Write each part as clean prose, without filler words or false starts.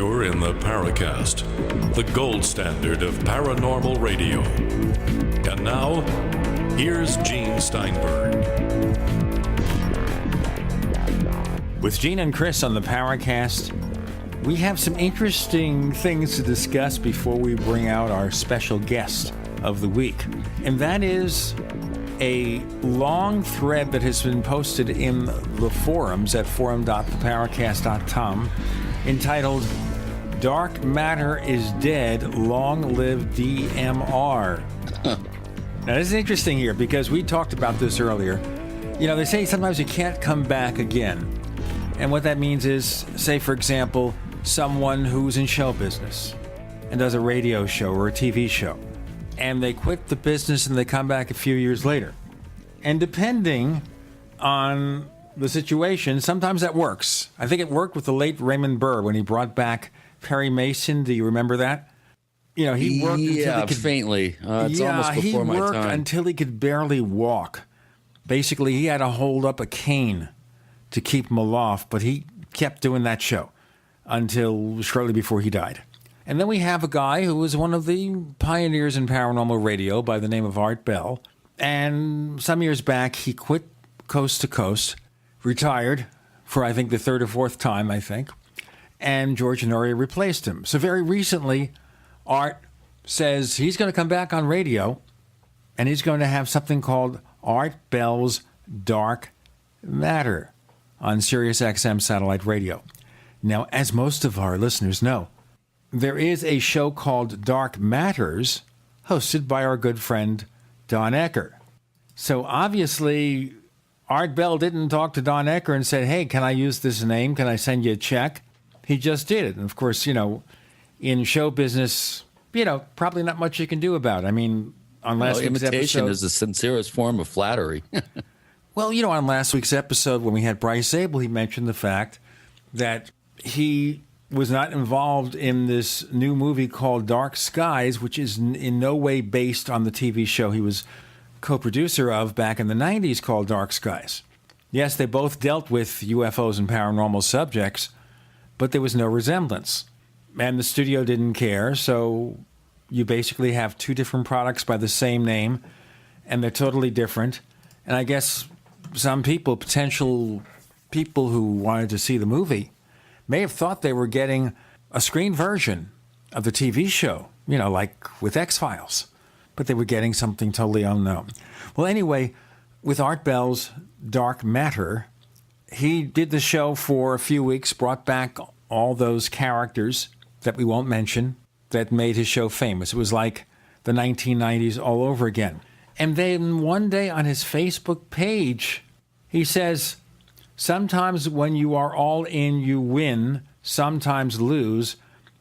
You're in the Paracast, the gold standard of paranormal radio. And now, here's Gene Steinberg. With Gene and Chris on the Paracast, we have some interesting things to discuss before we bring out our special guest of the week. And that is a long thread that has been posted in the forums at forum.theparacast.com entitled, "Dark Matter is Dead, Long Live DMR." Now, this is interesting here because we talked about this earlier. You know, they say sometimes you can't come back again. And what that means is, say, for example, someone who's in show business and does a radio show or a TV show, and they quit the business and they come back a few years later. And depending on the situation, sometimes that works. I think it worked with the late Raymond Burr when he brought back Perry Mason. Do you remember that? You know, he worked until he could, faintly. It's almost before my time. He worked until he could barely walk. Basically, he had to hold up a cane to keep him aloft, but he kept doing that show until shortly before he died. And then we have a guy who was one of the pioneers in paranormal radio by the name of Art Bell. And some years back, he quit Coast to Coast, retired for, I think, the third or fourth time, and George Honoria replaced him. So very recently, Art says he's going to come back on radio, and he's going to have something called Art Bell's Dark Matter on Sirius XM satellite radio. Now, as most of our listeners know, there is a show called Dark Matters, hosted by our good friend Don Ecker. So obviously, Art Bell didn't talk to Don Ecker and said, "Hey, can I use this name? Can I send you a check?" He just did it. And of course, you know, in show business, you know, probably not much you can do about it. I mean, on last week's imitation episode, is the sincerest form of flattery. Well, you know, on last week's episode when we had Bryce Abel, he mentioned the fact that he was not involved in this new movie called Dark Skies, which is in no way based on the TV show he was co-producer of back in the 90s called Dark Skies. Yes, they both dealt with UFOs and paranormal subjects, but there was no resemblance. And the studio didn't care, so you basically have two different products by the same name, and they're totally different. And I guess some people, potential people who wanted to see the movie, may have thought they were getting a screen version of the TV show, you know, like with X-Files, but they were getting something totally unknown. Well, anyway, with Art Bell's Dark Matter, he did the show for a few weeks, brought back all those characters that we won't mention that made his show famous. It was like the 1990s all over again. And then one day on his Facebook page, he says, "Sometimes when you are all in, you win, sometimes lose.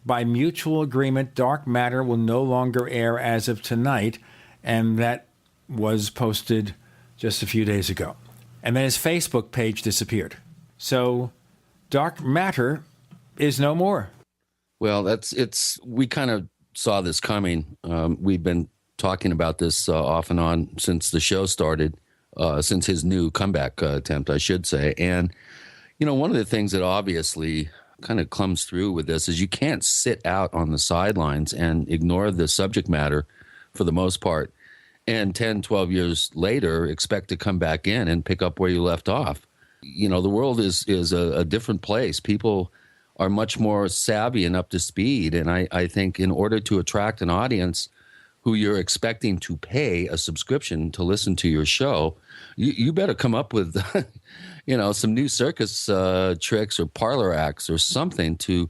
By mutual agreement, Dark Matter will no longer air as of tonight." And that was posted just a few days ago. And then his Facebook page disappeared. So Dark Matter is no more. Well, we kind of saw this coming. We've been talking about this off and on since the show started, since his new comeback attempt, I should say. And, you know, one of the things that obviously kind of comes through with this is you can't sit out on the sidelines and ignore the subject matter for the most part, and 10, 12 years later expect to come back in and pick up where you left off. You know, the world is a different place. People are much more savvy and up to speed, and I think in order to attract an audience who you're expecting to pay a subscription to listen to your show, you better come up with you know, some new circus tricks or parlor acts or something to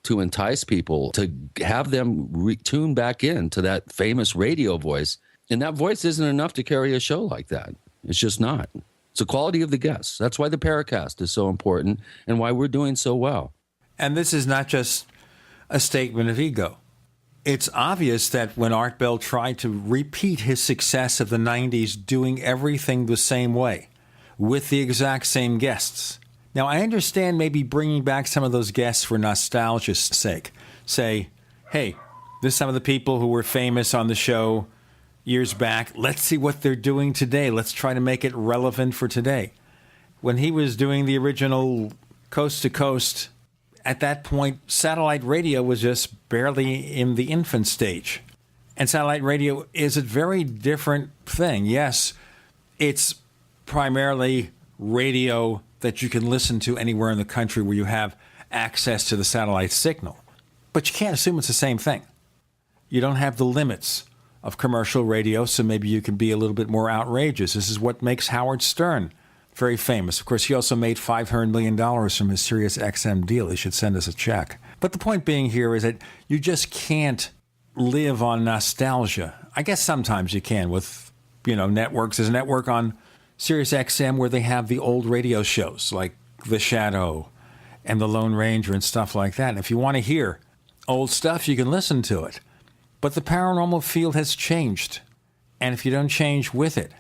entice people, to have them tune back in to that famous radio voice. And that voice isn't enough to carry a show like that. It's just not. It's the quality of the guests. That's why the Paracast is so important and why we're doing so well. And this is not just a statement of ego. It's obvious that when Art Bell tried to repeat his success of the 90s doing everything the same way, with the exact same guests. Now, I understand maybe bringing back some of those guests for nostalgia's sake. Say, hey, this is some of the people who were famous on the show years back. Let's see what they're doing today. Let's try to make it relevant for today. When he was doing the original Coast to Coast at that point, satellite radio was just barely in the infant stage. And satellite radio is a very different thing. Yes, it's primarily radio that you can listen to anywhere in the country where you have access to the satellite signal. But you can't assume it's the same thing. You don't have the limits of commercial radio, so maybe you can be a little bit more outrageous. This is what makes Howard Stern very famous. Of course, he also made $500 million from his Sirius XM deal. He should send us a check. But the point being here is that you just can't live on nostalgia. I guess sometimes you can with, networks. There's a network on Sirius XM where they have the old radio shows like The Shadow and The Lone Ranger and stuff like that. And if you want to hear old stuff, you can listen to it. But the paranormal field has changed. And if you don't change with it,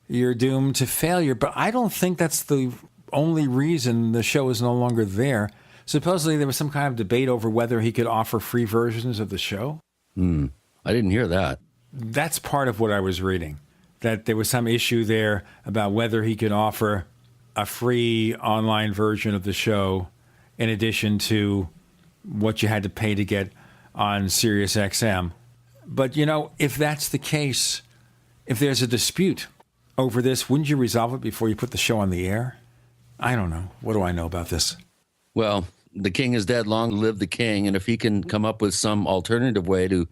you're doomed to failure. But I don't think that's the only reason the show is no longer there. Supposedly there was some kind of debate over whether he could offer free versions of the show. I didn't hear that. That's part of what I was reading, that there was some issue there about whether he could offer a free online version of the show in addition to what you had to pay to get on Sirius XM. But, if that's the case, if there's a dispute over this, wouldn't you resolve it before you put the show on the air? I don't know. What do I know about this? Well, the king is dead. Long live the king. And if he can come up with some alternative way to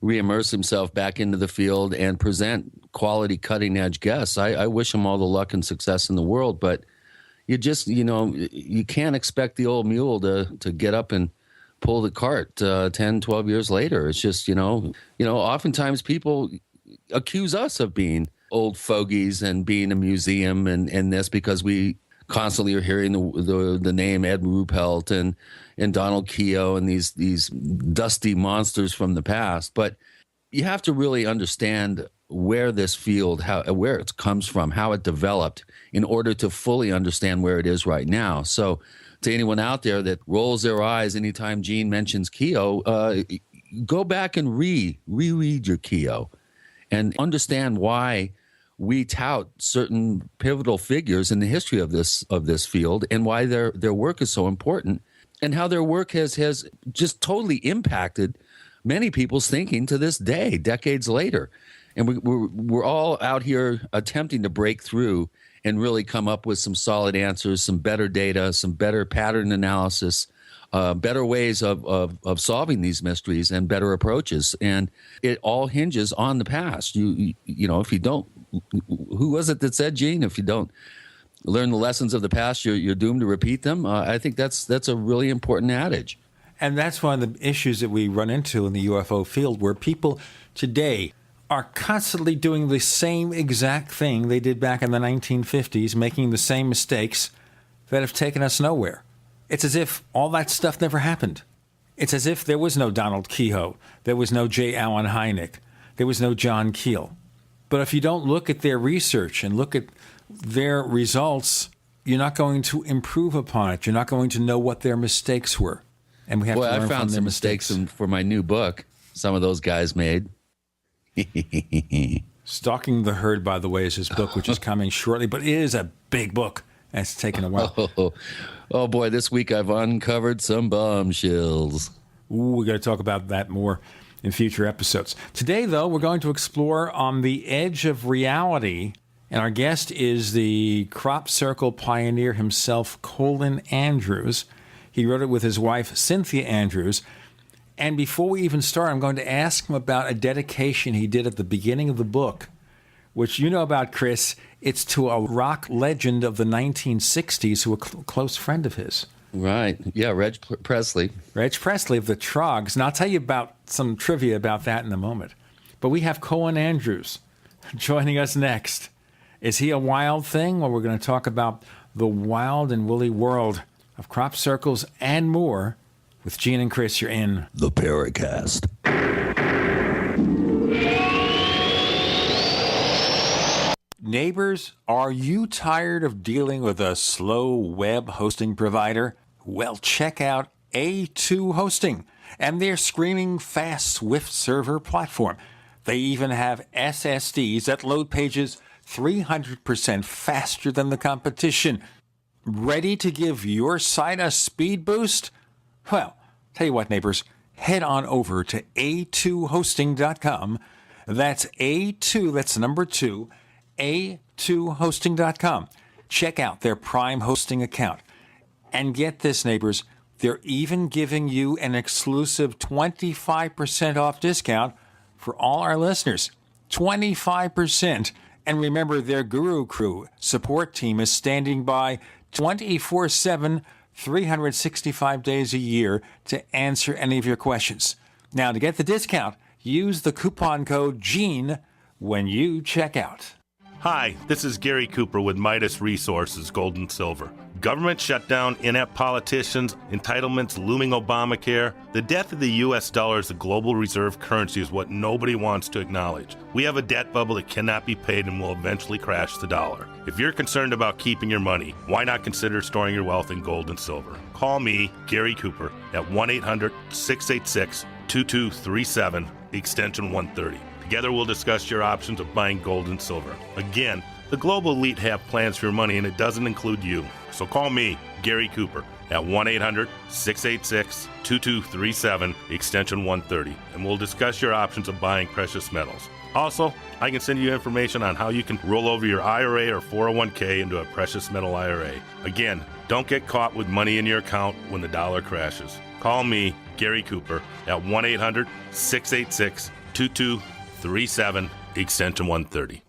reimmerse himself back into the field and present quality, cutting-edge guests, I wish him all the luck and success in the world. But you just, you can't expect the old mule to get up and pull the cart 10, 12 years later. It's just, oftentimes people accuse us of being old fogies and being a museum and this because we constantly are hearing the name Ed Ruppelt and Donald Keough and these dusty monsters from the past. But you have to really understand where this field, where it comes from, how it developed in order to fully understand where it is right now. So to anyone out there that rolls their eyes anytime Gene mentions Keough, go back and reread your Keough and understand why we tout certain pivotal figures in the history of this field and why their work is so important and how their work has just totally impacted many people's thinking to this day, decades later. And we're all out here attempting to break through and really come up with some solid answers, some better data, some better pattern analysis, better ways of solving these mysteries and better approaches. And it all hinges on the past. If you don't, who was it that said, Gene, if you don't learn the lessons of the past, you're doomed to repeat them? I think that's a really important adage. And that's one of the issues that we run into in the UFO field, where people today are constantly doing the same exact thing they did back in the 1950s, making the same mistakes that have taken us nowhere. It's as if all that stuff never happened. It's as if there was no Donald Keough, there was no J. Allen Hynek, there was no John Keel. But if you don't look at their research and look at their results, you're not going to improve upon it. You're not going to know what their mistakes were. And we have to learn from their mistakes. I found some mistakes for my new book some of those guys made. Stalking the Herd, by the way, is his book, which is coming shortly, but it is a big book, and it's taken a while. Oh boy, this week I've uncovered some bombshells. Ooh, we got to talk about that more in future episodes. Today, though, we're going to explore On the Edge of Reality, and our guest is the crop circle pioneer himself, Colin Andrews. He wrote it with his wife, Synthia Andrews. And before we even start, I'm going to ask him about a dedication he did at the beginning of the book, which you know about, Chris. It's to a rock legend of the 1960s who was a close friend of his. Right. Yeah, Reg Presley. Reg Presley of the Trogs. And I'll tell you about some trivia about that in a moment. But we have Colin Andrews joining us next. Is he a wild thing? Well, we're going to talk about the wild and woolly world of crop circles and more. With Gene and Chris, you're in the Paracast. Neighbors, are you tired of dealing with a slow web hosting provider? Well, check out A2 Hosting and their screaming fast Swift server platform. They even have SSDs that load pages 300% faster than the competition. Ready to give your site a speed boost? Well, tell you what, neighbors, head on over to a2hosting.com. That's A2, that's the number 2, a2hosting.com. Check out their Prime hosting account. And get this, neighbors, they're even giving you an exclusive 25% off discount for all our listeners. 25%. And remember, their Guru Crew support team is standing by 24/7, 365 days a year to answer any of your questions. Now, to get the discount, use the coupon code GENE when you check out. Hi, this is Gary Cooper with Midas Resources, Gold and Silver. Government shutdown, inept politicians, entitlements, looming Obamacare. The death of the U.S. dollar as the global reserve currency is what nobody wants to acknowledge. We have a debt bubble that cannot be paid and will eventually crash the dollar. If you're concerned about keeping your money, why not consider storing your wealth in gold and silver? Call me, Gary Cooper, at 1-800-686-2237, extension 130. Together we'll discuss your options of buying gold and silver. Again, the global elite have plans for your money, and it doesn't include you. So call me, Gary Cooper, at 1-800-686-2237, extension 130, and we'll discuss your options of buying precious metals. Also, I can send you information on how you can roll over your IRA or 401k into a precious metal IRA. Again, don't get caught with money in your account when the dollar crashes. Call me, Gary Cooper, at 1-800-686-2237, extension 130.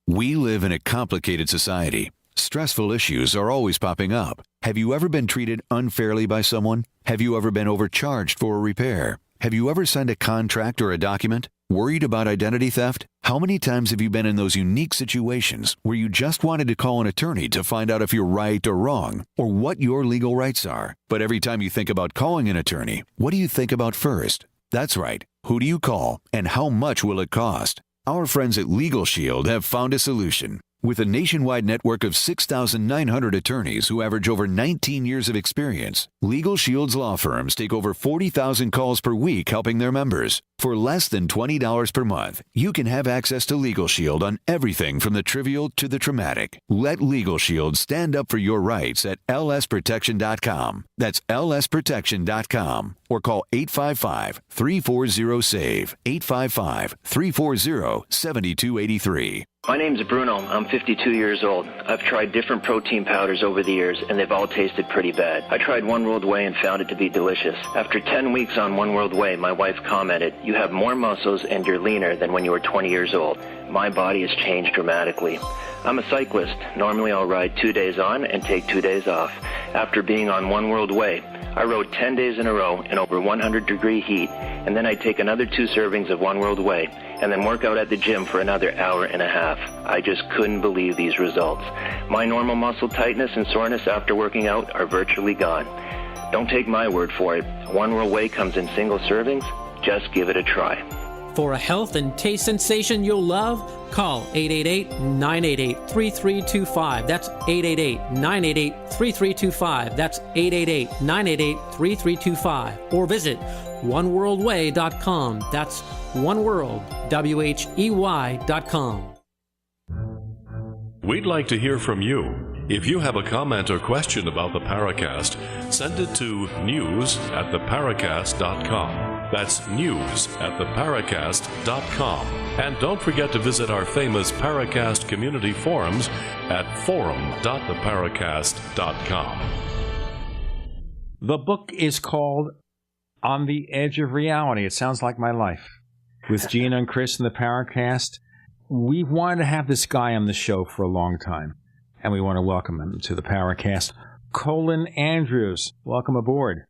We live in a complicated society. Stressful issues are always popping up. Have you ever been treated unfairly by someone? Have you ever been overcharged for a repair? Have you ever signed a contract or a document? Worried about identity theft? How many times have you been in those unique situations where you just wanted to call an attorney to find out if you're right or wrong, or what your legal rights are? But every time you think about calling an attorney, what do you think about first? That's right. Who do you call, and how much will it cost? Our friends at Legal Shield have found a solution. With a nationwide network of 6,900 attorneys who average over 19 years of experience, Legal Shield's law firms take over 40,000 calls per week helping their members. For less than $20 per month, you can have access to Legal Shield on everything from the trivial to the traumatic. Let Legal Shield stand up for your rights at lsprotection.com. That's lsprotection.com. Or call 855-340-SAVE, 855-340-7283. My name's Bruno. I'm 52 years old. I've tried different protein powders over the years, and they've all tasted pretty bad. I tried One World Whey and found it to be delicious. After 10 weeks on One World Whey, my wife commented, "You have more muscles and you're leaner than when you were 20 years old." My body has changed dramatically. I'm a cyclist. Normally I'll ride 2 days on and take 2 days off. After being on One World Whey, I rode 10 days in a row in over 100-degree heat, and then I'd take another 2 servings of One World Whey, and then work out at the gym for another hour and a half. I just couldn't believe these results. My normal muscle tightness and soreness after working out are virtually gone. Don't take my word for it. One World Whey comes in single servings. Just give it a try. For a health and taste sensation you'll love, call 888-988-3325. That's 888-988-3325. That's 888-988-3325. Or visit oneworldwhey.com. That's oneworld.com. We'd like to hear from you. If you have a comment or question about the Paracast, send it to news@theparacast.com. That's news@theparacast.com. And don't forget to visit our famous Paracast community forums at forum.theparacast.com. The book is called On the Edge of Reality. It sounds like my life. With Gina and Chris in the Paracast, we wanted to have this guy on the show for a long time, and we want to welcome him to the Paracast. Colin Andrews, welcome aboard.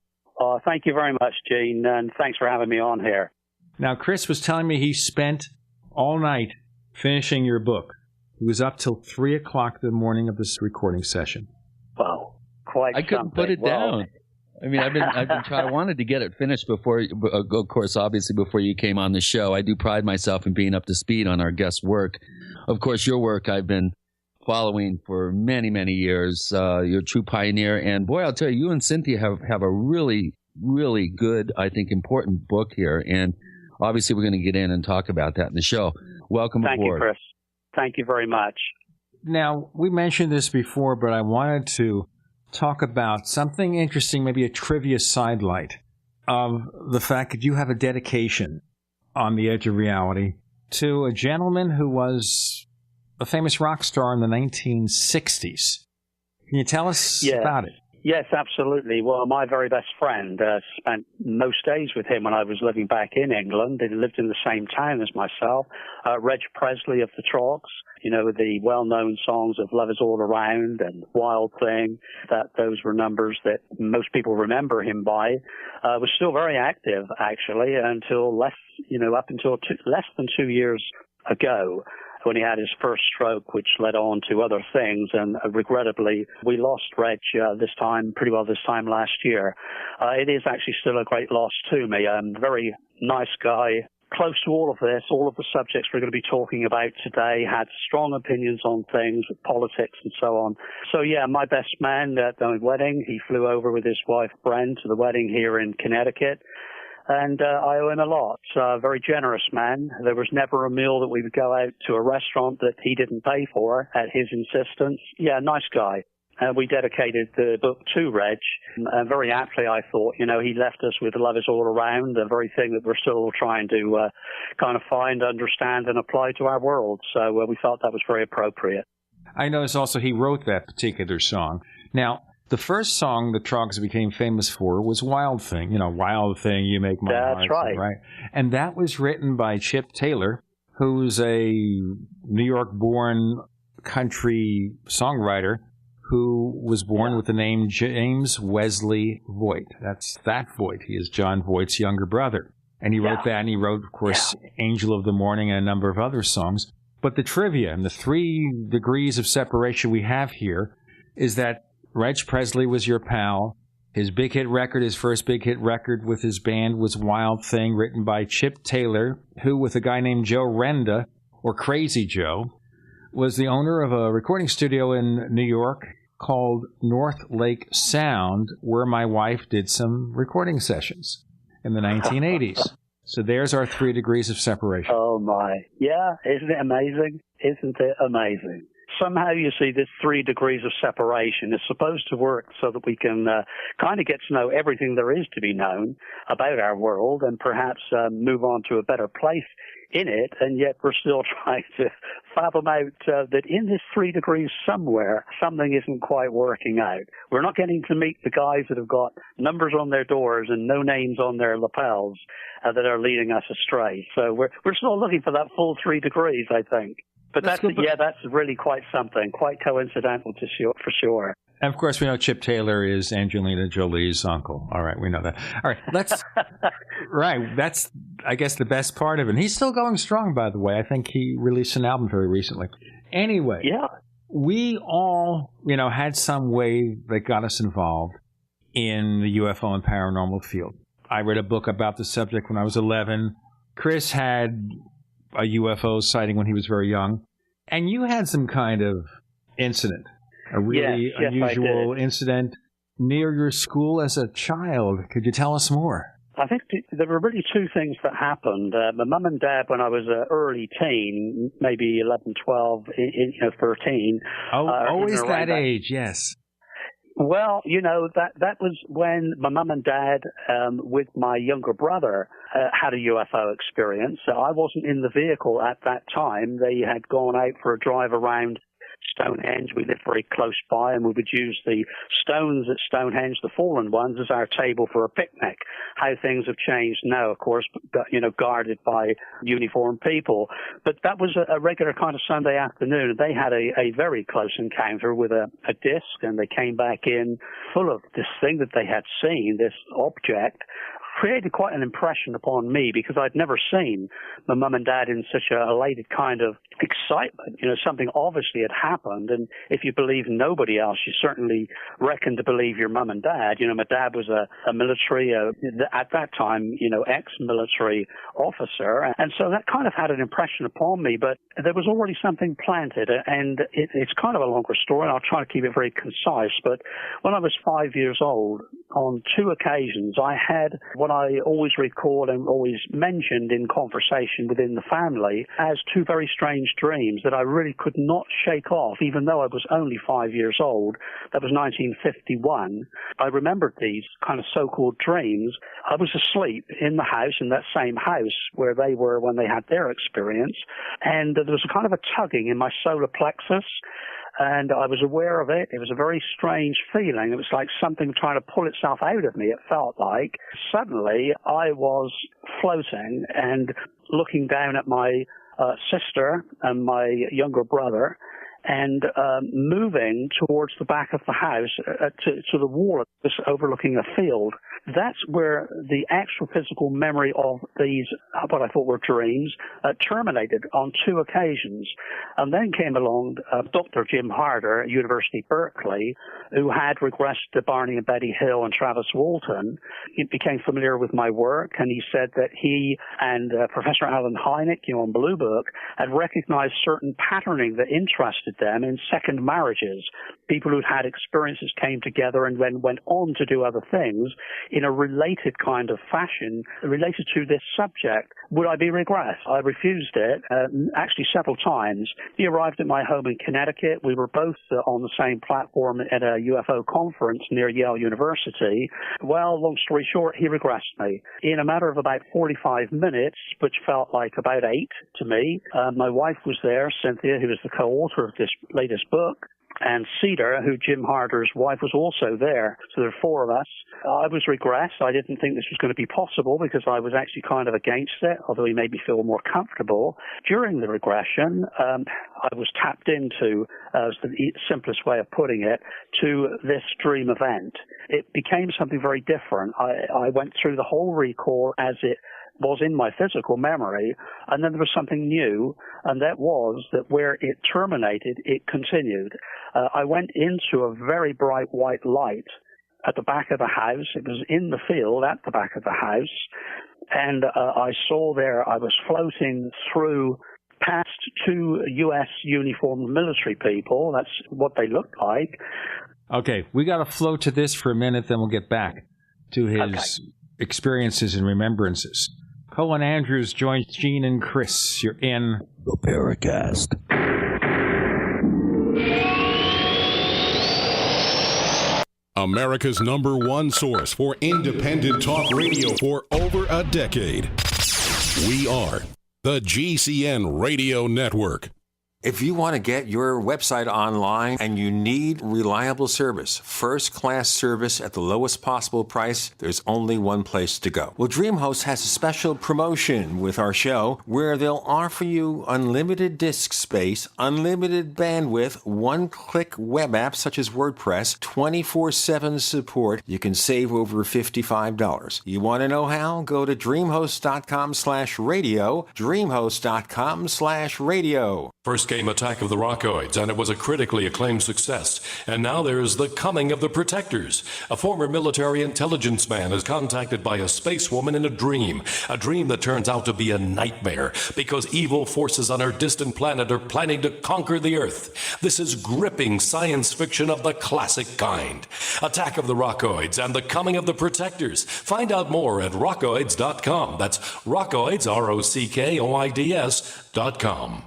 Thank you very much, Gene, and thanks for having me on here. Now, Chris was telling me he spent all night finishing your book. He was up till 3 o'clock the morning of this recording session. Wow, quite I couldn't put it down. I mean, I've been trying. I wanted to get it finished before, of course, obviously before you came on the show. I do pride myself in being up to speed on our guest work. Of course, your work I've been following for many, many years. You're a true pioneer, and boy, I'll tell you, you and Synthia have a really, really good, I think, important book here. And obviously, we're going to get in and talk about that in the show. Welcome aboard. Thank you, Chris. Thank you very much. Now, we mentioned this before, but I wanted to talk about something interesting, maybe a trivia sidelight of the fact that you have a dedication on the edge of reality to a gentleman who was a famous rock star in the 1960s. Can you tell us about it? Yes, absolutely. Well, my very best friend spent most days with him when I was living back in England. He lived in the same town as myself. Reg Presley of the Trogs, you know, the well-known songs of Love Is All Around and Wild Thing, those were numbers that most people remember him by. Was still very active, actually, until less than 2 years ago, when he had his first stroke, which led on to other things. And regrettably, we lost Reg this time last year. It is actually still a great loss to me. Very nice guy, close to all of this, all of the subjects we're going to be talking about today, had strong opinions on things, politics and so on. So yeah, my best man at the wedding, he flew over with his wife, Bren, to the wedding here in Connecticut. And I owe him a lot. Very generous man. There was never a meal that we would go out to a restaurant that he didn't pay for at his insistence. Yeah, nice guy. We dedicated the book to Reg. And very aptly, I thought, you know, he left us with Love Is All Around, the very thing that we're still trying to kind of find, understand, and apply to our world. So we felt that was very appropriate. I noticed also he wrote that particular song. Now, the first song the Trogs became famous for was Wild Thing. You know, Wild Thing, You Make My Heart. That's right. Right. And that was written by Chip Taylor, who's a New York-born country songwriter who was born with the name James Wesley Voigt. That's that Voigt. He is John Voight's younger brother. And he wrote that, and he wrote, of course, Angel of the Morning and a number of other songs. But the trivia and the 3 degrees of separation we have here is that Reg Presley was your pal. His big hit record, his first big hit record with his band was Wild Thing, written by Chip Taylor, who, with a guy named Joe Renda, or Crazy Joe, was the owner of a recording studio in New York called North Lake Sound, where my wife did some recording sessions in the 1980s. So there's our 3 degrees of separation. Oh, my. Yeah, isn't it amazing? Isn't it amazing? Somehow, you see, this 3 degrees of separation is supposed to work so that we can kind of get to know everything there is to be known about our world and perhaps move on to a better place in it. And yet we're still trying to fathom out that in this 3 degrees somewhere, something isn't quite working out. We're not getting to meet the guys that have got numbers on their doors and no names on their lapels that are leading us astray. So we're still looking for that full 3 degrees, I think. But that's really quite something, quite coincidental for sure. And of course, we know Chip Taylor is Angelina Jolie's uncle. All right, we know that. All right, that's, I guess, the best part of it. And he's still going strong, by the way. I think he released an album very recently. Anyway, we all, had some way that got us involved in the UFO and paranormal field. I read a book about the subject when I was 11. Chris had a UFO sighting when he was very young. And you had some kind of incident, a really unusual incident near your school as a child. Could you tell us more? I think there were really 2 things that happened. My mum and dad, when I was an early teen, maybe 11, 12, 13. Always that age, yes. Well, that was when my mum and dad, with my younger brother, had a UFO experience. So I wasn't in the vehicle at that time. They had gone out for a drive around Stonehenge. We lived very close by, and we would use the stones at Stonehenge, the fallen ones, as our table for a picnic. How things have changed now, of course, guarded by uniformed people. But that was a regular kind of Sunday afternoon. They had a very close encounter with a disc, and they came back in full of this thing that they had seen, this object. Created quite an impression upon me because I'd never seen my mum and dad in such a elated kind of excitement. Something obviously had happened, and if you believe nobody else, you certainly reckon to believe your mum and dad. My dad was a military, at that time, ex-military officer, and so that kind of had an impression upon me, but there was already something planted, and it's kind of a longer story, and I'll try to keep it very concise, but when I was 5 years old, on 2 occasions, I had what I always recall and always mentioned in conversation within the family as 2 very strange dreams that I really could not shake off, even though I was only 5 years old. That was 1951. I remembered these kind of so-called dreams. I was asleep in the house, in that same house where they were when they had their experience, and there was a kind of a tugging in my solar plexus, and I was aware of it. It was a very strange feeling. It was like something trying to pull itself out of me, it felt like. Suddenly, I was floating and looking down at my sister and my younger brother, and moving towards the back of the house to the wall overlooking a field. That's where the actual physical memory of these, what I thought were dreams, terminated on 2 occasions. And then came along Dr. Jim Harder at University Berkeley, who had regressed to Barney and Betty Hill and Travis Walton. He became familiar with my work, and he said that he and Professor Alan Hynek, on Blue Book, had recognized certain patterning that interested them in second marriages. People who'd had experiences came together and then went on to do other things in a related kind of fashion related to this subject. Would I be regressed? I refused it, actually several times. He arrived at my home in Connecticut. We were both on the same platform at a UFO conference near Yale University. Well, long story short, he regressed me. In a matter of about 45 minutes, which felt like about 8 to me, my wife was there, Synthia, who was the co-author of this latest book, and Cedar, who Jim Harder's wife, was also there. So there were 4 of us. I was regressed. I didn't think this was going to be possible because I was actually kind of against it, although he made me feel more comfortable. During the regression, I was tapped into, as the simplest way of putting it, to this dream event. It became something very different. I went through the whole recall as it was in my physical memory, and then there was something new, and that was that where it terminated, it continued. I went into a very bright white light at the back of the house. It was in the field at the back of the house, and I saw there, I was floating through past 2 U.S. uniformed military people. That's what they looked like. Okay, we got to float to this for a minute, then we'll get back to his experiences and remembrances. Colin Andrews joins Gene and Chris. You're in the Paracast. America's #1 source for independent talk radio for over a decade. We are the GCN Radio Network. If you want to get your website online and you need reliable service, first-class service at the lowest possible price, there's only one place to go. Well, DreamHost has a special promotion with our show where they'll offer you unlimited disk space, unlimited bandwidth, one-click web apps such as WordPress, 24/7 support. You can save over $55. You want to know how? Go to dreamhost.com/radio, dreamhost.com/radio. First came Attack of the Rockoids, and it was a critically acclaimed success. And now there's The Coming of the Protectors. A former military intelligence man is contacted by a space woman in a dream that turns out to be a nightmare because evil forces on her distant planet are planning to conquer the Earth. This is gripping science fiction of the classic kind. Attack of the Rockoids and The Coming of the Protectors. Find out more at rockoids.com. That's Rockoids, ROCKOIDS.com.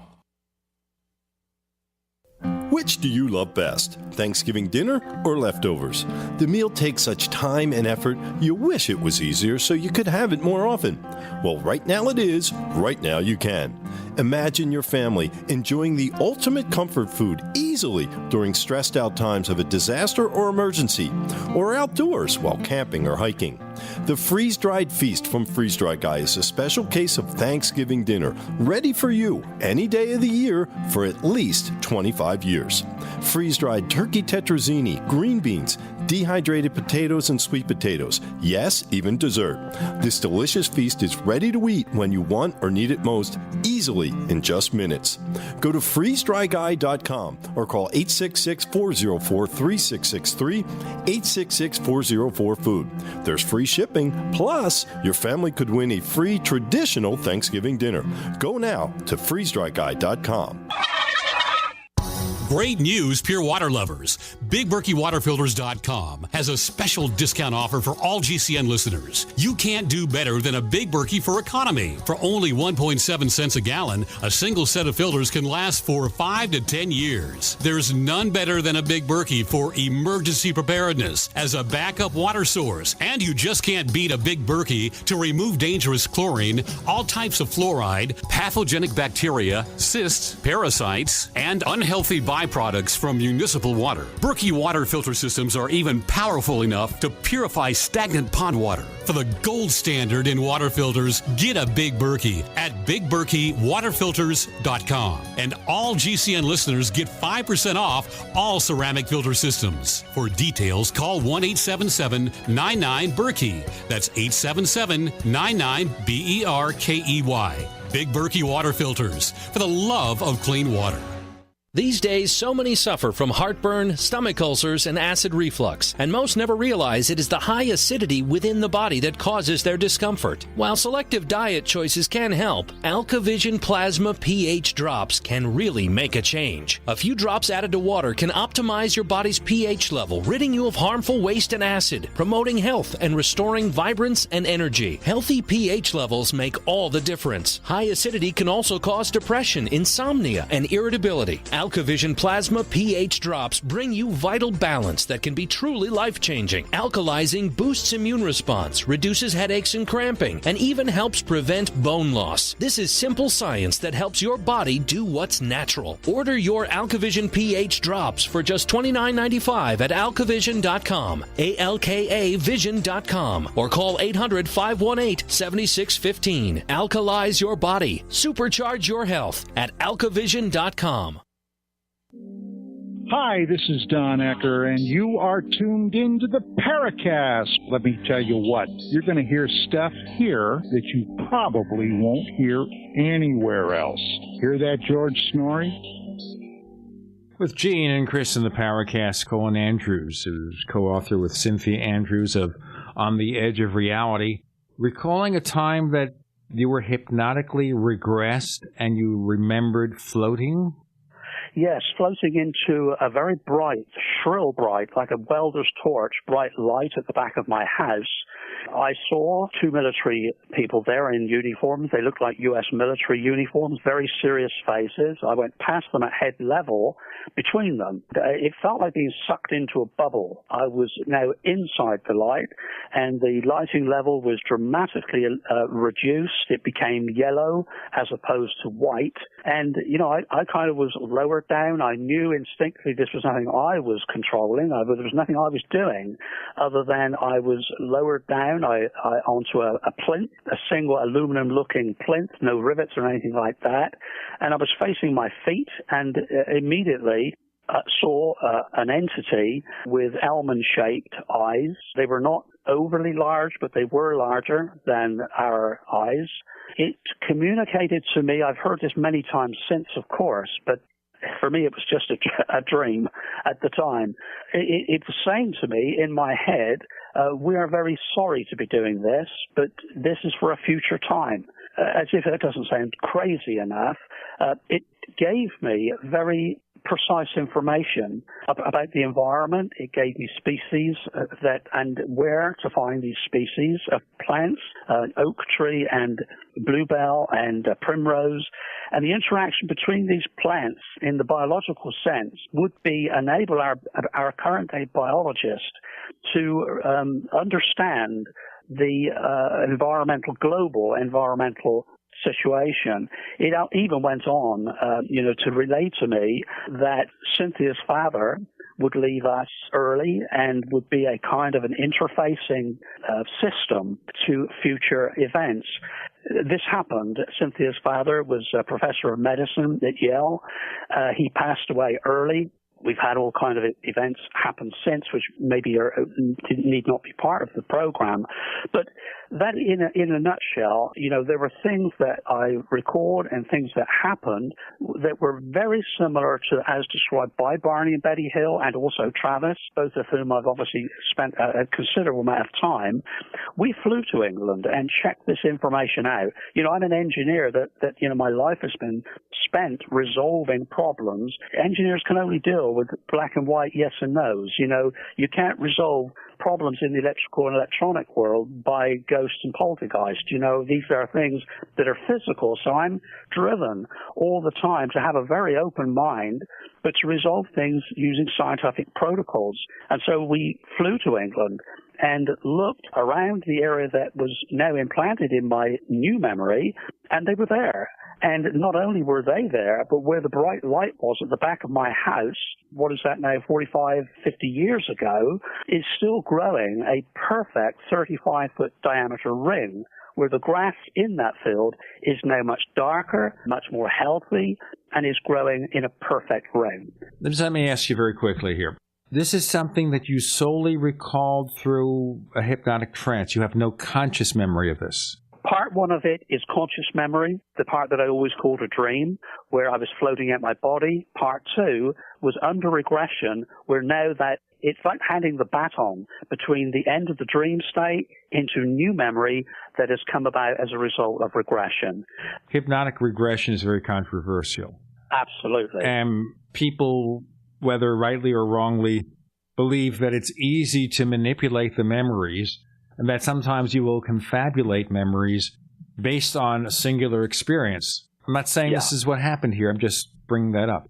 Which do you love best, Thanksgiving dinner or leftovers? The meal takes such time and effort, you wish it was easier so you could have it more often. Well, right now it is. Right now you can. Imagine your family enjoying the ultimate comfort food easily during stressed out times of a disaster or emergency, or outdoors while camping or hiking. The freeze-dried feast from Freeze Dry Guy is a special case of Thanksgiving dinner, ready for you any day of the year for at least 25 years. Freeze-dried turkey tetrazzini, green beans, dehydrated potatoes and sweet potatoes. Yes, even dessert. This delicious feast is ready to eat when you want or need it most, easily in just minutes. Go to freezedryguy.com or call 866-404-3663, 866-404-FOOD. There's free shipping, plus your family could win a free traditional Thanksgiving dinner. Go now to freezedryguy.com. Great news, pure water lovers. BigBerkeyWaterFilters.com has a special discount offer for all GCN listeners. You can't do better than a Big Berkey for economy. For only 1.7 cents a gallon, a single set of filters can last for 5 to 10 years. There's none better than a Big Berkey for emergency preparedness as a backup water source. And you just can't beat a Big Berkey to remove dangerous chlorine, all types of fluoride, pathogenic bacteria, cysts, parasites, and unhealthy byproducts from municipal water. Berkey water filter systems are even powerful enough to purify stagnant pond water. For the gold standard in water filters, get a Big Berkey at BigBerkeyWaterFilters.com. And all GCN listeners get 5% off all ceramic filter systems. For details, call 1-877-99-BERKEY. That's 877-99-BERKEY. Big Berkey Water Filters, for the love of clean water. These days, so many suffer from heartburn, stomach ulcers, and acid reflux, and most never realize it is the high acidity within the body that causes their discomfort. While selective diet choices can help, AlkaVision Plasma pH drops can really make a change. A few drops added to water can optimize your body's pH level, ridding you of harmful waste and acid, promoting health and restoring vibrance and energy. Healthy pH levels make all the difference. High acidity can also cause depression, insomnia, and irritability. AlkaVision Plasma pH drops bring you vital balance that can be truly life-changing. Alkalizing boosts immune response, reduces headaches and cramping, and even helps prevent bone loss. This is simple science that helps your body do what's natural. Order your AlkaVision pH drops for just $29.95 at alkavision.com, ALKAvision.com, or call 800-518-7615. Alkalize your body. Supercharge your health at alkavision.com. Hi, this is Don Ecker, and you are tuned into the Paracast. Let me tell you what, you're going to hear stuff here that you probably won't hear anywhere else. Hear that, George Snorri? With Gene and Chris in the Paracast, Colin Andrews, who's co-author with Synthia Andrews of On the Edge of Reality, recalling a time that you were hypnotically regressed and you remembered floating? Yes, floating into a very bright, shrill bright, like a welder's torch, bright light at the back of my house. I saw two military people there in uniforms. They looked like U.S. military uniforms, very serious faces. I went past them at head level between them. It felt like being sucked into a bubble. I was now inside the light, and the lighting level was dramatically reduced. It became yellow as opposed to white. And, you know, I kind of was lowered down. I knew instinctively this was nothing I was controlling. There was nothing I was doing other than I was lowered down onto a plinth, a single aluminum-looking plinth, no rivets or anything like that. And I was facing my feet and immediately saw an entity with almond-shaped eyes. They were not overly large, but they were larger than our eyes. It communicated to me, I've heard this many times since, of course, but for me it was just a dream at the time. It was saying to me in my head, we are very sorry to be doing this, but this is for a future time. As if that doesn't sound crazy enough, it gave me very precise information about the environment. It gave me species and where to find these species of plants, oak tree and bluebell and primrose. And the interaction between these plants in the biological sense would enable our current day biologists to understand the global environmental situation. It even went on, to relate to me that Cynthia's father would leave us early and would be a kind of an interfacing system to future events. This happened. Cynthia's father was a professor of medicine at Yale. He passed away early. We've had all kinds of events happen since, which maybe need not be part of the program. But that in a nutshell, there were things that I record and things that happened that were very similar to as described by Barney and Betty Hill and also Travis, both of whom I've obviously spent a considerable amount of time. We flew to England and checked this information out. I'm an engineer that my life has been spent resolving problems. Engineers can only deal with black and white yes and no's. You can't resolve problems in the electrical and electronic world by ghosts and poltergeists. These are things that are physical. So I'm driven all the time to have a very open mind, but to resolve things using scientific protocols. And so we flew to England and looked around the area that was now implanted in my new memory, and they were there. And not only were they there, but where the bright light was at the back of my house, what is that now, 45, 50 years ago, is still growing a perfect 35-foot diameter ring, where the grass in that field is now much darker, much more healthy, and is growing in a perfect ring. Let me ask you very quickly here. This is something that you solely recalled through a hypnotic trance. You have no conscious memory of this. Part one of it is conscious memory, the part that I always called a dream, where I was floating out my body. Part two was under regression, where now that it's like handing the baton between the end of the dream state into new memory that has come about as a result of regression. Hypnotic regression is very controversial. Absolutely. And people, whether rightly or wrongly, believe that it's easy to manipulate the memories, and that sometimes you will confabulate memories based on a singular experience. I'm not saying this is what happened here. I'm just bringing that up.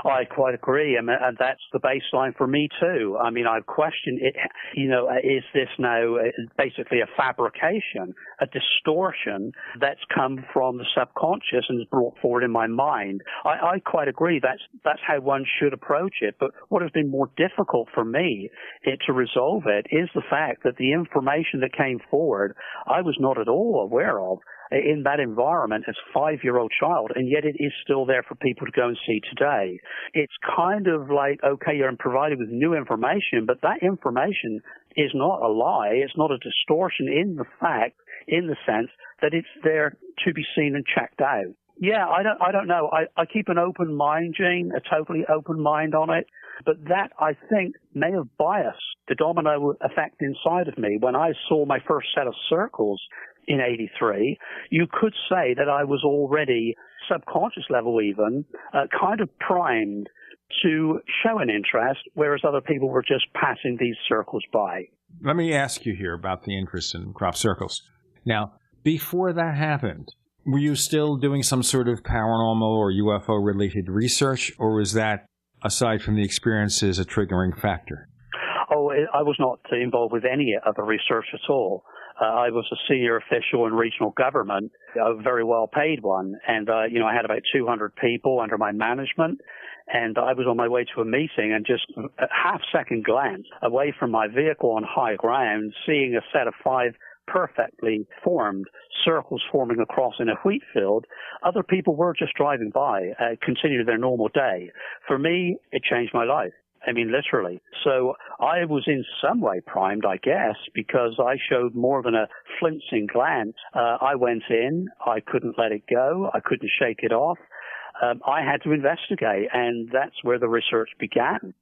I quite agree, and that's the baseline for me too. I mean, I've questioned it. Is this now basically a fabrication, a distortion that's come from the subconscious and is brought forward in my mind? I quite agree. That's how one should approach it. But what has been more difficult for me to resolve it is the fact that the information that came forward, I was not at all aware of in that environment as a 5-year-old child, and yet it is still there for people to go and see today. It's kind of like, okay, you're provided with new information, but that information is not a lie. It's not a distortion in the sense that it's there to be seen and checked out. Yeah, I don't know. I keep an open mind, Gene, a totally open mind on it. But that, I think, may have biased the domino effect inside of me. When I saw my first set of circles in 83, you could say that I was already, subconscious level even, kind of primed to show an interest, whereas other people were just passing these circles by. Let me ask you here about the interest in crop circles. Now, before that happened, were you still doing some sort of paranormal or UFO-related research, or was that, aside from the experiences, a triggering factor? Oh, I was not involved with any other research at all. I was a senior official in regional government, a very well-paid one, and I had about 200 people under my management, and I was on my way to a meeting, and just a half-second glance away from my vehicle on high ground, seeing a set of 5 perfectly formed circles forming across in a wheat field. Other people were just driving by, continuing their normal day. For me, it changed my life. I mean, literally. So I was in some way primed, I guess, because I showed more than a flinching glance. I went in. I couldn't let it go. I couldn't shake it off. I had to investigate, and that's where the research began.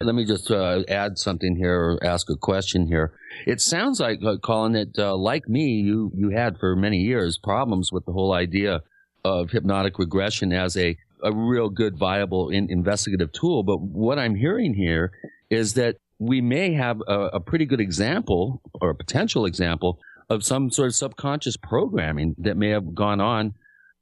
Let me just add something here, or ask a question here. It sounds like, Colin, that like me, you had for many years problems with the whole idea of hypnotic regression as a real good, viable investigative tool. But what I'm hearing here is that we may have a pretty good example, or a potential example, of some sort of subconscious programming that may have gone on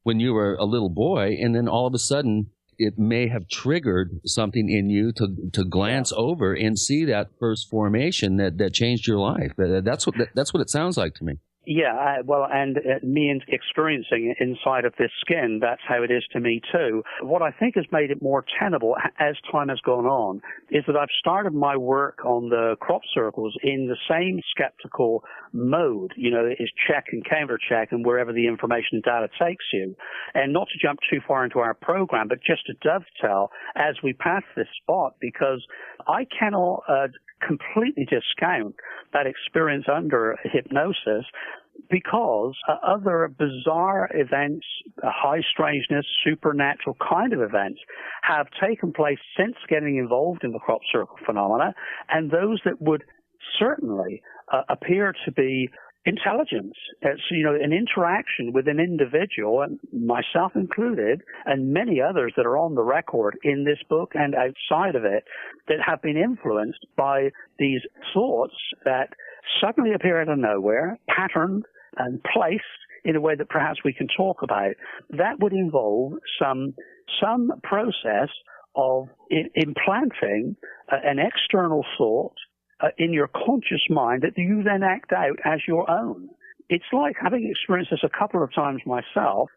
when you were a little boy, and then all of a sudden it may have triggered something in you to glance over and see that first formation that changed your life. That's what it sounds like to me. Yeah, and me experiencing it inside of this skin, that's how it is to me too. What I think has made it more tenable as time has gone on is that I've started my work on the crop circles in the same skeptical mode, is check and counter check and wherever the information and data takes you. And not to jump too far into our program, but just to dovetail as we pass this spot, because I cannot completely discount that experience under hypnosis because other bizarre events, high strangeness, supernatural kind of events have taken place since getting involved in the crop circle phenomena, and those that would certainly appear to be intelligence. It's, an interaction with an individual, and myself included, and many others that are on the record in this book and outside of it, that have been influenced by these thoughts that suddenly appear out of nowhere, patterned and placed in a way that perhaps we can talk about. That would involve some process of implanting an external thought in your conscious mind that you then act out as your own. It's like, having experienced this a couple of times myself,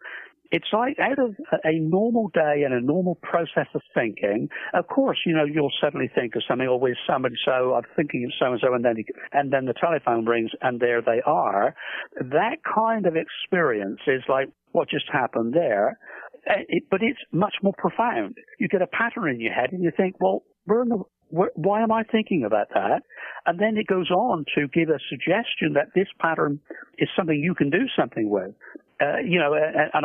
it's like out of a normal day and a normal process of thinking, of course, you'll suddenly think of something, or with somebody, so I'm thinking of so-and-so, and then the telephone rings, and there they are. That kind of experience is like what just happened there, but it's much more profound. You get a pattern in your head, and you think, well, why am I thinking about that? And then it goes on to give a suggestion that this pattern is something you can do something with. And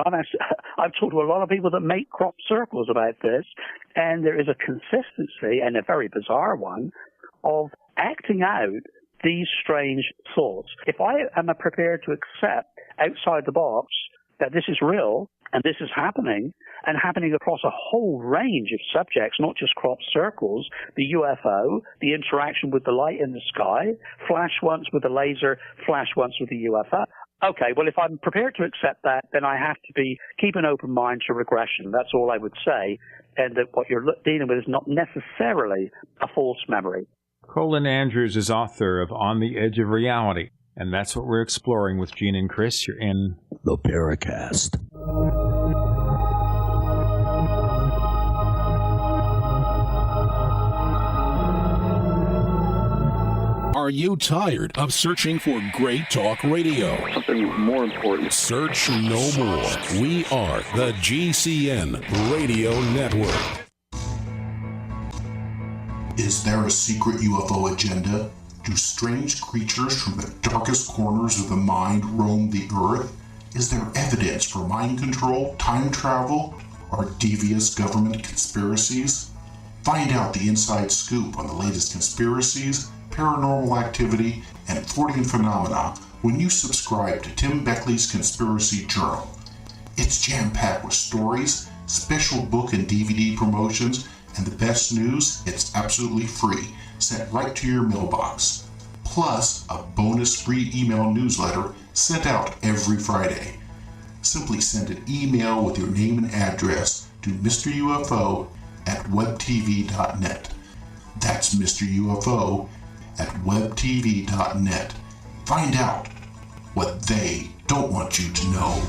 I've talked to a lot of people that make crop circles about this, and there is a consistency, and a very bizarre one, of acting out these strange thoughts. If I am prepared to accept outside the box that this is real, and this is happening, and happening across a whole range of subjects, not just crop circles, the UFO, the interaction with the light in the sky, flash once with a laser, flash once with a UFO. Okay, well, if I'm prepared to accept that, then I have to keep an open mind to regression. That's all I would say, and that what you're dealing with is not necessarily a false memory. Colin Andrews is author of On the Edge of Reality, and that's what we're exploring with Gene and Chris. You're in the Paracast. Are you tired of searching for great talk radio? Something more important. Search no more. We are the GCN Radio Network. Is there a secret UFO agenda? Do strange creatures from the darkest corners of the mind roam the earth? Is there evidence for mind control, time travel, or devious government conspiracies? Find out the inside scoop on the latest conspiracies, paranormal activity, and Freudian phenomena when you subscribe to Tim Beckley's Conspiracy Journal. It's jam-packed with stories, special book and DVD promotions, and the best news, it's absolutely free, sent right to your mailbox. Plus, a bonus free email newsletter sent out every Friday. Simply send an email with your name and address to Mr. UFO at webtv.net. That's Mr. UFO at webtv.net. Find out what they don't want you to know.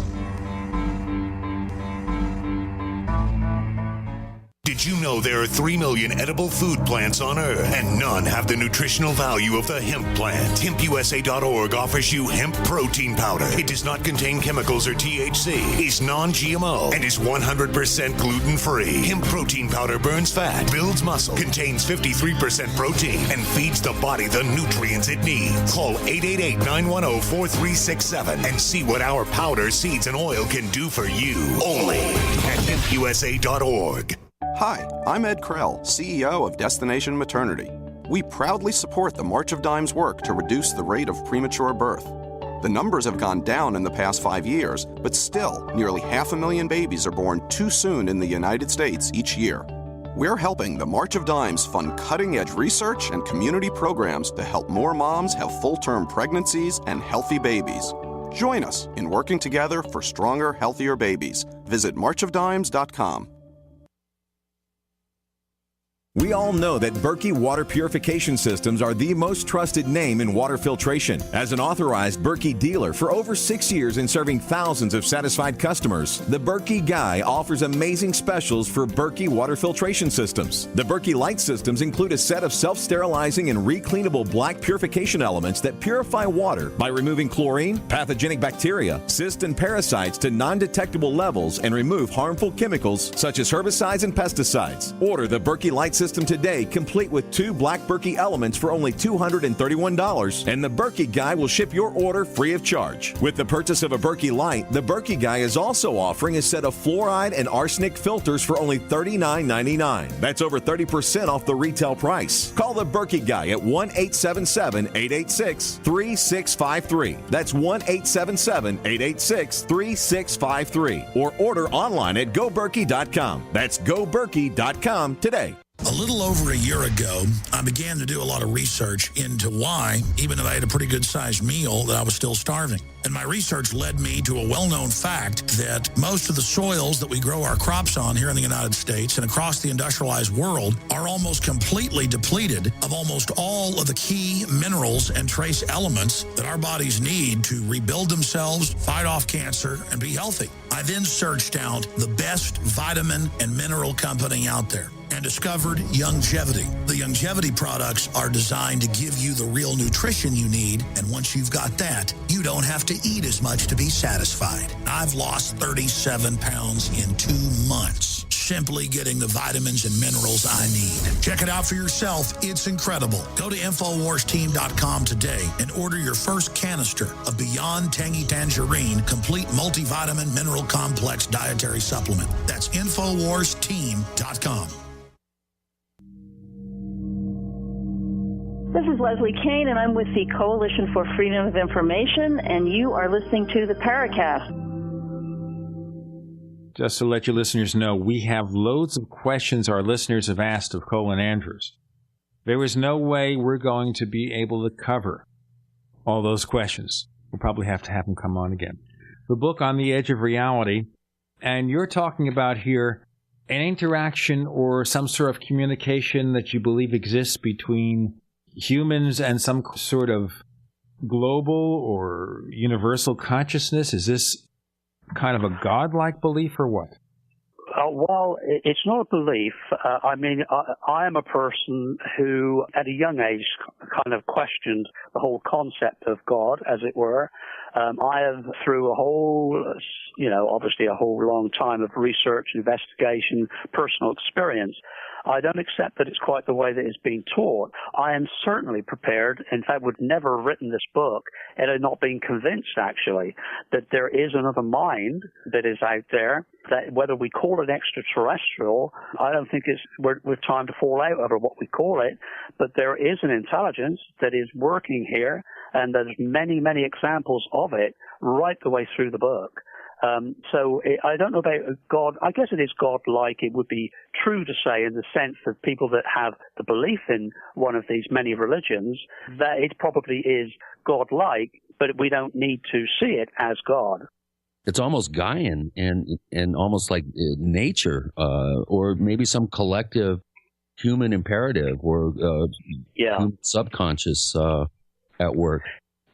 Did you know there are 3 million edible food plants on Earth, and none have the nutritional value of the hemp plant? HempUSA.org offers you hemp protein powder. It does not contain chemicals or THC, is non-GMO, and is 100% gluten-free. Hemp protein powder burns fat, builds muscle, contains 53% protein, and feeds the body the nutrients it needs. Call 888-910-4367 and see what our powder, seeds, and oil can do for you. Only at HempUSA.org. Hi, I'm Ed Krell, CEO of Destination Maternity. We proudly support the March of Dimes work to reduce the rate of premature birth. The numbers have gone down in the past 5 years, but still, nearly 500,000 babies are born too soon in the United States each year. We're helping the March of Dimes fund cutting-edge research and community programs to help more moms have full-term pregnancies and healthy babies. Join us in working together for stronger, healthier babies. Visit marchofdimes.com. We all know that Berkey Water Purification Systems are the most trusted name in water filtration. As an authorized Berkey dealer for over 6 years and serving thousands of satisfied customers, the Berkey Guy offers amazing specials for Berkey Water Filtration Systems. The Berkey Light Systems include a set of self-sterilizing and recleanable black purification elements that purify water by removing chlorine, pathogenic bacteria, cysts, and parasites to non-detectable levels and remove harmful chemicals such as herbicides and pesticides. Order the Berkey Light Systems system today, complete with 2 black Berkey elements for only $231, and the Berkey Guy will ship your order free of charge. With the purchase of a Berkey Light, the Berkey Guy is also offering a set of fluoride and arsenic filters for only $39.99. That's over 30% off the retail price. Call the Berkey Guy at 1-877-886-3653. That's 1-877-886-3653. Or order online at goberkey.com. That's goberkey.com today. A little over a year ago, I began to do a lot of research into why, even though I had a pretty good-sized meal, that I was still starving. And my research led me to a well-known fact that most of the soils that we grow our crops on here in the United States and across the industrialized world are almost completely depleted of almost all of the key minerals and trace elements that our bodies need to rebuild themselves, fight off cancer, and be healthy. I then searched out the best vitamin and mineral company out there and discovered Youngevity. The Youngevity products are designed to give you the real nutrition you need, and once you've got that, you don't have to eat as much to be satisfied. I've lost 37 pounds in 2 months, simply getting the vitamins and minerals I need. Check it out for yourself. It's incredible. Go to InfoWarsTeam.com today and order your first canister of Beyond Tangy Tangerine Complete Multivitamin Mineral Complex Dietary Supplement. That's InfoWarsTeam.com. This is Leslie Kane, and I'm with the Coalition for Freedom of Information, and you are listening to the Paracast. Just to let you listeners know, we have loads of questions our listeners have asked of Colin Andrews. There is no way we're going to be able to cover all those questions. We'll probably have to have him come on again. The book, On the Edge of Reality, and you're talking about here an interaction or some sort of communication that you believe exists between humans and some sort of global or universal consciousness? Is this kind of a godlike belief or what? Well, it's not a belief. I am a person who, at a young age, kind of questioned the whole concept of God, as it were. I have, through a whole, obviously a whole long time of research, investigation, personal experience, I don't accept that it's quite the way that it's being taught. I am certainly prepared, in fact, would never have written this book had I not been convinced, actually, that there is another mind that is out there, that whether we call it extraterrestrial, I don't think we're time to fall out over what we call it, but there is an intelligence that is working here, and there's many, many examples of it right the way through the book. I don't know about God. I guess it is God-like. It would be true to say, in the sense that people that have the belief in one of these many religions, that it probably is God-like, but we don't need to see it as God. It's almost Gaian and almost like nature, or maybe some collective human imperative or human subconscious at work.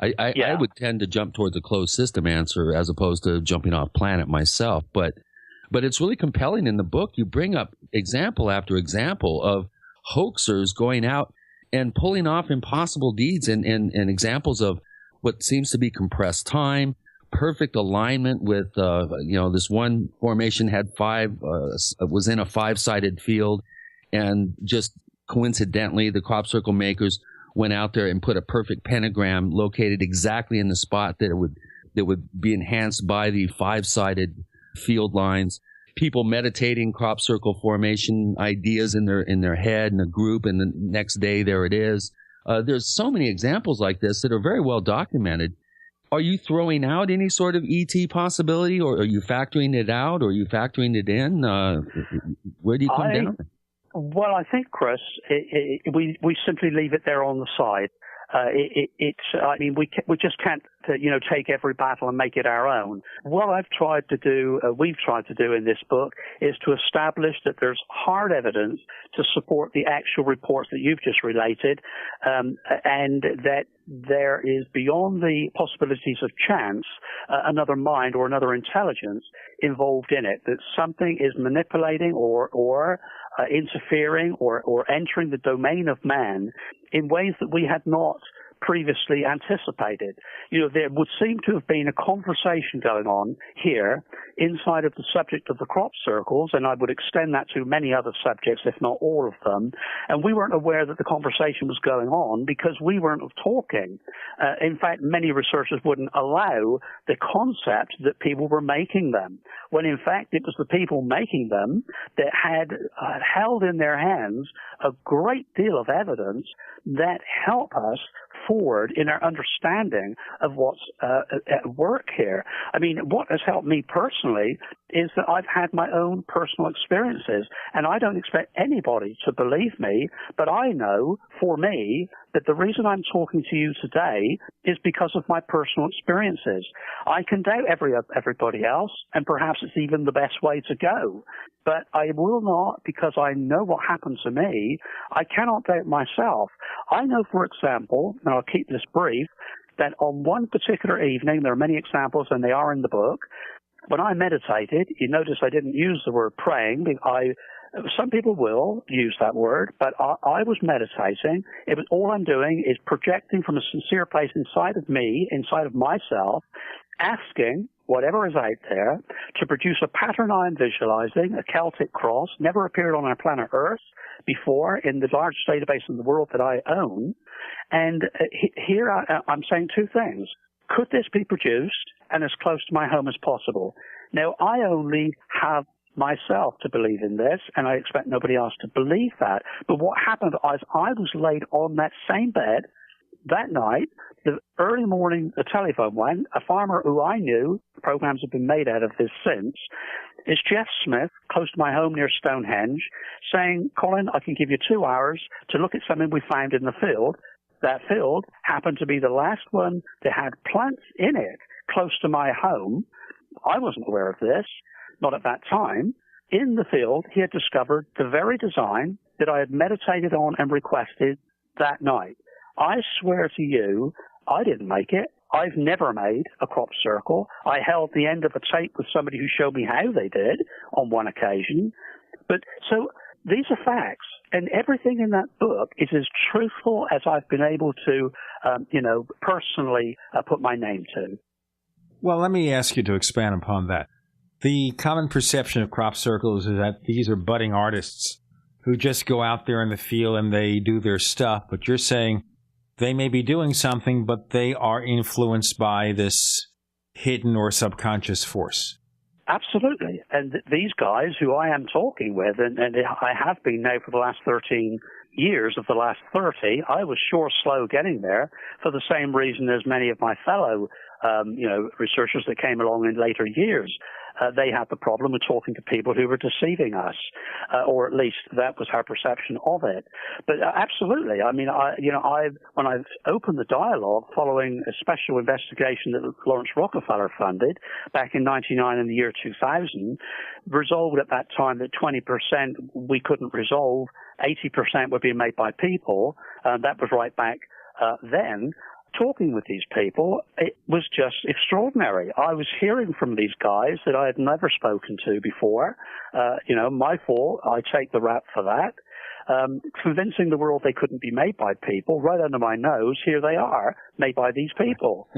I would tend to jump toward the closed system answer as opposed to jumping off planet myself. But it's really compelling in the book. You bring up example after example of hoaxers going out and pulling off impossible deeds and examples of what seems to be compressed time, perfect alignment with, this one formation had was in a 5-sided field, and just coincidentally, the crop circle makers went out there and put a perfect pentagram located exactly in the spot that would be enhanced by the 5-sided field lines. People meditating crop circle formation ideas in their head in a group, and the next day there it is. There's so many examples like this that are very well documented. Are you throwing out any sort of ET possibility, or are you factoring it out, or are you factoring it in? Where do you come down? Well, I think, Chris, we simply leave it there on the side. We just can't, take every battle and make it our own. What we've tried to do in this book is to establish that there's hard evidence to support the actual reports that you've just related, and that there is, beyond the possibilities of chance, another mind or another intelligence involved in it, that something is manipulating or interfering or entering the domain of man in ways that we had not previously anticipated. You know, there would seem to have been a conversation going on here inside of the subject of the crop circles, and I would extend that to many other subjects, if not all of them. And we weren't aware that the conversation was going on because we weren't talking. In fact, many researchers wouldn't allow the concept that people were making them, when in fact it was the people making them that had held in their hands a great deal of evidence that help us forward in our understanding of what's at work here. I mean, what has helped me personally is that I've had my own personal experiences, and I don't expect anybody to believe me, but I know for me that the reason I'm talking to you today is because of my personal experiences. I can doubt everybody else, and perhaps it's even the best way to go. But I will not, because I know what happened to me. I cannot doubt myself. I know, for example, and I'll keep this brief, that on one particular evening, there are many examples and they are in the book, when I meditated, you notice I didn't use the word praying. Some people will use that word, but I was meditating. All I'm doing is projecting from a sincere place inside of me, inside of myself, asking whatever is out there to produce a pattern I'm visualizing, a Celtic cross, never appeared on our planet Earth before in the largest database in the world that I own. And here I'm saying two things. Could this be produced and as close to my home as possible? Now, I only have myself to believe in this, and I expect nobody else to believe that. But what happened is I was laid on that same bed that night. The early morning, the telephone went. A farmer who I knew, programs have been made out of this since, is Jeff Smith, close to my home near Stonehenge, saying, Colin, I can give you 2 hours to look at something we found in the field. That field happened to be the last one that had plants in it close to my home. I wasn't aware of this, not at that time. In the field, he had discovered the very design that I had meditated on and requested that night. I swear to you, I didn't make it. I've never made a crop circle. I held the end of a tape with somebody who showed me how they did on one occasion. But so these are facts, and everything in that book is as truthful as I've been able to, personally put my name to. Well, let me ask you to expand upon that. The common perception of crop circles is that these are budding artists who just go out there in the field and they do their stuff, but you're saying they may be doing something, but they are influenced by this hidden or subconscious force. Absolutely. And these guys who I am talking with, and I have been now for the last 13 years of the last 30, I was sure slow getting there for the same reason as many of my fellow researchers that came along in later years. They had the problem of talking to people who were deceiving us, or at least that was our perception of it. But absolutely, I mean, when I've opened the dialogue following a special investigation that Lawrence Rockefeller funded back in 1999 and the year 2000, resolved at that time that 20% we couldn't resolve, 80% were being made by people. That was right back then. Talking with these people, it was just extraordinary. I was hearing from these guys that I had never spoken to before. My fault. I take the rap for that. Convincing the world they couldn't be made by people, right under my nose, here they are, made by these people.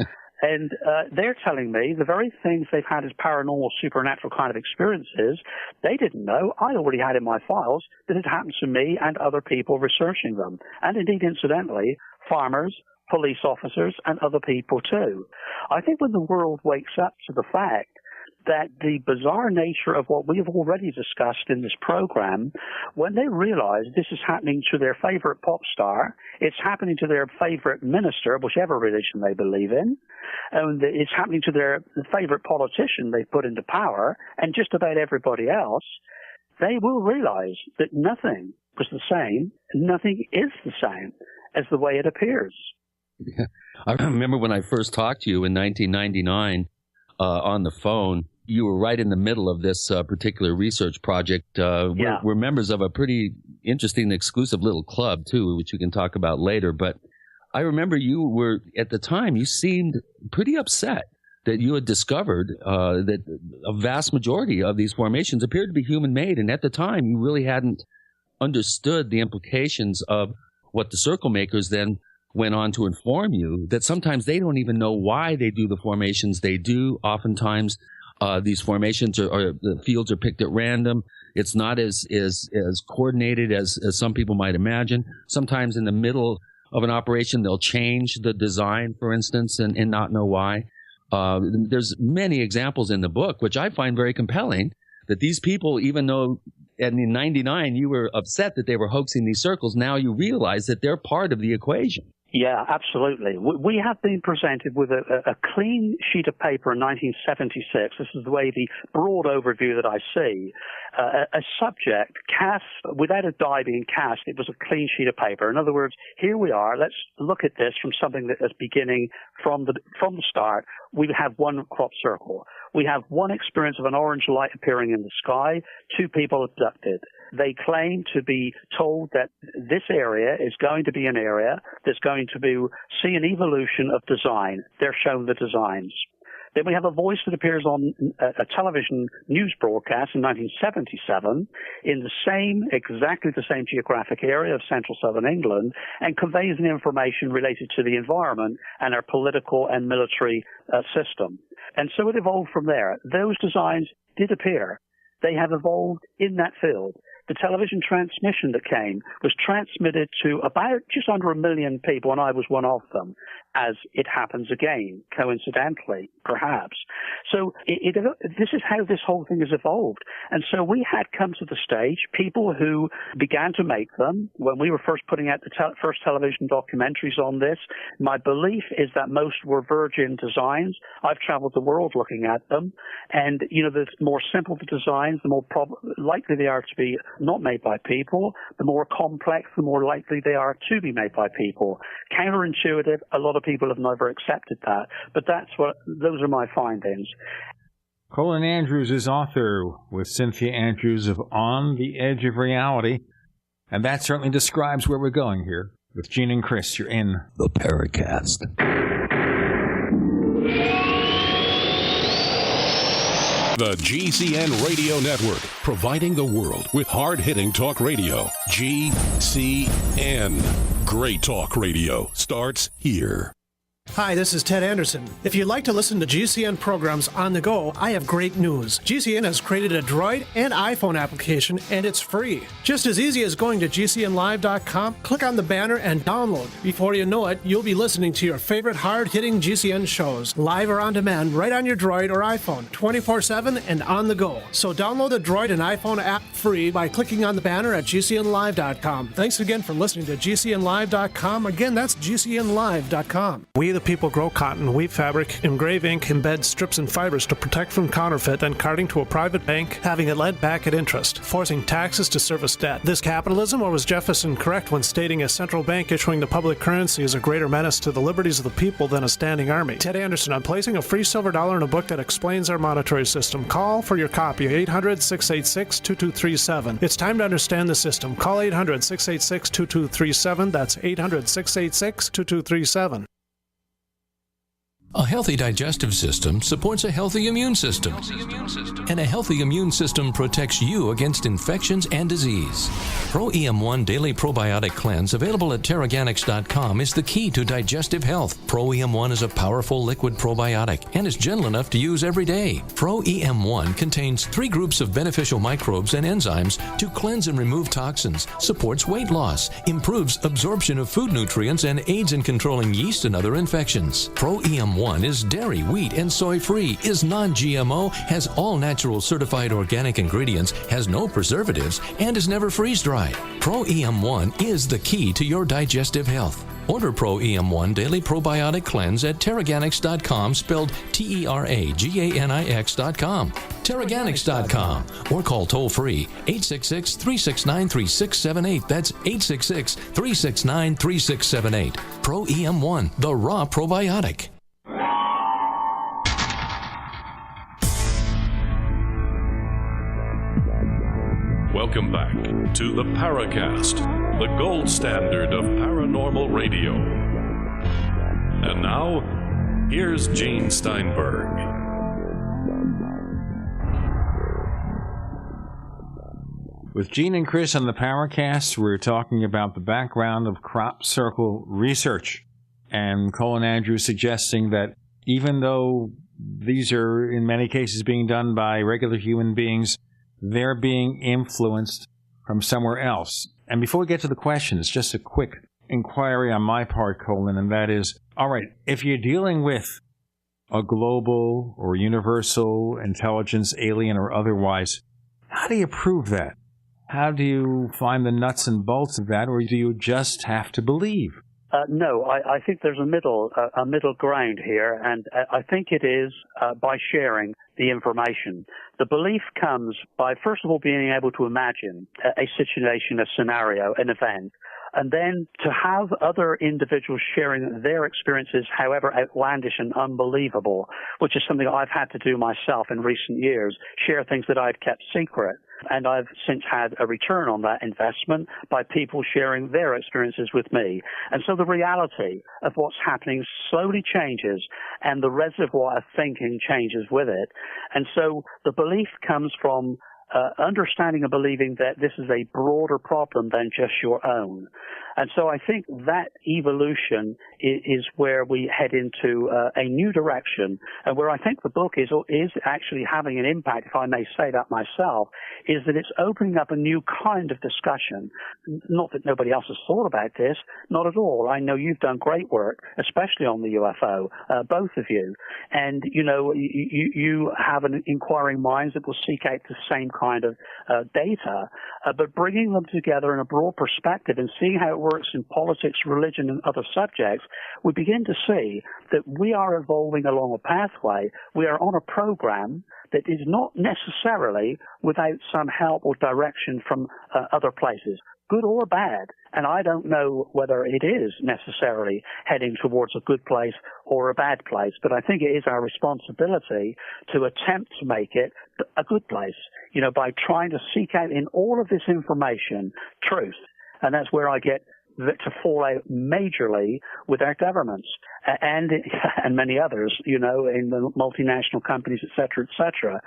And they're telling me the very things they've had as paranormal, supernatural kind of experiences, they didn't know. I already had in my files that it happened to me and other people researching them. And indeed, incidentally, farmers, police officers, and other people too. I think when the world wakes up to the fact that the bizarre nature of what we have already discussed in this program, when they realize this is happening to their favorite pop star, it's happening to their favorite minister, whichever religion they believe in, and it's happening to their favorite politician they've put into power, and just about everybody else, they will realize that nothing was the same, nothing is the same as the way it appears. Yeah. I remember when I first talked to you in 1999 on the phone, you were right in the middle of this particular research project. We're members of a pretty interesting exclusive little club, too, which we can talk about later. But I remember you were, at the time, you seemed pretty upset that you had discovered that a vast majority of these formations appeared to be human-made. And at the time, you really hadn't understood the implications of what the circle makers then went on to inform you that sometimes they don't even know why they do the formations they do. Oftentimes, these formations or the fields are picked at random. It's not as coordinated as some people might imagine. Sometimes in the middle of an operation, they'll change the design, for instance, and not know why. There's many examples in the book, which I find very compelling, that these people, even though in 99 you were upset that they were hoaxing these circles, now you realize that they're part of the equation. Yeah, absolutely. We have been presented with a clean sheet of paper in 1976. This is the way the broad overview that I see. A subject cast, without a die being cast, it was a clean sheet of paper. In other words, here we are. Let's look at this from something that is beginning from the start. We have one crop circle. We have one experience of an orange light appearing in the sky, 2 people abducted. They claim to be told that this area is going to be an area that's going to see an evolution of design. They're shown the designs. Then we have a voice that appears on a television news broadcast in 1977 in exactly the same geographic area of central southern England, and conveys an information related to the environment and our political and military system. And so it evolved from there. Those designs did appear. They have evolved in that field. The television transmission that came was transmitted to about just under 1 million people, and I was one of them, as it happens again, coincidentally, perhaps. So this is how this whole thing has evolved. And so we had come to the stage, people who began to make them. When we were first putting out the first television documentaries on this, my belief is that most were virgin designs. I've traveled the world looking at them. And, the more simple the designs, the more likely they are to be not made by people. The more complex, the more likely they are to be made by people. Counterintuitive, a lot of people have never accepted that, but those are my findings. Colin Andrews is author with Synthia Andrews of On the Edge of Reality, and that certainly describes where we're going here. With Gene and Chris, you're in the Paracast. The GCN Radio Network, providing the world with hard-hitting talk radio. GCN. Great talk radio starts here. Hi, this is Ted Anderson. If you'd like to listen to GCN programs on the go, I have great news. GCN has created a Droid and iPhone application, and it's free. Just as easy as going to GCNlive.com, click on the banner, and download. Before you know it, you'll be listening to your favorite hard-hitting GCN shows, live or on demand, right on your Droid or iPhone, 24/7 and on the go. So download the Droid and iPhone app free by clicking on the banner at GCNlive.com. Thanks again for listening to GCNlive.com. Again, that's GCNlive.com. We the people grow cotton, weave fabric, engrave ink, embed strips and fibers to protect from counterfeit, then carting to a private bank, having it lent back at interest, forcing taxes to service debt. This capitalism, or was Jefferson correct when stating a central bank issuing the public currency is a greater menace to the liberties of the people than a standing army? Ted Anderson, I'm placing a free silver dollar in a book that explains our monetary system. Call for your copy, 800-686-2237. It's time to understand the system. Call 800-686-2237. That's 800-686-2237. A healthy digestive system supports a healthy immune system. And a healthy immune system protects you against infections and disease. Pro EM1 Daily Probiotic Cleanse, available at Teraganix.com, is the key to digestive health. Pro EM1 is a powerful liquid probiotic and is gentle enough to use every day. Pro EM1 contains 3 groups of beneficial microbes and enzymes to cleanse and remove toxins, supports weight loss, improves absorption of food nutrients, and aids in controlling yeast and other infections. Pro EM1 is dairy, wheat, and soy-free, is non-GMO, has all natural certified organic ingredients, has no preservatives, and is never freeze-dried. Pro EM1 is the key to your digestive health. Order Pro EM1 Daily Probiotic Cleanse at Teraganix.com, spelled Teraganix.com. Teraganix.com, or call toll-free 866-369-3678. That's 866-369-3678. Pro EM1, the raw probiotic. Welcome back to the Paracast, the gold standard of paranormal radio. And now, here's Gene Steinberg. With Gene and Chris on the Paracast, we're talking about the background of crop circle research. And Colin Andrews suggesting that even though these are in many cases being done by regular human beings, they're being influenced from somewhere else. And before we get to the questions, just a quick inquiry on my part, Colin, and that is, all right, if you're dealing with a global or universal intelligence, alien or otherwise, how do you prove that? How do you find the nuts and bolts of that, or do you just have to believe? No, I think there's a middle ground here, and I think it is by sharing the information. The belief comes by, first of all, being able to imagine a situation, a scenario, an event, and then to have other individuals sharing their experiences, however outlandish and unbelievable, which is something I've had to do myself in recent years, share things that I'd kept secret. And I've since had a return on that investment by people sharing their experiences with me. And so the reality of what's happening slowly changes, and the reservoir of thinking changes with it. And so the belief comes from understanding and believing that this is a broader problem than just your own. And so I think that evolution is where we head into a new direction, and where I think the book is actually having an impact, if I may say that myself, is that it's opening up a new kind of discussion. Not that nobody else has thought about this, not at all. I know you've done great work, especially on the UFO, both of you. And, you have an inquiring minds that will seek out the same kind of data, but bringing them together in a broad perspective and seeing how it works in politics, religion, and other subjects, we begin to see that we are evolving along a pathway. We are on a program that is not necessarily without some help or direction from other places, good or bad. And I don't know whether it is necessarily heading towards a good place or a bad place, but I think it is our responsibility to attempt to make it a good place, by trying to seek out in all of this information truth. And that's where I get to fall out majorly with our governments and many others, in the multinational companies, et cetera,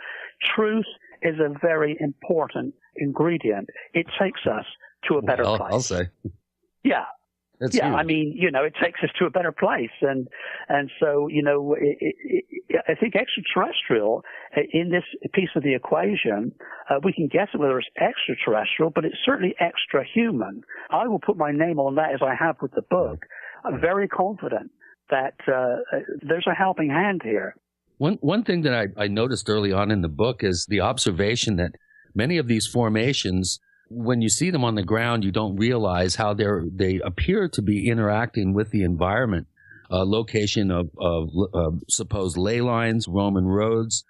Truth is a very important ingredient. It takes us to a better place. I'll say. Yeah. That's yeah, huge. I mean, it takes us to a better place. And so, I think extraterrestrial in this piece of the equation, we can guess whether it's extraterrestrial, but it's certainly extra human. I will put my name on that as I have with the book. I'm very confident that there's a helping hand here. One thing that I noticed early on in the book is the observation that many of these formations, when you see them on the ground, you don't realize how they appear to be interacting with the environment. Location of supposed ley lines, Roman roads,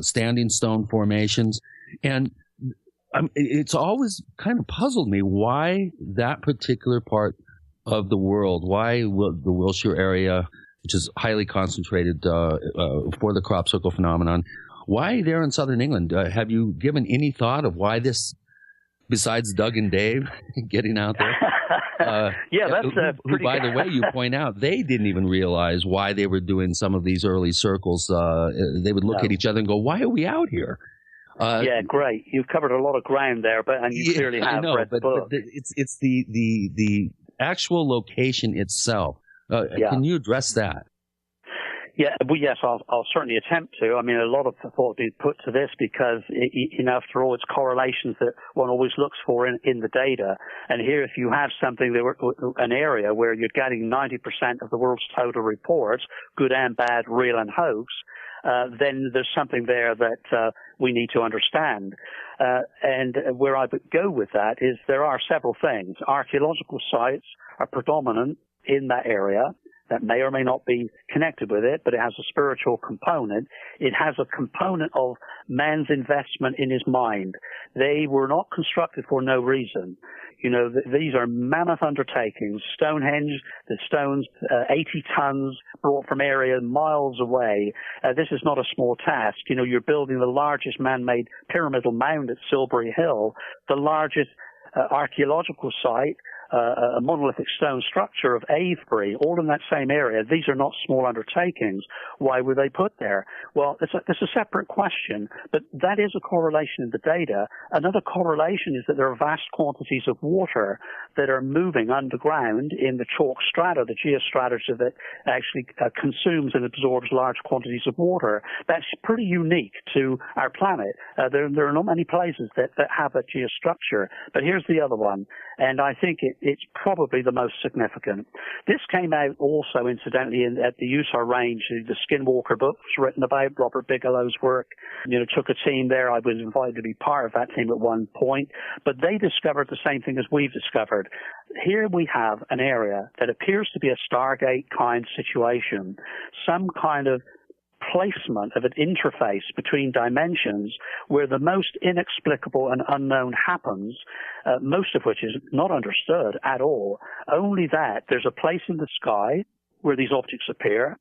standing stone formations. And it's always kind of puzzled me why that particular part of the world, why the Wiltshire area, which is highly concentrated for the crop circle phenomenon, why there in southern England? Have you given any thought of why this, besides Doug and Dave getting out there? Yeah, that's who, by the way, you point out, they didn't even realize why they were doing some of these early circles. They would look at each other and go, why are we out here? Yeah, great. You've covered a lot of ground there, and you clearly have read the book. But it's the actual location itself. Can you address that? Yeah, well, yes, I'll certainly attempt to. I mean, a lot of thought being put to this because, after all, it's correlations that one always looks for in the data. And here, if you have something, an area where you're getting 90% of the world's total reports, good and bad, real and hoax, then there's something there that we need to understand. And where I would go with that is there are several things. Archaeological sites are predominant in that area. That may or may not be connected with it, but it has a spiritual component. It has a component of man's investment in his mind. They were not constructed for no reason. These are mammoth undertakings. Stonehenge, the stones, 80 tons brought from areas miles away. This is not a small task. You're building the largest man-made pyramidal mound at Silbury Hill, the largest archaeological site a monolithic stone structure of Avebury, all in that same area. These are not small undertakings. Why were they put there? Well, it's a separate question, but that is a correlation in the data. Another correlation is that there are vast quantities of water that are moving underground in the chalk strata, the geostrata that actually consumes and absorbs large quantities of water. That's pretty unique to our planet. There are not many places that have a geostructure, but here's the other one, and I think it's probably the most significant. This came out also, incidentally, at the Utah Range. The Skinwalker book was written about Robert Bigelow's work. Took a team there. I was invited to be part of that team at one point, but they discovered the same thing as we've discovered. Here we have an area that appears to be a Stargate kind situation, some kind of placement of an interface between dimensions where the most inexplicable and unknown happens, most of which is not understood at all. Only that there's a place in the sky where these objects appear.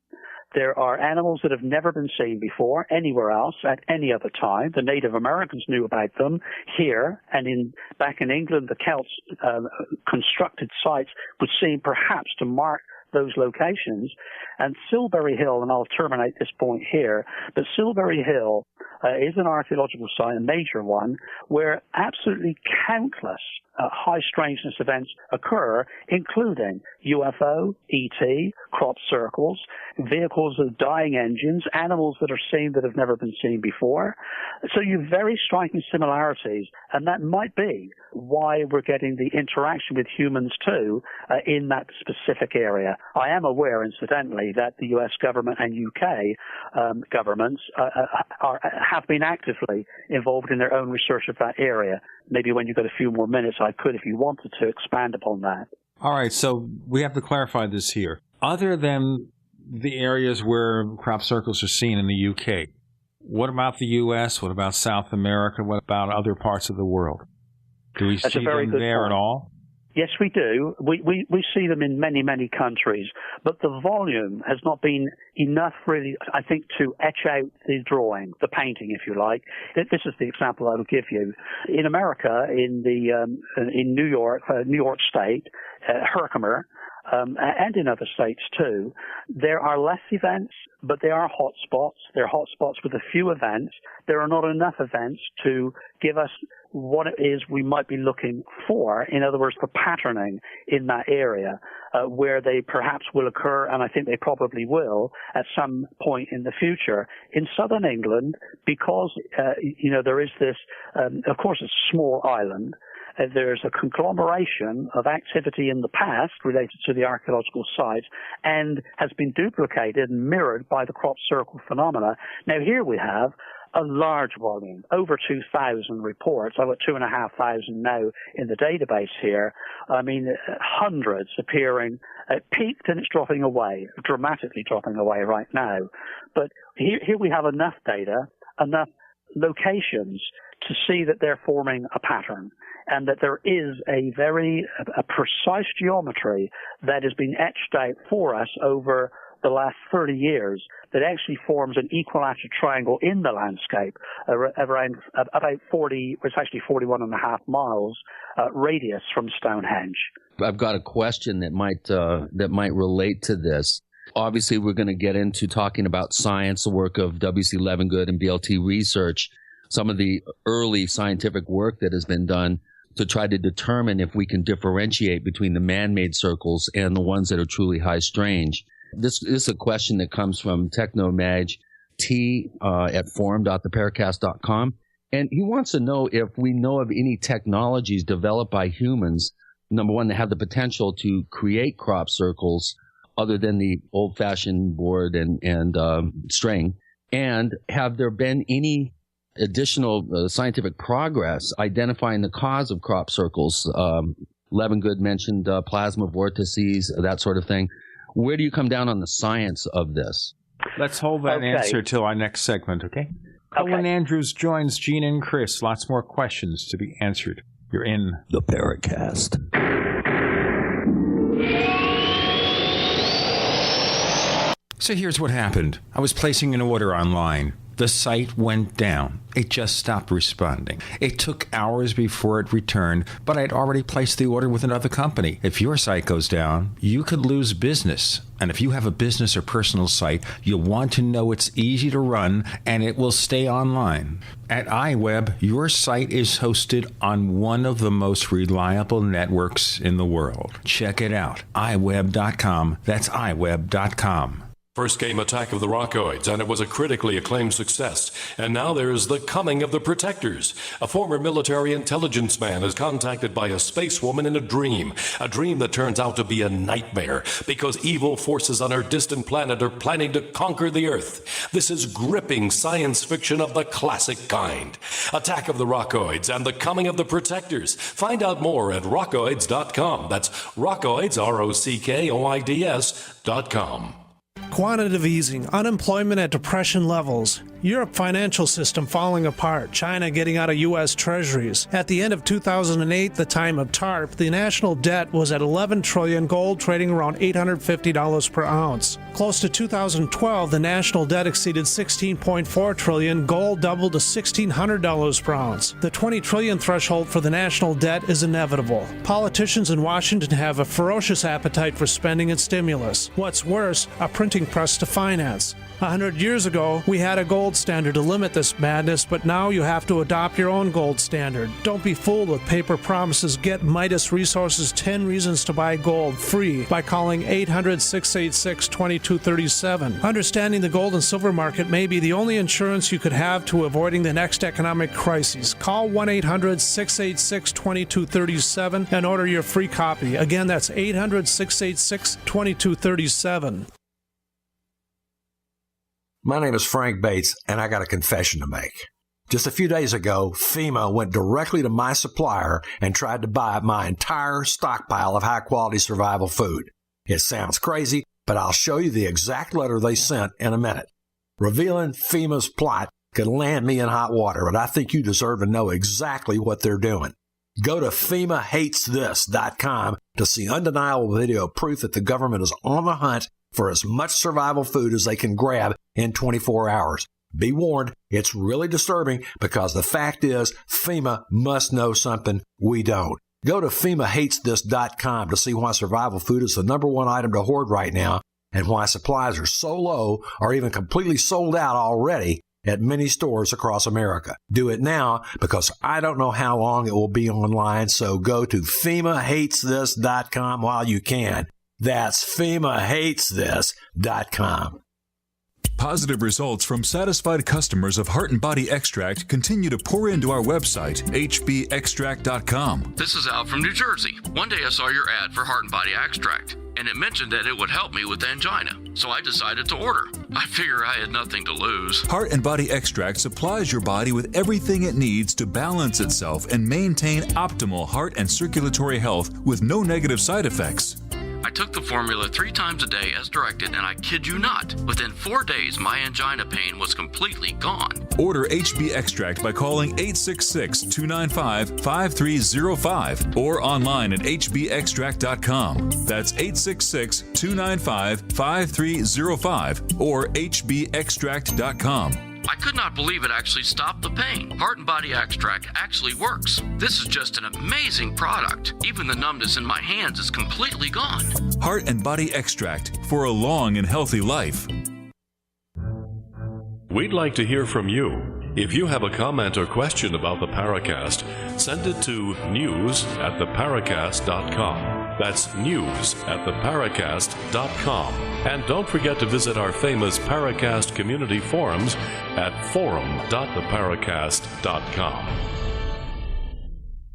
There are animals that have never been seen before anywhere else at any other time. The Native Americans knew about them here, and back in England, the Celts constructed sites would seem perhaps to mark those locations. And Silbury Hill, and I'll terminate this point here, but Silbury Hill is an archaeological site, a major one, where absolutely countless high strangeness events occur, including UFO, ET, crop circles, vehicles with dying engines, animals that are seen that have never been seen before. So you have very striking similarities, and that might be why we're getting the interaction with humans too in that specific area. I am aware, incidentally, that the US government and UK governments have been actively involved in their own research of that area. Maybe when you've got a few more minutes, I could, if you wanted to, expand upon that. All right, so we have to clarify this here. Other than the areas where crop circles are seen in the UK, what about the US? What about South America? What about other parts of the world? Do we see them there at all? Yes, we do. We see them in many, many countries, but the volume has not been enough, really, I think, to etch out the drawing, the painting, if you like. This is the example I will give you. In America, in New York State, Herkimer, and in other states too, there are less events, but they are hotspots. They're hotspots with a few events. There are not enough events to give us what it is we might be looking for. In other words, the patterning in that area, where they perhaps will occur, and I think they probably will at some point in the future. In southern England, because there is this, of course, it's a small island. There's a conglomeration of activity in the past related to the archaeological sites and has been duplicated and mirrored by the crop circle phenomena. Now, here we have a large volume, over 2,000 reports. I've got 2,500 now in the database here. I mean, hundreds appearing. It peaked and it's dropping away, dramatically dropping away right now. But here we have enough data, enough locations to see that they're forming a pattern, and that there is a precise geometry that has been etched out for us over the last 30 years that actually forms an equilateral triangle in the landscape around about 40, it's actually 41.5 miles radius from Stonehenge. I've got a question that might relate to this. Obviously, we're going to get into talking about science, the work of W.C. Levengood and BLT research, some of the early scientific work that has been done to try to determine if we can differentiate between the man-made circles and the ones that are truly high strange. This is a question that comes from Technomag T at forum.theparacast.com. And he wants to know if we know of any technologies developed by humans, number one, that have the potential to create crop circles other than the old-fashioned board and string. And have there been any additional scientific progress identifying the cause of crop circles? Levengood mentioned plasma vortices, that sort of thing. Where do you come down on the science of this? Let's hold that answer till our next segment, okay? Colin Andrews joins Gene and Chris. Lots more questions to be answered. You're in the Paracast. So here's what happened. I was placing an order online. The site went down. It just stopped responding. It took hours before it returned, but I'd already placed the order with another company. If your site goes down, you could lose business. And if you have a business or personal site, you'll want to know it's easy to run and it will stay online. At iWeb, your site is hosted on one of the most reliable networks in the world. Check it out. iWeb.com. That's iWeb.com. First came Attack of the Rockoids, and it was a critically acclaimed success. And now there's The Coming of the Protectors. A former military intelligence man is contacted by a space woman in a dream that turns out to be a nightmare because evil forces on her distant planet are planning to conquer the Earth. This is gripping science fiction of the classic kind. Attack of the Rockoids and The Coming of the Protectors. Find out more at rockoids.com. That's Rockoids, ROCKOIDS.com. Quantitative easing, unemployment at depression levels, Europe financial system falling apart, China getting out of U.S. treasuries. At the end of 2008, the time of TARP, the national debt was at $11 trillion, gold trading around $850 per ounce. Close to 2012, the national debt exceeded $16.4 trillion, gold doubled to $1,600 per ounce. The $20 trillion threshold for the national debt is inevitable. Politicians in Washington have a ferocious appetite for spending and stimulus. What's worse, a printing press to finance. 100 years ago, we had a gold standard to limit this madness, but now you have to adopt your own gold standard. Don't be fooled with paper promises. Get Midas Resources 10 Reasons to Buy Gold free by calling 800-686-2237. Understanding the gold and silver market may be the only insurance you could have to avoiding the next economic crisis. Call 1-800-686-2237 and order your free copy. Again, that's 800-686-2237. My name is Frank Bates, and I got a confession to make. Just a few days ago, FEMA went directly to my supplier and tried to buy my entire stockpile of high-quality survival food. It sounds crazy, but I'll show you the exact letter they sent in a minute. Revealing FEMA's plot could land me in hot water, but I think you deserve to know exactly what they're doing. Go to FEMAHatesThis.com to see undeniable video proof that the government is on the hunt for as much survival food as they can grab in 24 hours. Be warned, it's really disturbing because the fact is FEMA must know something we don't. Go to FEMAHatesThis.com to see why survival food is the number one item to hoard right now and why supplies are so low or even completely sold out already at many stores across America. Do it now because I don't know how long it will be online, so go to FEMAHatesThis.com while you can. That's FEMAHatesThis.com. Positive results from satisfied customers of Heart and Body Extract continue to pour into our website, hbextract.com. This is Al from New Jersey. One day I saw your ad for Heart and Body Extract, and it mentioned that it would help me with angina, so I decided to order. I figure I had nothing to lose. Heart and Body Extract supplies your body with everything it needs to balance itself and maintain optimal heart and circulatory health with no negative side effects. I took the formula 3 times a day as directed, and I kid you not, within 4 days, my angina pain was completely gone. Order HB Extract by calling 866-295-5305 or online at hbextract.com. That's 866-295-5305 or hbextract.com. I could not believe it actually stopped the pain. Heart and Body Extract actually works. This is just an amazing product. Even the numbness in my hands is completely gone. Heart and Body Extract for a long and healthy life. We'd like to hear from you. If you have a comment or question about the Paracast, send it to news@theparacast.com. That's news@theparacast.com. And don't forget to visit our famous Paracast community forums at forum.theparacast.com.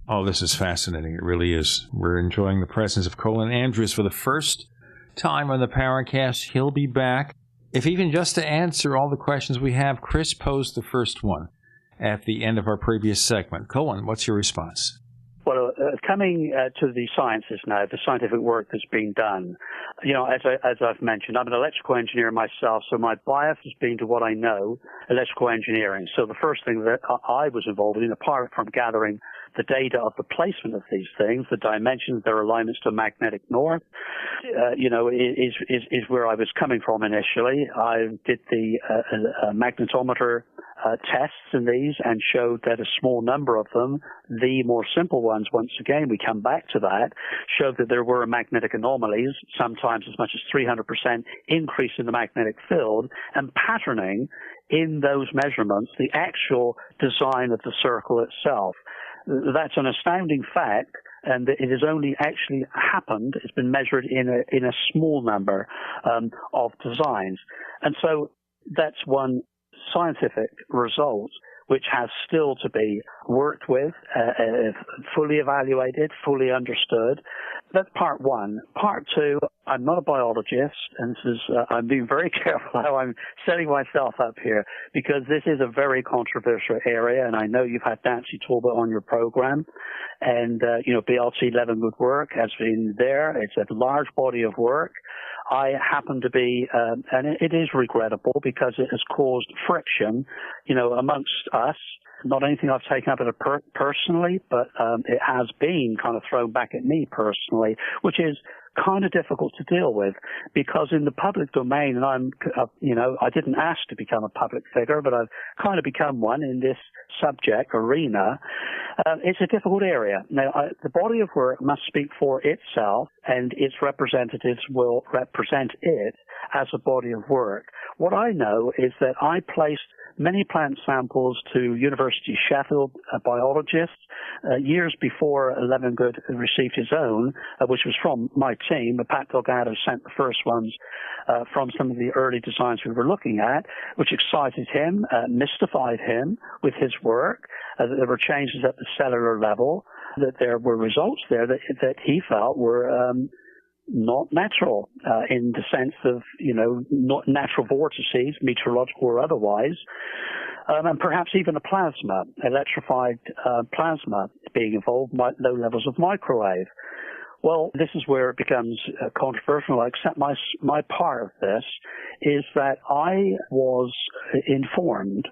Oh, this is fascinating. It really is. We're enjoying the presence of Colin Andrews for the first time on the Paracast. He'll be back. If even just to answer all the questions we have, Chris posed the first one at the end of our previous segment. Colin, what's your response? Well, coming to the sciences now, the scientific work that's being done, you know, as I've mentioned, I'm an electrical engineer myself, so my bias has been to what I know, electrical engineering. So the first thing that I was involved in, apart from gathering the data of the placement of these things, the dimensions, their alignments to magnetic north, is where I was coming from initially. I did the magnetometer tests in these and showed that a small number of them, the more simple ones, once again, we come back to that, showed that there were magnetic anomalies, sometimes as much as 300% increase in the magnetic field, and patterning in those measurements, the actual design of the circle itself. That's an astounding fact, and it has only actually happened. It's been measured in a small number of designs. And so that's one scientific result which has still to be worked with, fully evaluated, fully understood. That's part one. Part two, I'm not a biologist, and this is, I'm being very careful how I'm setting myself up here, because this is a very controversial area, and I know you've had Nancy Talbot on your program, and, BLT Leavengood work has been there. It's a large body of work. I happen to be, and it is regrettable because it has caused friction, amongst us. Not anything I've taken up personally, but it has been kind of thrown back at me personally, which is kind of difficult to deal with, because in the public domain, and I didn't ask to become a public figure, but I've kind of become one in this subject arena. It's a difficult area. Now, the body of work must speak for itself, and its representatives will represent it as a body of work. What I know is that I placed many plant samples to University of Sheffield biologists years before Leavengood received his own, which was from my team. Pat Delgado sent the first ones from some of the early designs we were looking at, which excited him, mystified him with his work, that there were changes at the cellular level, that there were results there that he felt were not natural in the sense of, not natural vortices, meteorological or otherwise, and perhaps even a plasma, electrified plasma being involved, low levels of microwave. Well, this is where it becomes controversial. I accept my part of this is that I was informed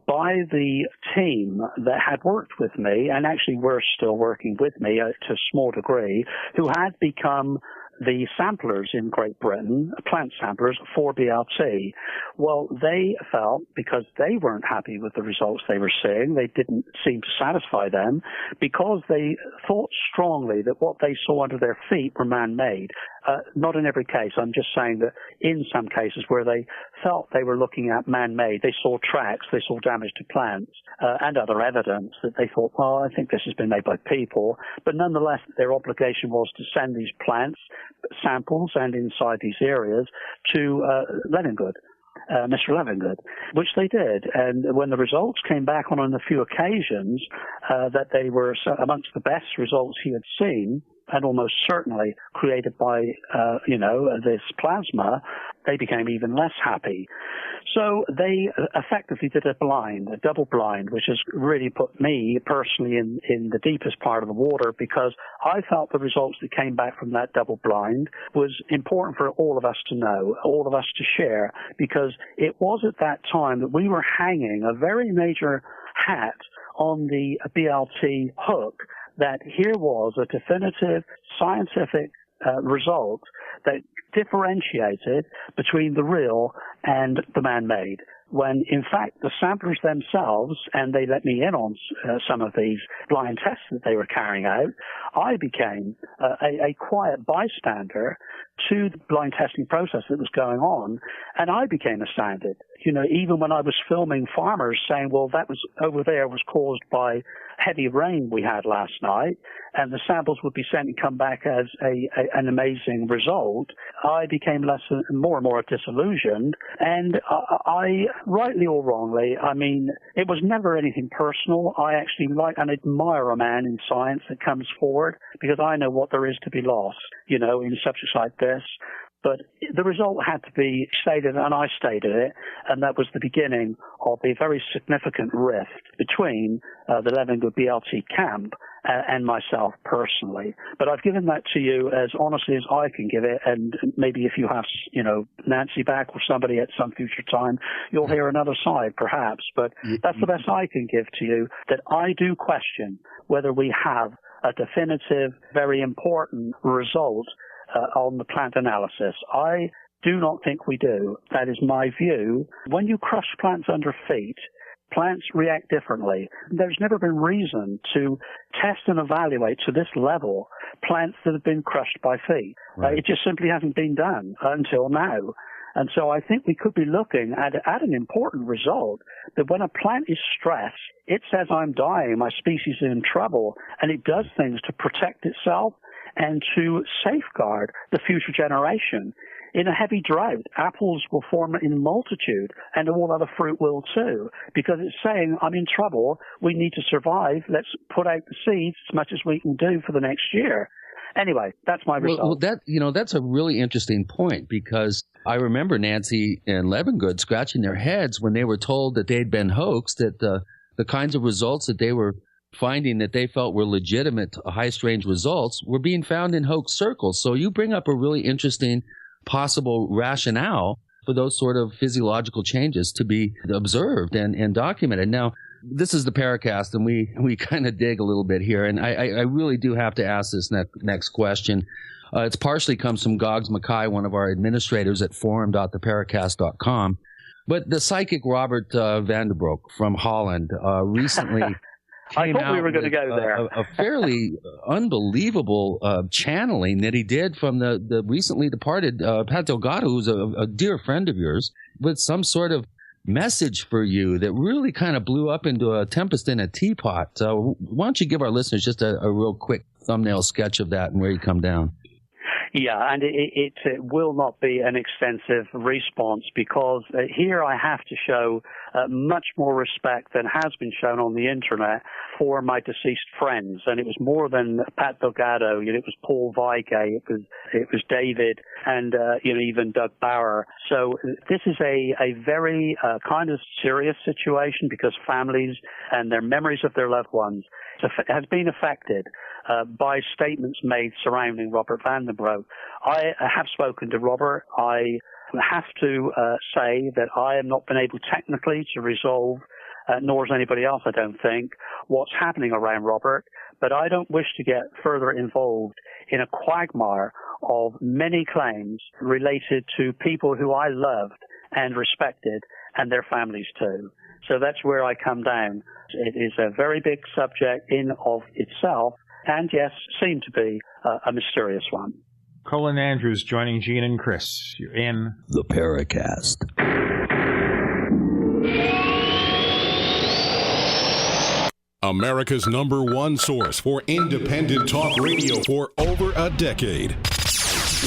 by the team that had worked with me, and actually were still working with me to a small degree, who had become the samplers in Great Britain, plant samplers for BLT. Well, they felt, because they weren't happy with the results they were seeing, they didn't seem to satisfy them, because they thought strongly that what they saw under their feet were man-made. Not in every case. I'm just saying that in some cases where they felt they were looking at man-made, they saw tracks, they saw damage to plants, and other evidence that they thought, well, I think this has been made by people. But nonetheless, their obligation was to send these plants samples and inside these areas to Leavengood. Mr. Leavengood, which they did. And when the results came back on a few occasions, that they were amongst the best results he had seen, and almost certainly created by, this plasma, they became even less happy. So they effectively did a double blind, which has really put me personally in the deepest part of the water, because I felt the results that came back from that double blind was important for all of us to know, all of us to share, because it was at that time that we were hanging a very major hat on the BLT hook, that here was a definitive scientific result that differentiated between the real and the man-made, when in fact the samplers themselves, and they let me in on some of these blind tests that they were carrying out, I became a quiet bystander to the blind testing process that was going on, and I became astounded. Even when I was filming farmers saying, well, that was over there was caused by heavy rain we had last night, and the samples would be sent and come back as an amazing result, I became more and more disillusioned. And I, rightly or wrongly, it was never anything personal. I actually like and admire a man in science that comes forward, because I know what there is to be lost, in subjects like this. But the result had to be stated, and I stated it, and that was the beginning of a very significant rift between the Leavengood BLT camp and myself personally. But I've given that to you as honestly as I can give it, and maybe if you have, Nancy back or somebody at some future time, you'll hear another side perhaps. But that's the best I can give to you, that I do question whether we have a definitive, very important result on the plant analysis. I do not think we do. That is my view. When you crush plants under feet, Plants react differently. There's never been reason to test and evaluate to this level plants that have been crushed by feet. Right. It just simply hasn't been done until now. And so I think we could be looking at an important result that when a plant is stressed, it says, I'm dying, my species is in trouble, and it does things to protect itself and to safeguard the future generation. In a heavy drought, apples will form in multitude, and all other fruit will too, because it's saying, I'm in trouble, we need to survive, let's put out the seeds as much as we can do for the next year. Anyway, that's my result. Well, that's a really interesting point, because I remember Nancy and Levengood scratching their heads when they were told that they'd been hoaxed, that the kinds of results that they were finding that they felt were legitimate high-strange results were being found in hoax circles. So you bring up a really interesting possible rationale for those sort of physiological changes to be observed and documented. Now, this is the Paracast, and we kind of dig a little bit here, and I really do have to ask this next question. It's partially comes from Goggs Mackay, one of our administrators at forum.theparacast.com. But the psychic Robert Vanderbroek from Holland recently came out with a fairly unbelievable channeling that he did from the recently departed Pat Delgado, who's a dear friend of yours, with some sort of message for you that really kind of blew up into a tempest in a teapot. Why don't you give our listeners just a real quick thumbnail sketch of that and where you come down? Yeah, and it will not be an extensive response, because here I have to show much more respect than has been shown on the internet for my deceased friends. And it was more than Pat Delgado. It was Paul Weigay, it was David, and even Doug Bauer. So this is a very kind of serious situation, because families and their memories of their loved ones has been affected by statements made surrounding Robert Vanderbroek. I have spoken to Robert. I have to say that I have not been able technically to resolve, nor has anybody else, I don't think, what's happening around Robert. But I don't wish to get further involved in a quagmire of many claims related to people who I loved and respected, and their families too. So that's where I come down. It is a very big subject in of itself, and yes, seemed to be a mysterious one. Colin Andrews joining Gene and Chris. You're in the Paracast. America's #1 source for independent talk radio for over a decade.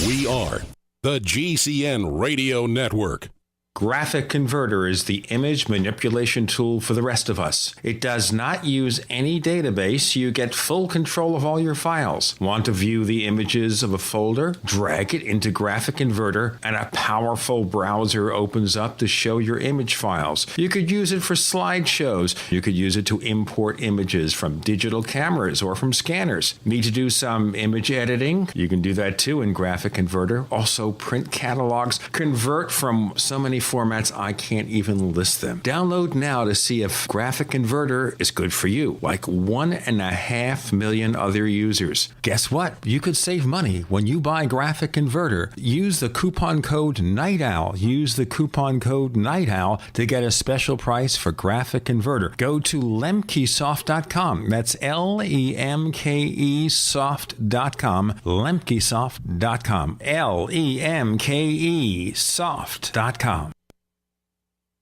We are the GCN Radio Network. Graphic Converter is the image manipulation tool for the rest of us. It does not use any database. You get full control of all your files. Want to view the images of a folder? Drag it into Graphic Converter, and a powerful browser opens up to show your image files. You could use it for slideshows. You could use it to import images from digital cameras or from scanners. Need to do some image editing? You can do that too in Graphic Converter. Also print catalogs. Convert from so many formats I can't even list them. Download now to see if Graphic Converter is good for you, like 1.5 million other users. Guess what? You could save money when you buy Graphic Converter. Use the coupon code Night Owl. Use the coupon code Night Owl to get a special price for Graphic Converter. Go to lemkesoft.com. That's LEMKE soft.com. lemkesoft.com. LEMKE soft.com.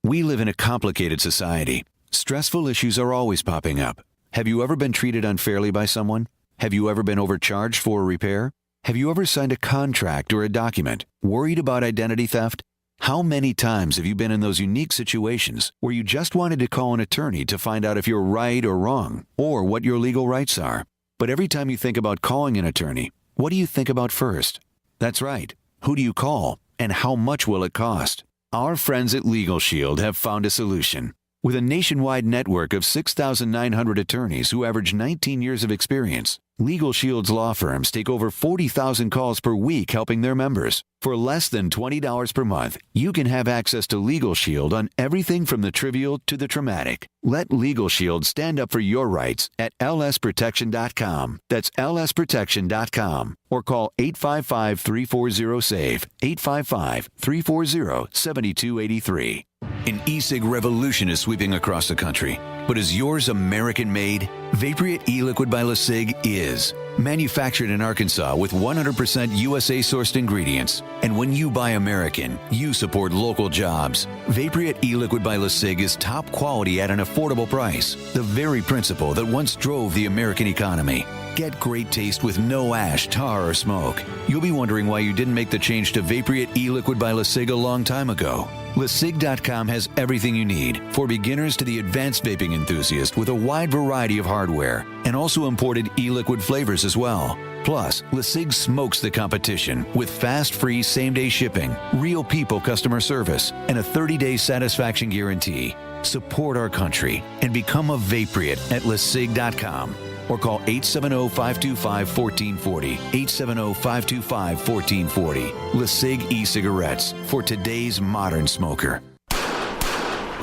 We live in a complicated society. Stressful issues are always popping up. Have you ever been treated unfairly by someone? Have you ever been overcharged for a repair? Have you ever signed a contract or a document? Worried about identity theft? How many times have you been in those unique situations where you just wanted to call an attorney to find out if you're right or wrong, or what your legal rights are? But every time you think about calling an attorney, what do you think about first? That's right. Who do you call, and how much will it cost? Our friends at Legal Shield have found a solution. With a nationwide network of 6,900 attorneys who average 19 years of experience, Legal Shield's law firms take over 40,000 calls per week helping their members. For less than $20 per month, you can have access to Legal Shield on everything from the trivial to the traumatic. Let Legal Shield stand up for your rights at lsprotection.com. That's lsprotection.com. Or call 855-340-SAVE, 855-340-7283. An e-cig revolution is sweeping across the country. But is yours American-made? Vaporite e-liquid by LeSig is. Manufactured in Arkansas with 100% USA-sourced ingredients. And when you buy American, you support local jobs. Vaporite e-liquid by LeSig is top quality at an affordable price. The very principle that once drove the American economy. Get great taste with no ash, tar, or smoke. You'll be wondering why you didn't make the change to Vaporite e-liquid by LeSig a long time ago. LeSig.com has everything you need, for beginners to the advanced vaping enthusiast, with a wide variety of hardware, and also imported e-liquid flavors as well. Plus, LeSig smokes the competition with fast, free, same-day shipping, real people customer service, and a 30-day satisfaction guarantee. Support our country and become a Vaporite at LeSig.com. Or call 870-525-1440, 870-525-1440. LeSig e-cigarettes for today's modern smoker.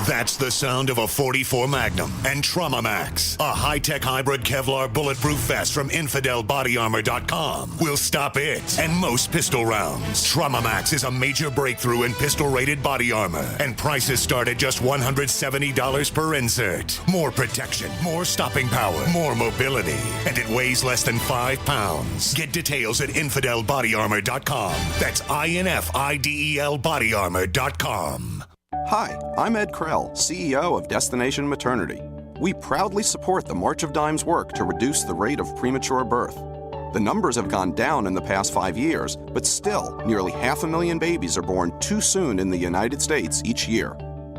That's the sound of a .44 Magnum and Trauma Max, a high-tech hybrid Kevlar bulletproof vest from InfidelBodyArmor.com. Will stop it and most pistol rounds. Trauma Max is a major breakthrough in pistol-rated body armor, and prices start at just $170 per insert. More protection, more stopping power, more mobility, and it weighs less than 5 pounds. Get details at InfidelBodyArmor.com. That's INFIDEL Hi, I'm Ed Krell, CEO of Destination Maternity. We proudly support the March of Dimes work to reduce the rate of premature birth. The numbers have gone down in the past 5 years, but still, nearly 500,000 babies are born too soon in the United States each year.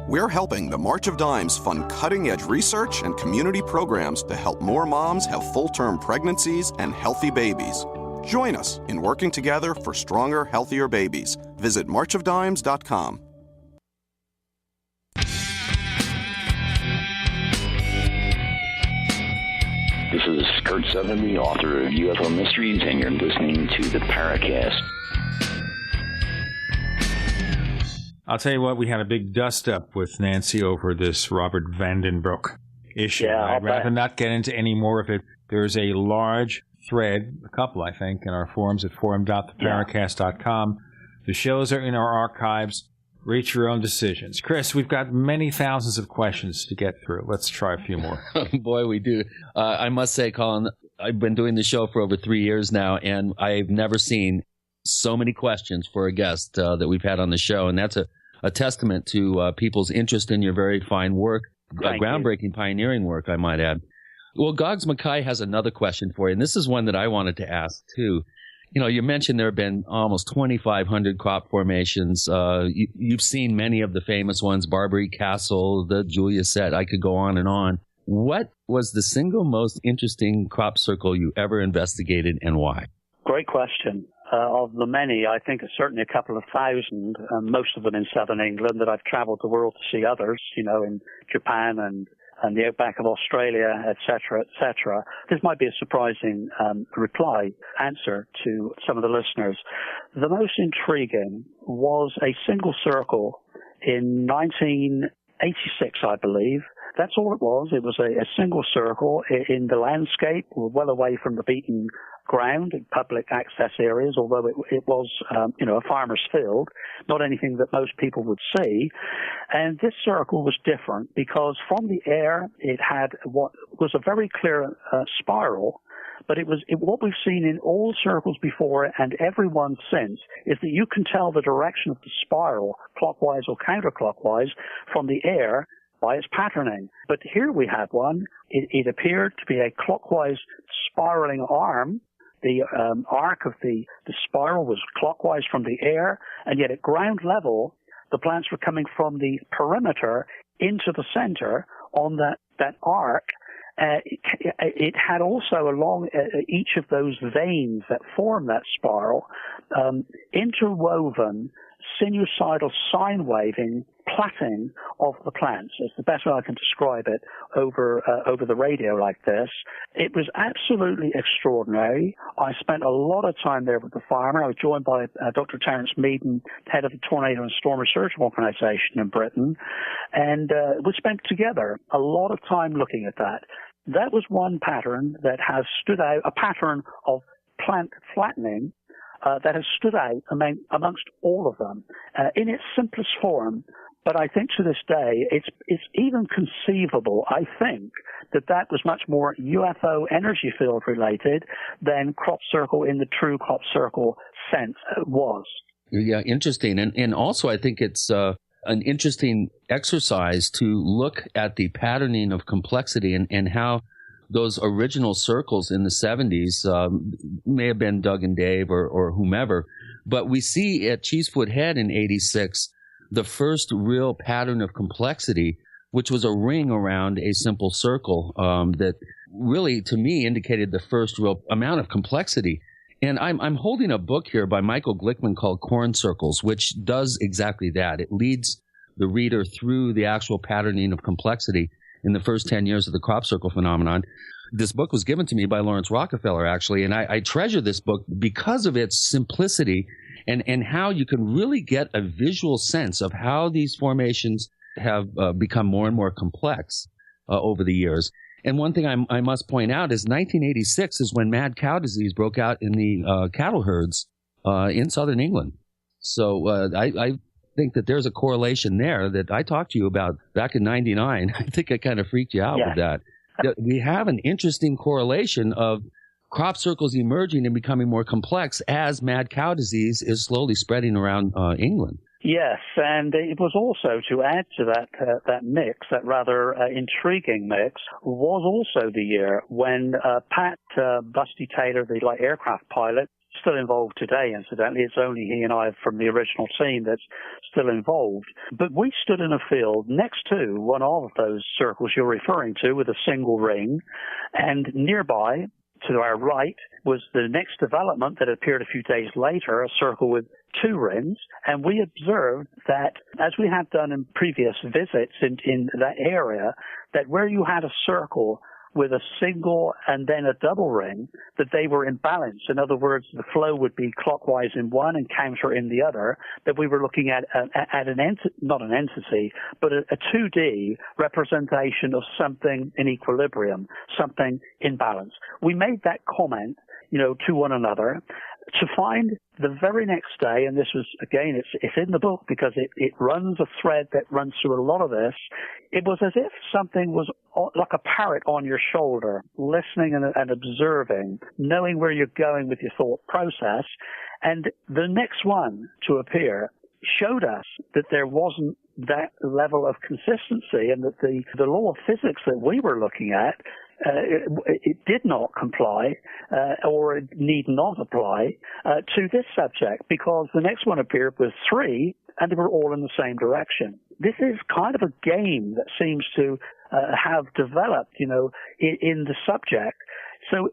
We're helping the March of Dimes fund cutting-edge research and community programs to help more moms have full-term pregnancies and healthy babies. Join us in working together for stronger, healthier babies. Visit marchofdimes.com. This is Kurt Seven, the author of UFO Mysteries, and you're listening to the Paracast. I'll tell you what, we had a big dust-up with Nancy over this Robert Vandenbroek issue. Yeah, I'd rather not get into any more of it. There's a large thread, a couple, I think, in our forums at forum.theparacast.com. The shows are in our archives. Reach your own decisions. Chris, we've got many thousands of questions to get through. Let's try a few more. Boy, we do. I must say, Colin, I've been doing the show for over 3 years now, and I've never seen so many questions for a guest that we've had on the show. And that's a testament to people's interest in your very fine work, groundbreaking, pioneering work, I might add. Well, Gogs Mackay has another question for you, and this is one that I wanted to ask, too. You know, you mentioned there have been almost 2,500 crop formations. You've seen many of the famous ones, Barbary Castle, the Julia Set. I could go on and on. What was the single most interesting crop circle you ever investigated, and why? Great question. Of the many, I think certainly a couple of thousand, most of them in southern England, that I've traveled the world to see others, you know, in Japan and the outback of Australia, etc., etc. This might be a surprising answer to some of the listeners. The most intriguing was a single circle in 1986, I believe. That's all it was. It was a single circle in the landscape, well away from the beaten ground in public access areas, although it was, a farmer's field, not anything that most people would see. And this circle was different because from the air, it had what was a very clear spiral. But what we've seen in all circles before and every one since is that you can tell the direction of the spiral, clockwise or counterclockwise, from the air by its patterning. But here we had one. It appeared to be a clockwise spiraling arm. The arc of the spiral was clockwise from the air, and yet at ground level, the plants were coming from the perimeter into the center on that arc. It had also along each of those veins that form that spiral, interwoven sinusoidal sine waving plaiting of the plants. It's the best way I can describe it over the radio like this. It was absolutely extraordinary. I spent a lot of time there with the farmer. I was joined by Dr. Terence Meaden, head of the Tornado and Storm Research Organization in Britain, and we spent together a lot of time looking at that. That was one pattern that has stood out, a pattern of plant flattening that has stood out amongst all of them. In its simplest form, But I think to this day, it's even conceivable, I think, that was much more UFO energy field related than crop circle in the true crop circle sense was. Yeah, interesting. And also I think it's an interesting exercise to look at the patterning of complexity and how those original circles in the 70s may have been Doug and Dave or whomever, but we see at Cheesefoot Head in 86 the first real pattern of complexity, which was a ring around a simple circle that really, to me, indicated the first real amount of complexity. And I'm holding a book here by Michael Glickman called Corn Circles, which does exactly that. It leads the reader through the actual patterning of complexity in the first 10 years of the crop circle phenomenon. This book was given to me by Lawrence Rockefeller, actually, and I treasure this book because of its simplicity and how you can really get a visual sense of how these formations have become more and more complex over the years. And one thing I must point out is 1986 is when mad cow disease broke out in the cattle herds in southern England. So I think that there's a correlation there that I talked to you about back in 99. I think I kind of freaked you out with that. We have an interesting correlation of crop circles emerging and becoming more complex as mad cow disease is slowly spreading around England. Yes, and it was also, to add to that mix, that rather intriguing mix, was also the year when Pat Busty Taylor, the light aircraft pilot, still involved today, incidentally. It's only he and I from the original team that's still involved. But we stood in a field next to one of those circles you're referring to with a single ring, and nearby, to our right, was the next development that appeared a few days later, a circle with two rings, and we observed that, as we have done in previous visits in that area, that where you had a circle with a single and then a double ring, that they were in balance. In other words, the flow would be clockwise in one and counter in the other, that we were looking at not an entity, but a 2D representation of something in equilibrium, something in balance. We made that comment, to one another, to find the very next day, and this was, again, it's in the book because it runs a thread that runs through a lot of this. It was as if something was like a parrot on your shoulder, listening and observing, knowing where you're going with your thought process. And the next one to appear showed us that there wasn't that level of consistency, and that the law of physics that we were looking at, it did not comply, or it need not apply to this subject, because the next one appeared with three, and they were all in the same direction. This is kind of a game that seems to have developed, in the subject. So,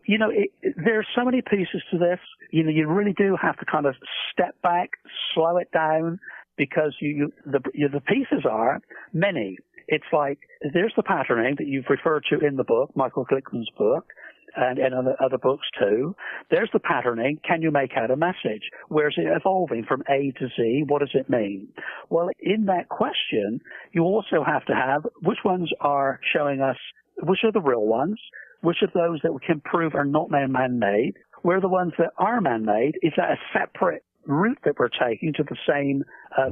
there's so many pieces to this. You really do have to kind of step back, slow it down, because the pieces are many. It's like, there's the patterning that you've referred to in the book, Michael Glickman's book, and other books too. There's the patterning. Can you make out a message? Where's it evolving from A to Z? What does it mean? Well, in that question, you also have to have which ones are showing us, which are the real ones, which of those that we can prove are not man-made, where are the ones that are man-made? Is that a separate route that we're taking to the same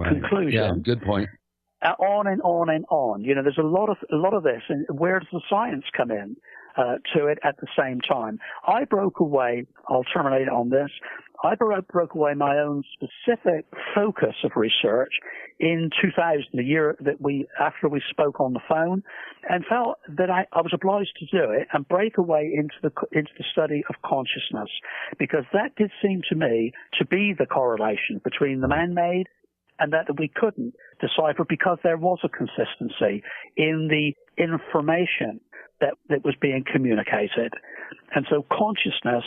conclusion? Yeah, good point. On and on and on. There's a lot of this, and where does the science come in to it at the same time? I broke away. I'll terminate on this. I broke away my own specific focus of research in 2000, the year that after we spoke on the phone, and felt that I was obliged to do it and break away into the study of consciousness, because that did seem to me to be the correlation between the man-made and that we couldn't decipher, because there was a consistency in the information that was being communicated. And so consciousness,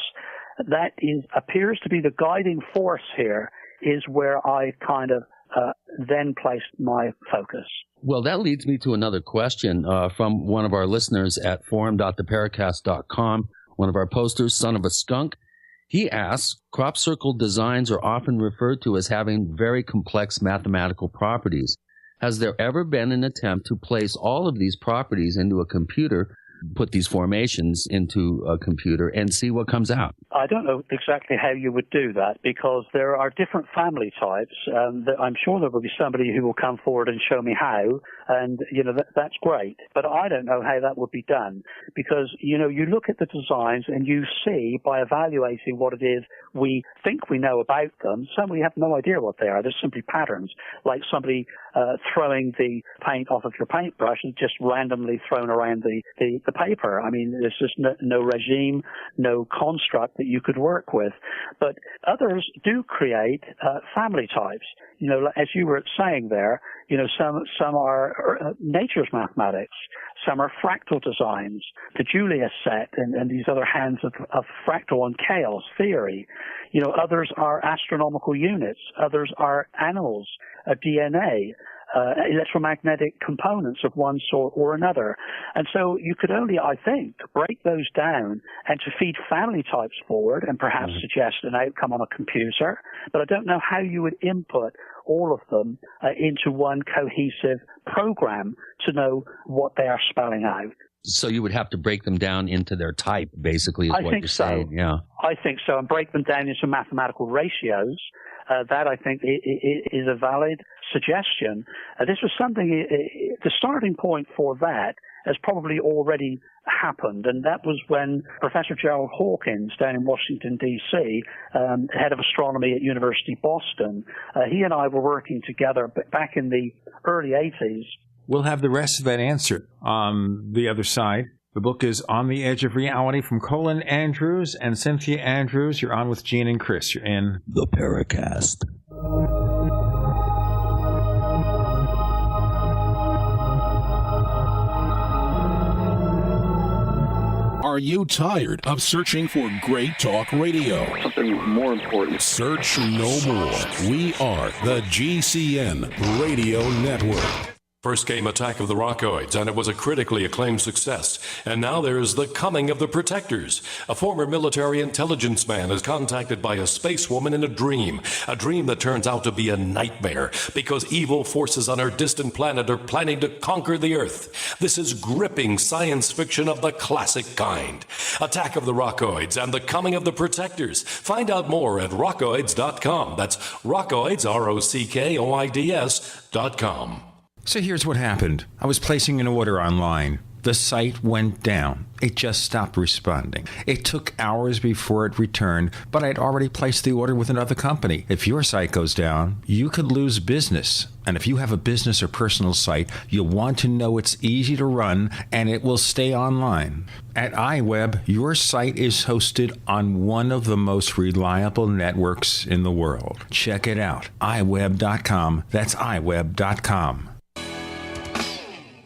that appears to be the guiding force here, is where I kind of then placed my focus. Well, that leads me to another question from one of our listeners at forum.theparacast.com, one of our posters, Son of a Skunk. He asks, crop circle designs are often referred to as having very complex mathematical properties. Has there ever been an attempt to place all of these properties into a computer put these formations into a computer and see what comes out? I don't know exactly how you would do that, because there are different family types. I'm sure there will be somebody who will come forward and show me how, and, that's great. But I don't know how that would be done, because, you look at the designs and you see, by evaluating what it is we think we know about them, some we have no idea what they are. They're simply patterns, like somebody throwing the paint off of your paintbrush and just randomly thrown around the paper. I mean, there's just no regime, no construct that you could work with. But others do create family types. As you were saying there, some are nature's mathematics. Some are fractal designs, the Julius set and these other hands of fractal and chaos theory. Others are astronomical units. Others are animals, DNA, electromagnetic components of one sort or another. And so you could only, I think, break those down and to feed family types forward and perhaps suggest an outcome on a computer. But I don't know how you would input all of them into one cohesive program to know what they are spelling out. So you would have to break them down into their type, basically, is what you're saying. Yeah. I think so, and break them down into mathematical ratios. That, I think, is a valid suggestion. This was something, the starting point for that has probably already happened, and that was when Professor Gerald Hawkins down in Washington, D.C., head of astronomy at University of Boston, he and I were working together back in the early 80s. We'll have the rest of that answer on the other side. The book is On the Edge of Reality from Colin Andrews and Synthia Andrews. You're on with Gene and Chris. You're in the Paracast. Are you tired of searching for great talk radio? Something more important. Search no more. We are the GCN Radio Network. First came Attack of the Rockoids, and it was a critically acclaimed success. And now there is The Coming of the Protectors. A former military intelligence man is contacted by a space woman in a dream that turns out to be a nightmare because evil forces on her distant planet are planning to conquer the Earth. This is gripping science fiction of the classic kind. Attack of the Rockoids and The Coming of the Protectors. Find out more at rockoids.com. That's Rockoids, ROCKOIDS.com. So here's what happened. I was placing an order online. The site went down. It just stopped responding. It took hours before it returned, but I'd already placed the order with another company. If your site goes down, you could lose business. And if you have a business or personal site, you'll want to know it's easy to run and it will stay online. At iWeb, your site is hosted on one of the most reliable networks in the world. Check it out. iWeb.com. That's iWeb.com.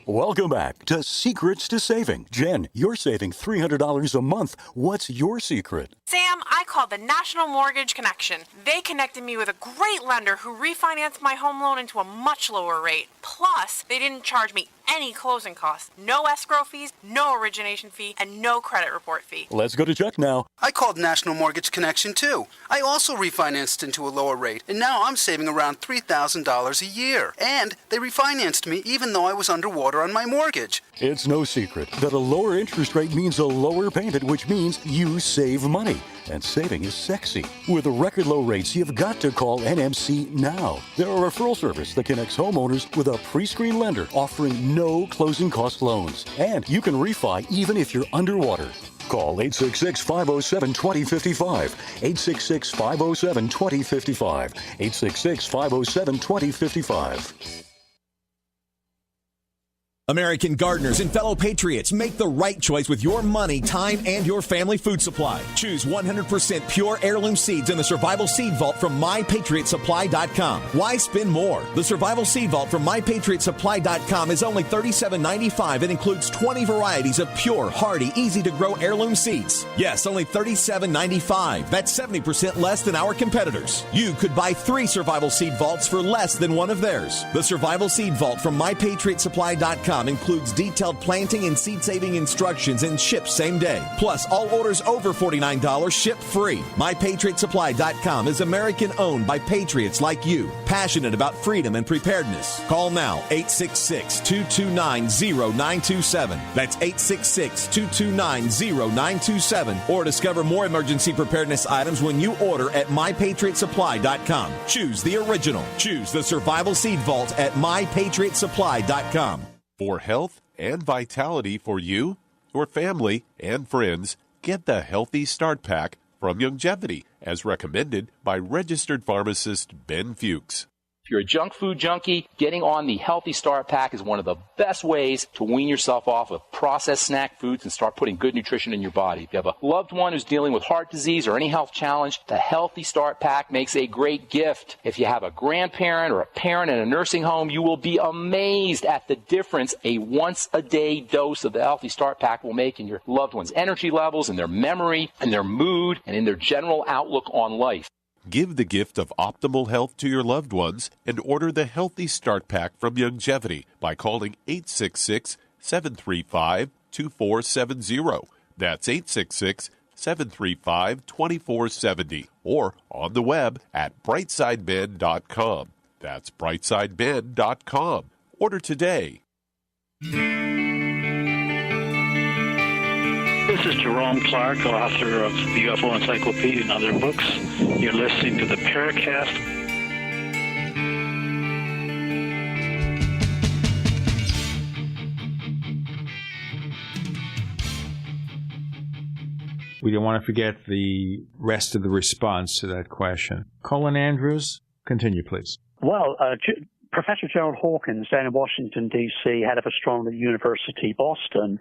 Welcome back to Secrets to Saving. Jen, you're saving $300 a month. What's your secret? Sam, I called the National Mortgage Connection. They connected me with a great lender who refinanced my home loan into a much lower rate. Plus, they didn't charge me any closing costs, no escrow fees, no origination fee, and no credit report fee. Let's go to Chuck now. I called National Mortgage Connection too. I also refinanced into a lower rate, and now I'm saving around $3,000 a year. And they refinanced me even though I was underwater on my mortgage. It's no secret that a lower interest rate means a lower payment, which means you save money. And saving is sexy. With record low rates, you've got to call NMC now. They're a referral service that connects homeowners with a pre-screened lender offering no closing cost loans. And you can refi even if you're underwater. Call 866-507-2055, 866-507-2055, 866-507-2055. American gardeners and fellow patriots, make the right choice with your money, time, and your family food supply. Choose 100% pure heirloom seeds in the Survival Seed Vault from MyPatriotSupply.com. Why spend more? The Survival Seed Vault from MyPatriotSupply.com is only $37.95 and includes 20 varieties of pure, hardy, easy-to-grow heirloom seeds. Yes, only $37.95. That's 70% less than our competitors. You could buy 3 Survival Seed Vaults for less than one of theirs. The Survival Seed Vault from MyPatriotSupply.com MyPatriotSupply.com includes detailed planting and seed-saving instructions and ships same day. Plus, all orders over $49 ship free. MyPatriotSupply.com is American-owned by patriots like you, passionate about freedom and preparedness. Call now, 866-229-0927. That's 866-229-0927. Or discover more emergency preparedness items when you order at MyPatriotSupply.com. Choose the original. Choose the Survival Seed Vault at MyPatriotSupply.com. For health and vitality for you, your family, and friends, get the Healthy Start Pack from Longevity, as recommended by registered pharmacist Ben Fuchs. If you're a junk food junkie, getting on the Healthy Start Pack is one of the best ways to wean yourself off of processed snack foods and start putting good nutrition in your body. If you have a loved one who's dealing with heart disease or any health challenge, the Healthy Start Pack makes a great gift. If you have a grandparent or a parent in a nursing home, you will be amazed at the difference a once-a-day dose of the Healthy Start Pack will make in your loved one's energy levels, in their memory, in their mood, and in their general outlook on life. Give the gift of optimal health to your loved ones and order the Healthy Start Pack from Longevity by calling 866-735-2470. That's 866-735-2470. Or on the web at brightsideben.com. That's brightsideben.com. Order today. This is Jerome Clark, author of the UFO Encyclopedia and other books. You're listening to the Paracast. We don't want to forget the rest of the response to that question. Colin Andrews, continue, please. Well, Professor Gerald Hawkins down in Washington, D.C., head of astronomy at University Boston,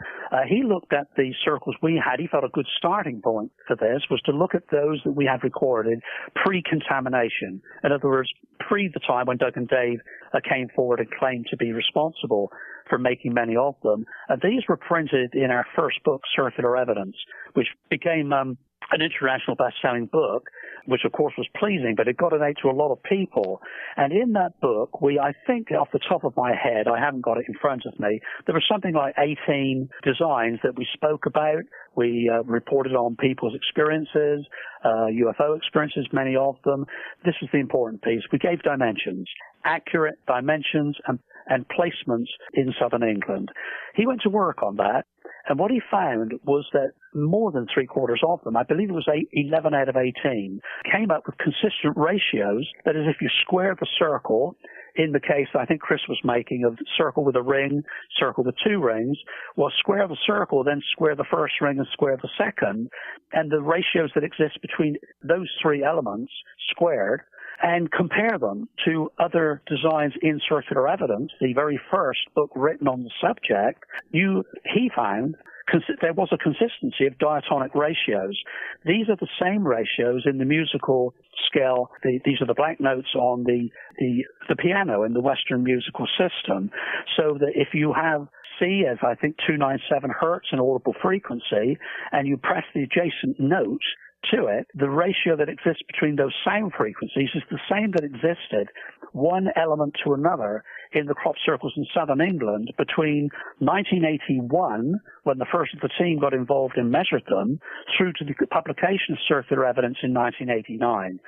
he looked at the circles we had. He felt a good starting point for this was to look at those that we had recorded pre-contamination. In other words, pre the time when Doug and Dave came forward and claimed to be responsible for making many of them. And these were printed in our first book, Circular Evidence, which became an international best-selling book, which of course was pleasing, but it got it out to a lot of people. And in that book, I think off the top of my head, I haven't got it in front of me, there was something like 18 designs that we spoke about. We reported on people's experiences, UFO experiences, many of them. This is the important piece. We gave dimensions, accurate dimensions and placements in southern England. He went to work on that. And what he found was that more than three-quarters of them, I believe it was 11 out of 18, came up with consistent ratios. That is, if you square the circle, in the case I think Chris was making of circle with a ring, circle with two rings, well, square the circle, then square the first ring and square the second, and the ratios that exist between those three elements squared, and compare them to other designs in Circular Evidence, the very first book written on the subject, he found there was a consistency of diatonic ratios. These are the same ratios in the musical scale. These are the black notes on the piano in the Western musical system. So that if you have C as I think 297 hertz in audible frequency, and you press the adjacent note to it, the ratio that exists between those sound frequencies is the same that existed, one element to another, in the crop circles in southern England between 1981, when the first of the team got involved and measured them, through to the publication of Circular Evidence in 1989.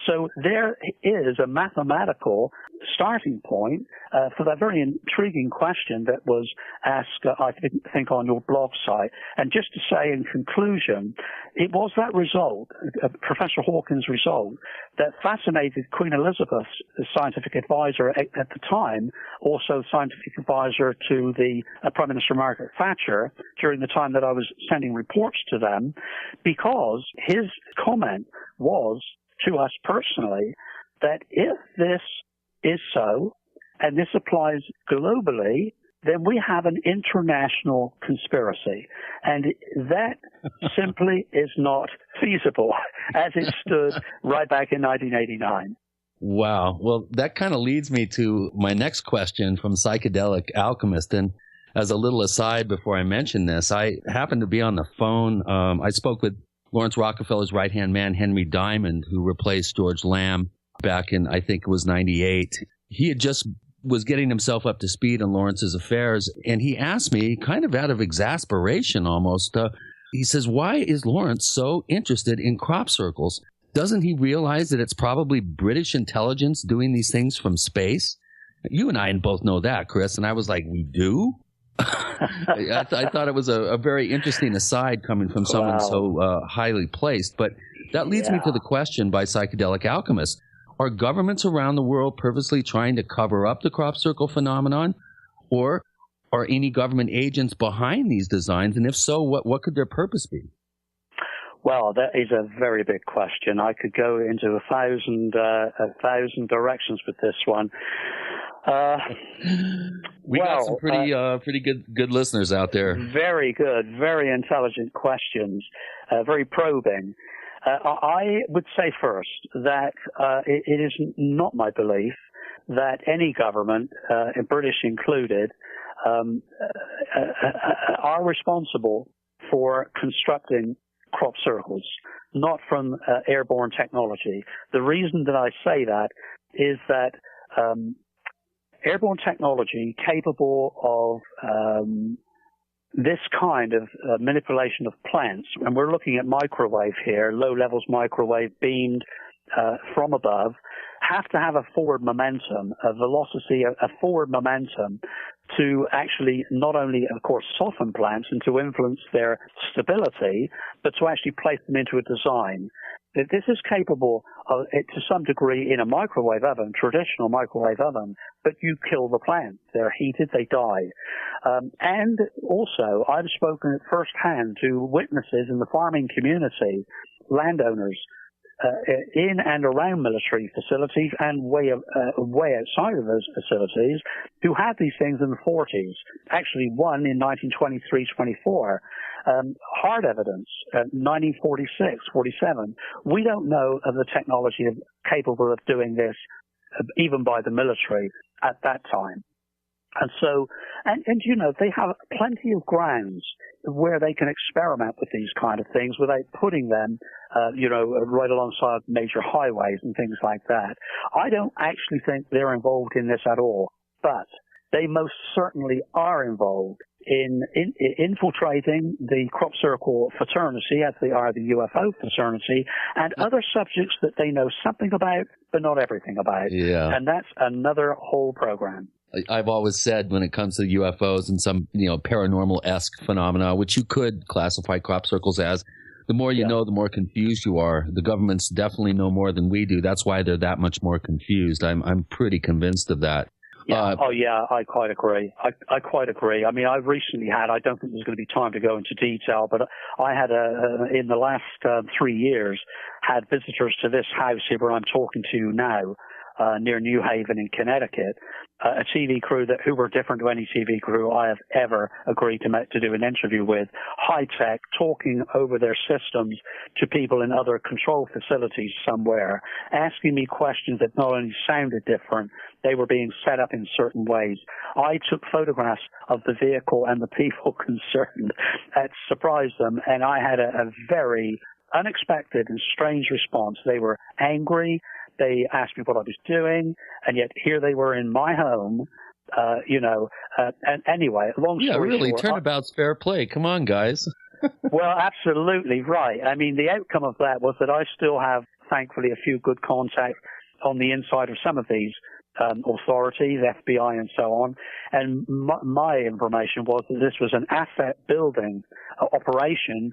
So there is a mathematical starting point for that very intriguing question that was asked, I think, on your blog site. And just to say in conclusion, it was that result, Professor Hawkins' result, that fascinated Queen Elizabeth, the scientific advisor at the time, also scientific advisor to the Prime Minister Margaret Thatcher during the time that I was sending reports to them, because his comment was to us personally that if this is so, and this applies globally, then we have an international conspiracy. And that simply is not feasible as it stood right back in 1989. Wow. Well, that kind of leads me to my next question from Psychedelic Alchemist. And as a little aside before I mention this, I happened to be on the phone. I spoke with Lawrence Rockefeller's right-hand man, Henry Diamond, who replaced George Lamb back in, I think it was 98. He had just was getting himself up to speed on Lawrence's affairs, and he asked me, kind of out of exasperation almost, he says, why is Lawrence so interested in crop circles? Doesn't he realize that it's probably British intelligence doing these things from space? You and I both know that, Chris. And I was like, we do? I thought it was a very interesting aside coming from someone so highly placed. But that leads me to the question by Psychedelic Alchemist. Are governments around the world purposely trying to cover up the crop circle phenomenon? Or are any government agents behind these designs? And if so, what could their purpose be? Well, that is a very big question. I could go into a thousand directions with this one. We got some pretty good listeners out there. Very good, very intelligent questions, very probing. I would say first that it is not my belief that any government, British included, are responsible for constructing crop circles, not from airborne technology. The reason that I say that is that airborne technology capable of this kind of manipulation of plants, and we're looking at microwave here, low levels microwave beamed from above, have to have a forward momentum, a velocity, a forward momentum to actually not only, of course, soften plants and to influence their stability, but to actually place them into a design. This is capable of, to some degree, in a microwave oven, traditional microwave oven, but you kill the plant. They're heated, they die. And also, I've spoken at first hand to witnesses in the farming community, landowners, in and around military facilities and way outside of those facilities who had these things in the 40s. Actually, one in 1923-24. Hard evidence, 1946, 47. We don't know of the technology capable of doing this, even by the military at that time. And so, and you know, they have plenty of grounds where they can experiment with these kind of things without putting them, right alongside major highways and things like that. I don't actually think they're involved in this at all, but they most certainly are involved in infiltrating the crop circle fraternity, as they are the UFO fraternity, and other subjects that they know something about, but not everything about. Yeah. And that's another whole program. I've always said when it comes to UFOs and some, paranormal-esque phenomena, which you could classify crop circles as, the more you know, the more confused you are. The governments definitely know more than we do. That's why they're that much more confused. I'm pretty convinced of that. Yeah. I quite agree. I quite agree. I mean, I recently had, I don't think there's going to be time to go into detail, but I had in the last 3 years, had visitors to this house here where I'm talking to you now, near New Haven in Connecticut, a TV crew who were different to any TV crew I have ever agreed to do an interview with, high tech, talking over their systems to people in other control facilities somewhere, asking me questions that not only sounded different, they were being set up in certain ways. I took photographs of the vehicle and the people concerned. It surprised them, and I had a very unexpected and strange response. They were angry. They asked me what I was doing, and yet here they were in my home, and anyway, long story really, short. turnabout's fair play. Come on, guys. Well, absolutely right. I mean, the outcome of that was that I still have, thankfully, a few good contacts on the inside of some of these authorities, FBI and so on. And my information was that this was an asset building operation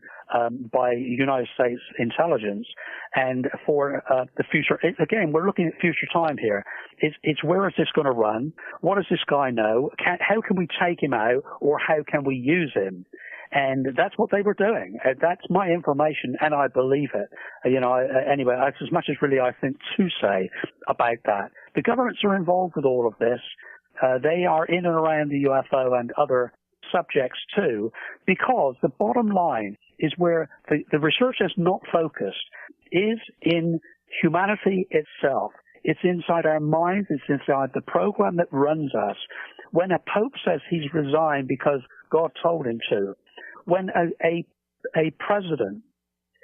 by United States intelligence. And for the future, again, we're looking at future time here. It's where is this going to run? What does this guy know? How can we take him out, or how can we use him? And that's what they were doing. That's my information, and I believe it. Anyway, that's as much as really I think to say about that. The governments are involved with all of this. They are in and around the UFO and other subjects too, because the bottom line is where the research is not focused is in humanity itself. It's inside our minds. It's inside the program that runs us. When a pope says he's resigned because God told him to, when a president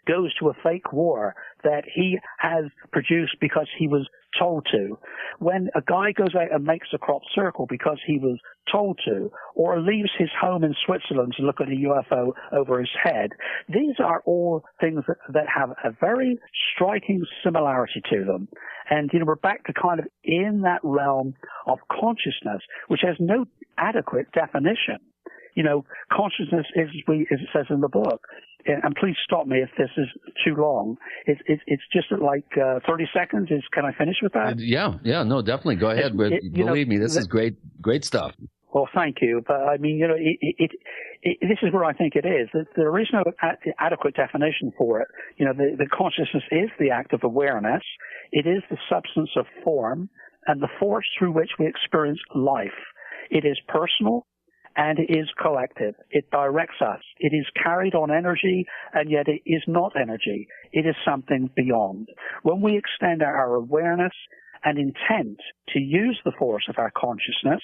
goes to a fake war that he has produced because he was told to, when a guy goes out and makes a crop circle because he was told to, or leaves his home in Switzerland to look at a UFO over his head, these are all things that have a very striking similarity to them. And, we're back to kind of in that realm of consciousness, which has no adequate definition. Consciousness is, as it says in the book, and please stop me if this is too long. It's just like 30 seconds. Can I finish with that? Yeah, no, definitely. Go ahead. Believe me, this is great stuff. Well, thank you. But I mean, this is where I think it is. There is no adequate definition for it. The consciousness is the act of awareness. It is the substance of form and the force through which we experience life. It is personal. And it is collective. It directs us. It is carried on energy, and yet it is not energy. It is something beyond. When we extend our awareness and intent to use the force of our consciousness,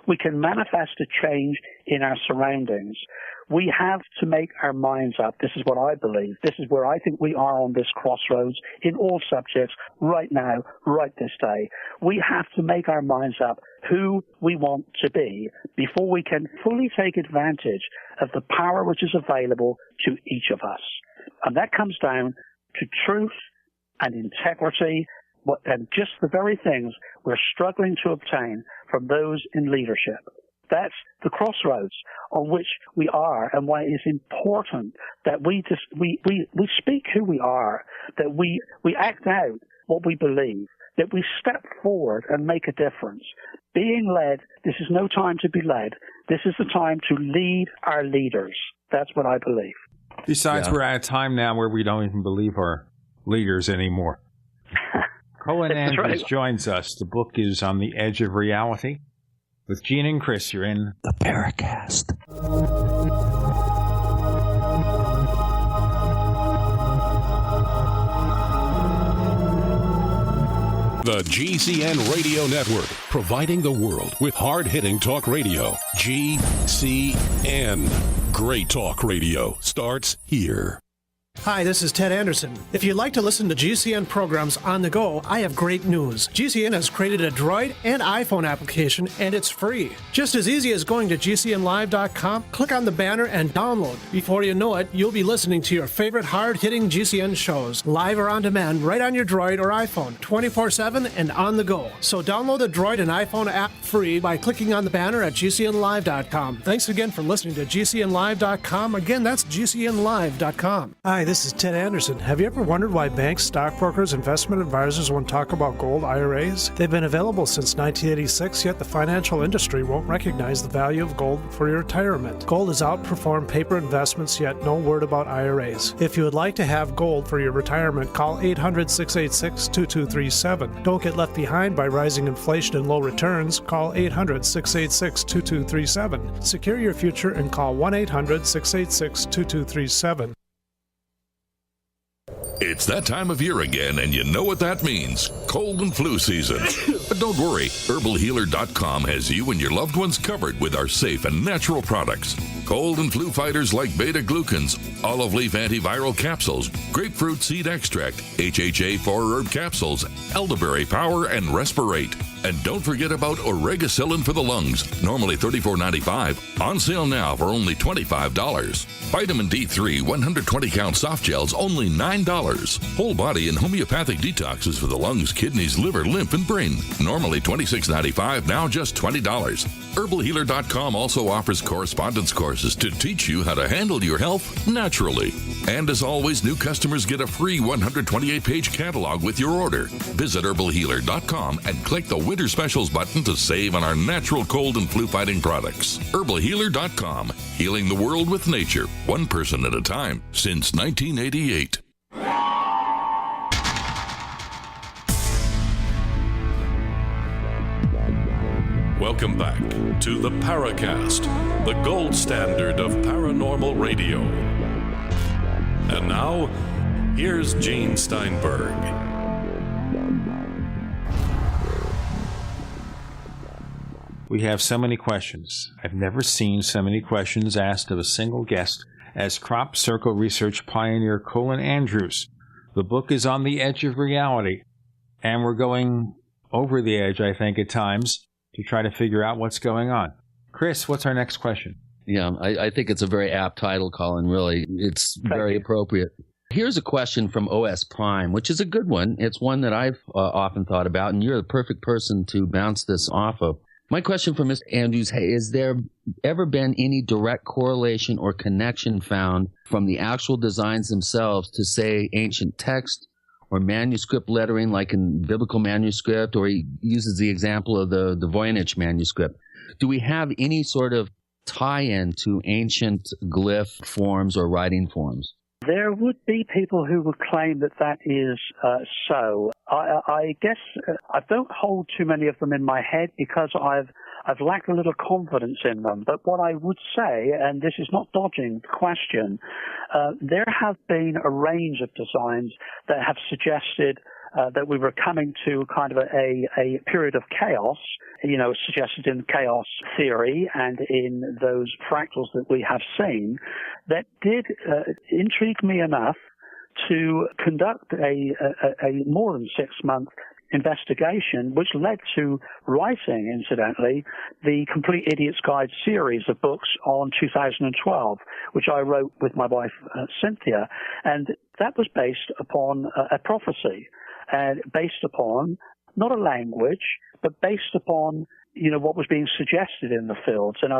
we can manifest a change in our surroundings. We have to make our minds up. This is what I believe. This is where I think we are on this crossroads in all subjects right now, right this day. We have to make our minds up who we want to be before we can fully take advantage of the power which is available to each of us. And that comes down to truth and integrity and just the very things we're struggling to obtain from those in leadership. That's the crossroads on which we are, and why it is important that we speak who we are, that we act out what we believe, that we step forward and make a difference. Being led, this is no time to be led. This is the time to lead our leaders. That's what I believe. Besides, we're at a time now where we don't even believe our leaders anymore. Colin Andrews joins us. The book is On the Edge of Reality. With Gene and Chris, you're in the Paracast. The GCN Radio Network, providing the world with hard-hitting talk radio. GCN. Great talk radio starts here. Hi, this is Ted Anderson. If you'd like to listen to GCN programs on the go, I have great news. GCN has created a Droid and iPhone application, and it's free. Just as easy as going to GCNlive.com, click on the banner, and download. Before you know it, you'll be listening to your favorite hard-hitting GCN shows, live or on demand, right on your Droid or iPhone, 24/7 and on the go. So download the Droid and iPhone app free by clicking on the banner at GCNlive.com. Thanks again for listening to GCNlive.com. Again, that's GCNlive.com. Hi, this is Ted Anderson. Have you ever wondered why banks, stockbrokers, investment advisors won't talk about gold IRAs? They've been available since 1986, yet the financial industry won't recognize the value of gold for your retirement. Gold has outperformed paper investments, yet no word about IRAs. If you would like to have gold for your retirement, call 800-686-2237. Don't get left behind by rising inflation and low returns. Call 800-686-2237. Secure your future and call 1-800-686-2237. It's that time of year again, and you know what that means. Cold and flu season. But don't worry, HerbalHealer.com has you and your loved ones covered with our safe and natural products. Cold and flu fighters like beta-glucans, olive leaf antiviral capsules, grapefruit seed extract, HHA 4-herb capsules, elderberry power, and respirate. And don't forget about Oregacillin for the lungs, normally $34.95, on sale now for only $25. Vitamin D3 120-count soft gels, only $9. Whole body and homeopathic detoxes for the lungs, kidneys, liver, lymph, and brain, normally $26.95, now just $20. HerbalHealer.com also offers correspondence courses to teach you how to handle your health naturally. And as always, new customers get a free 128-page catalog with your order. Visit HerbalHealer.com and click the Winter Specials button to save on our natural cold and flu fighting products. HerbalHealer.com, healing the world with nature, one person at a time, since 1988. Welcome back to the Paracast, the gold standard of paranormal radio. And now, here's Gene Steinberg. We have so many questions. I've never seen so many questions asked of a single guest as crop circle research pioneer Colin Andrews. The book is on the edge of reality, and we're going over the edge, I think, at times to try to figure out what's going on. Chris, what's our next question? Yeah, I think it's a very apt title, Colin, really. It's very appropriate. Here's a question from OS Prime, which is a good one. It's one that I've often thought about, and you're the perfect person to bounce this off of. My question for Mr. Andrews, hey, is there ever been any direct correlation or connection found from the actual designs themselves to, say, ancient text or manuscript lettering, like in biblical manuscript, or he uses the example of the Voynich manuscript? Do we have any sort of tie-in to ancient glyph forms or writing forms? There would be people who would claim that that is so. I guess I don't hold too many of them in my head because I've lacked a little confidence in them. But what I would say, and this is not dodging the question, there have been a range of designs that have suggested that we were coming to kind of a period of chaos, suggested in chaos theory and in those fractals that we have seen, that did intrigue me enough to conduct a more than 6-month investigation, which led to writing, incidentally, the Complete Idiot's Guide series of books on 2012, which I wrote with my wife, Synthia. And that was based upon a prophecy, and based upon not a language, but based upon, what was being suggested in the fields. And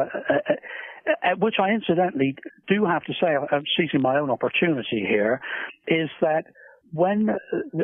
which I incidentally do have to say, I'm seizing my own opportunity here, is that when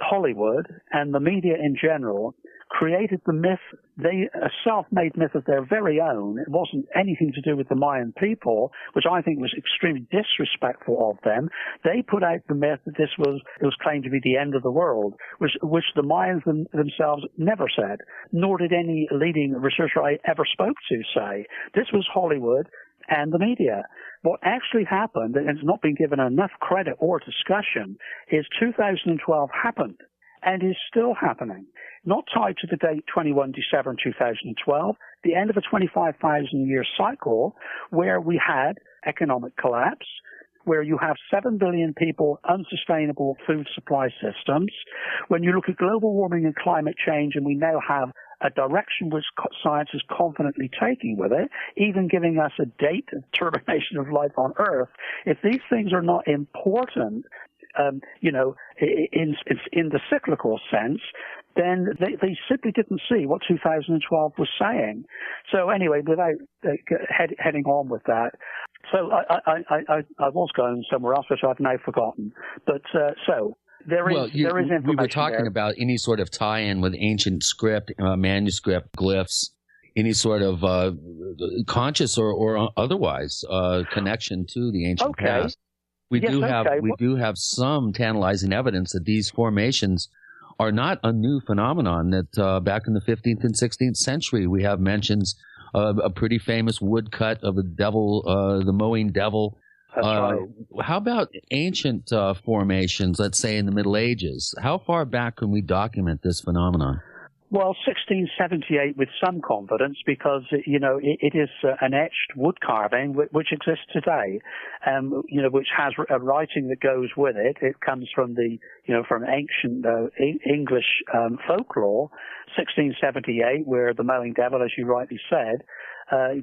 Hollywood and the media in general created the myth, a self-made myth of their very own, it wasn't anything to do with the Mayan people, which I think was extremely disrespectful of them. They put out the myth that it was claimed to be the end of the world, which the Mayans themselves never said, nor did any leading researcher I ever spoke to say. This was Hollywood and the media. What actually happened, and it's not been given enough credit or discussion, is 2012 happened and is still happening. Not tied to the date 21 December 2012, the end of a 25,000-year cycle where we had economic collapse, where you have 7 billion people, unsustainable food supply systems. When you look at global warming and climate change, and we now have a direction which science is confidently taking with it, even giving us a date of termination of life on Earth, if these things are not important, in the cyclical sense, then they simply didn't see what 2012 was saying. So anyway, without heading on with that, so I was going somewhere else, which I've now forgotten. But there is information. We were talking there about any sort of tie-in with ancient script, manuscript, glyphs, any sort of conscious or otherwise connection to the ancient past. We do have some tantalizing evidence that these formations are not a new phenomenon, that back in the 15th and 16th century we have mentions of a pretty famous woodcut of the devil, the mowing devil. That's right. How about ancient formations, let's say in the Middle Ages? How far back can we document this phenomenon? Well, 1678 with some confidence, because, it is an etched wood carving which exists today, which has a writing that goes with it. It comes from from ancient English folklore, 1678, where the mowing devil, as you rightly said,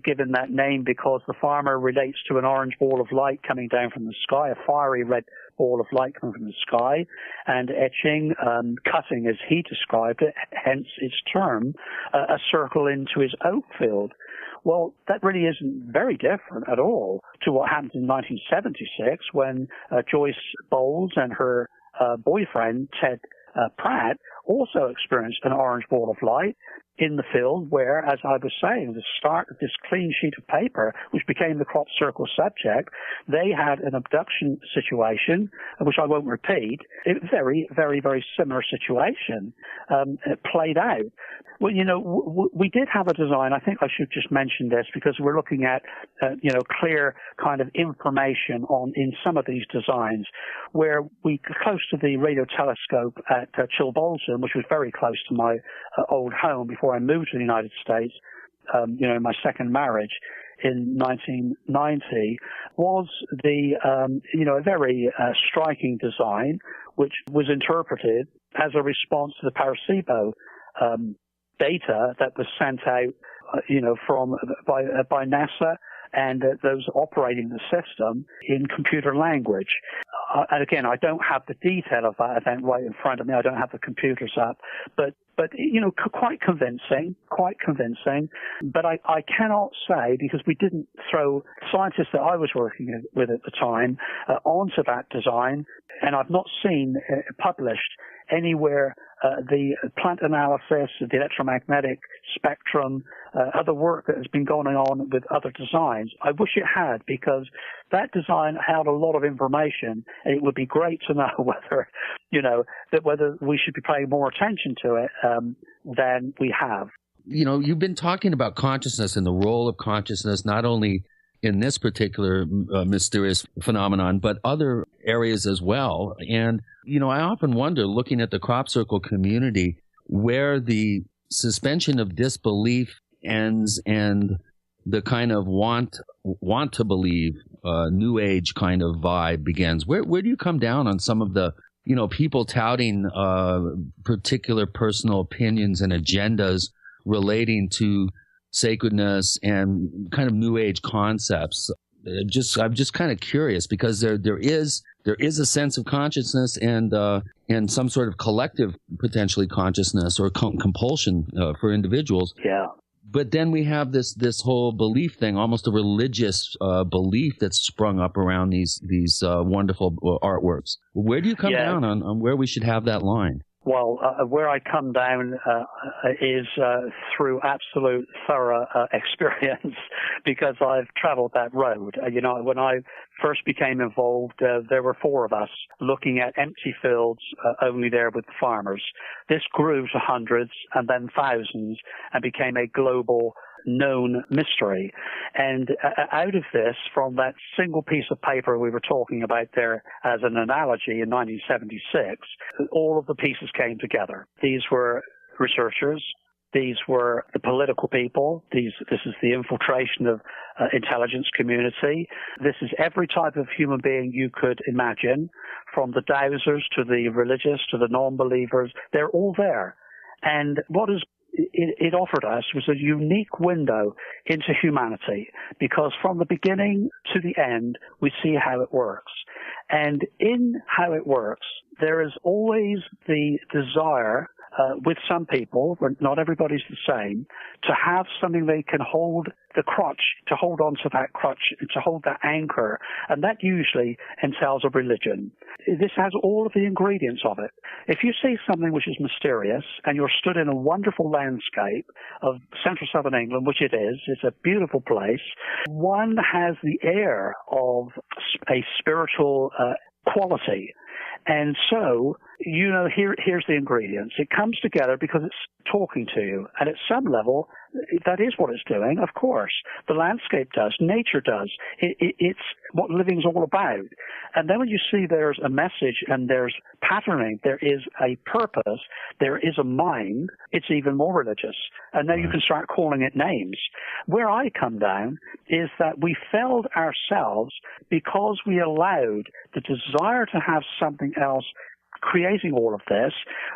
given that name because the farmer relates to an orange ball of light coming down from the sky, a fiery red ball of light coming from the sky, and etching, cutting as he described it, hence its term, a circle into his oat field. Well, that really isn't very different at all to what happened in 1976 when Joyce Bowles and her boyfriend, Ted Pratt, also experienced an orange ball of light in the field where, as I was saying, the start of this clean sheet of paper, which became the crop circle subject, they had an abduction situation, which I won't repeat. A very, very, very similar situation played out. Well, we did have a design. I think I should just mention this because we're looking at, clear kind of information in some of these designs where we close to the radio telescope at Chilbolton, which was very close to my old home before I moved to the United States, in my second marriage. in 1990 was a very striking design, which was interpreted as a response to the Arecibo data that was sent out, by NASA and those operating the system in computer language. And again, I don't have the detail of that event right in front of me. I don't have the computers up, but quite convincing. But I cannot say, because we didn't throw scientists that I was working with at the time onto that design, and I've not seen published anywhere the plant analysis, the electromagnetic spectrum, other work that has been going on with other designs. I wish it had, because that design held a lot of information, and it would be great to know whether we should be paying more attention to it than we have. You've been talking about consciousness and the role of consciousness, not only in this particular mysterious phenomenon, but other areas as well. And, I often wonder, looking at the crop circle community, where the suspension of disbelief ends and the kind of want to believe, new age kind of vibe begins. Where do you come down on some of the, people touting particular personal opinions and agendas relating to sacredness and kind of new age concepts? I'm just kind of curious, because there is a sense of consciousness and some sort of collective, potentially, consciousness or compulsion for individuals. Yeah. But then we have this whole belief thing, almost a religious belief that's sprung up around these wonderful artworks. Where do you come down on where we should have that line? Well, where I come down is through absolute thorough experience, because I've traveled that road. When I first became involved, there were 4 of us looking at empty fields only there with the farmers. This grew to hundreds and then thousands and became a global known mystery. And out of this, from that single piece of paper we were talking about there as an analogy in 1976, all of the pieces came together. These were researchers. These were the political people. This is the infiltration of intelligence community. This is every type of human being you could imagine, from the dowsers to the religious to the non-believers. They're all there. And what it offered us was a unique window into humanity, because from the beginning to the end, we see how it works. And in how it works, there is always the desire with some people, but not everybody's the same, to have something they can hold the crutch, to hold on to that crutch, to hold that anchor. And that usually entails a religion. This has all of the ingredients of it. If you see something which is mysterious and you're stood in a wonderful landscape of central southern England, which it is, it's a beautiful place, one has the air of a spiritual quality. And so, here's the ingredients. It comes together because it's talking to you. And at some level, that is what it's doing, of course. The landscape does. Nature does. It's what living's all about. And then when you see there's a message and there's patterning, there is a purpose, there is a mind, it's even more religious. And then you can start calling it names. Where I come down is that we failed ourselves because we allowed the desire to have something else creating all of this.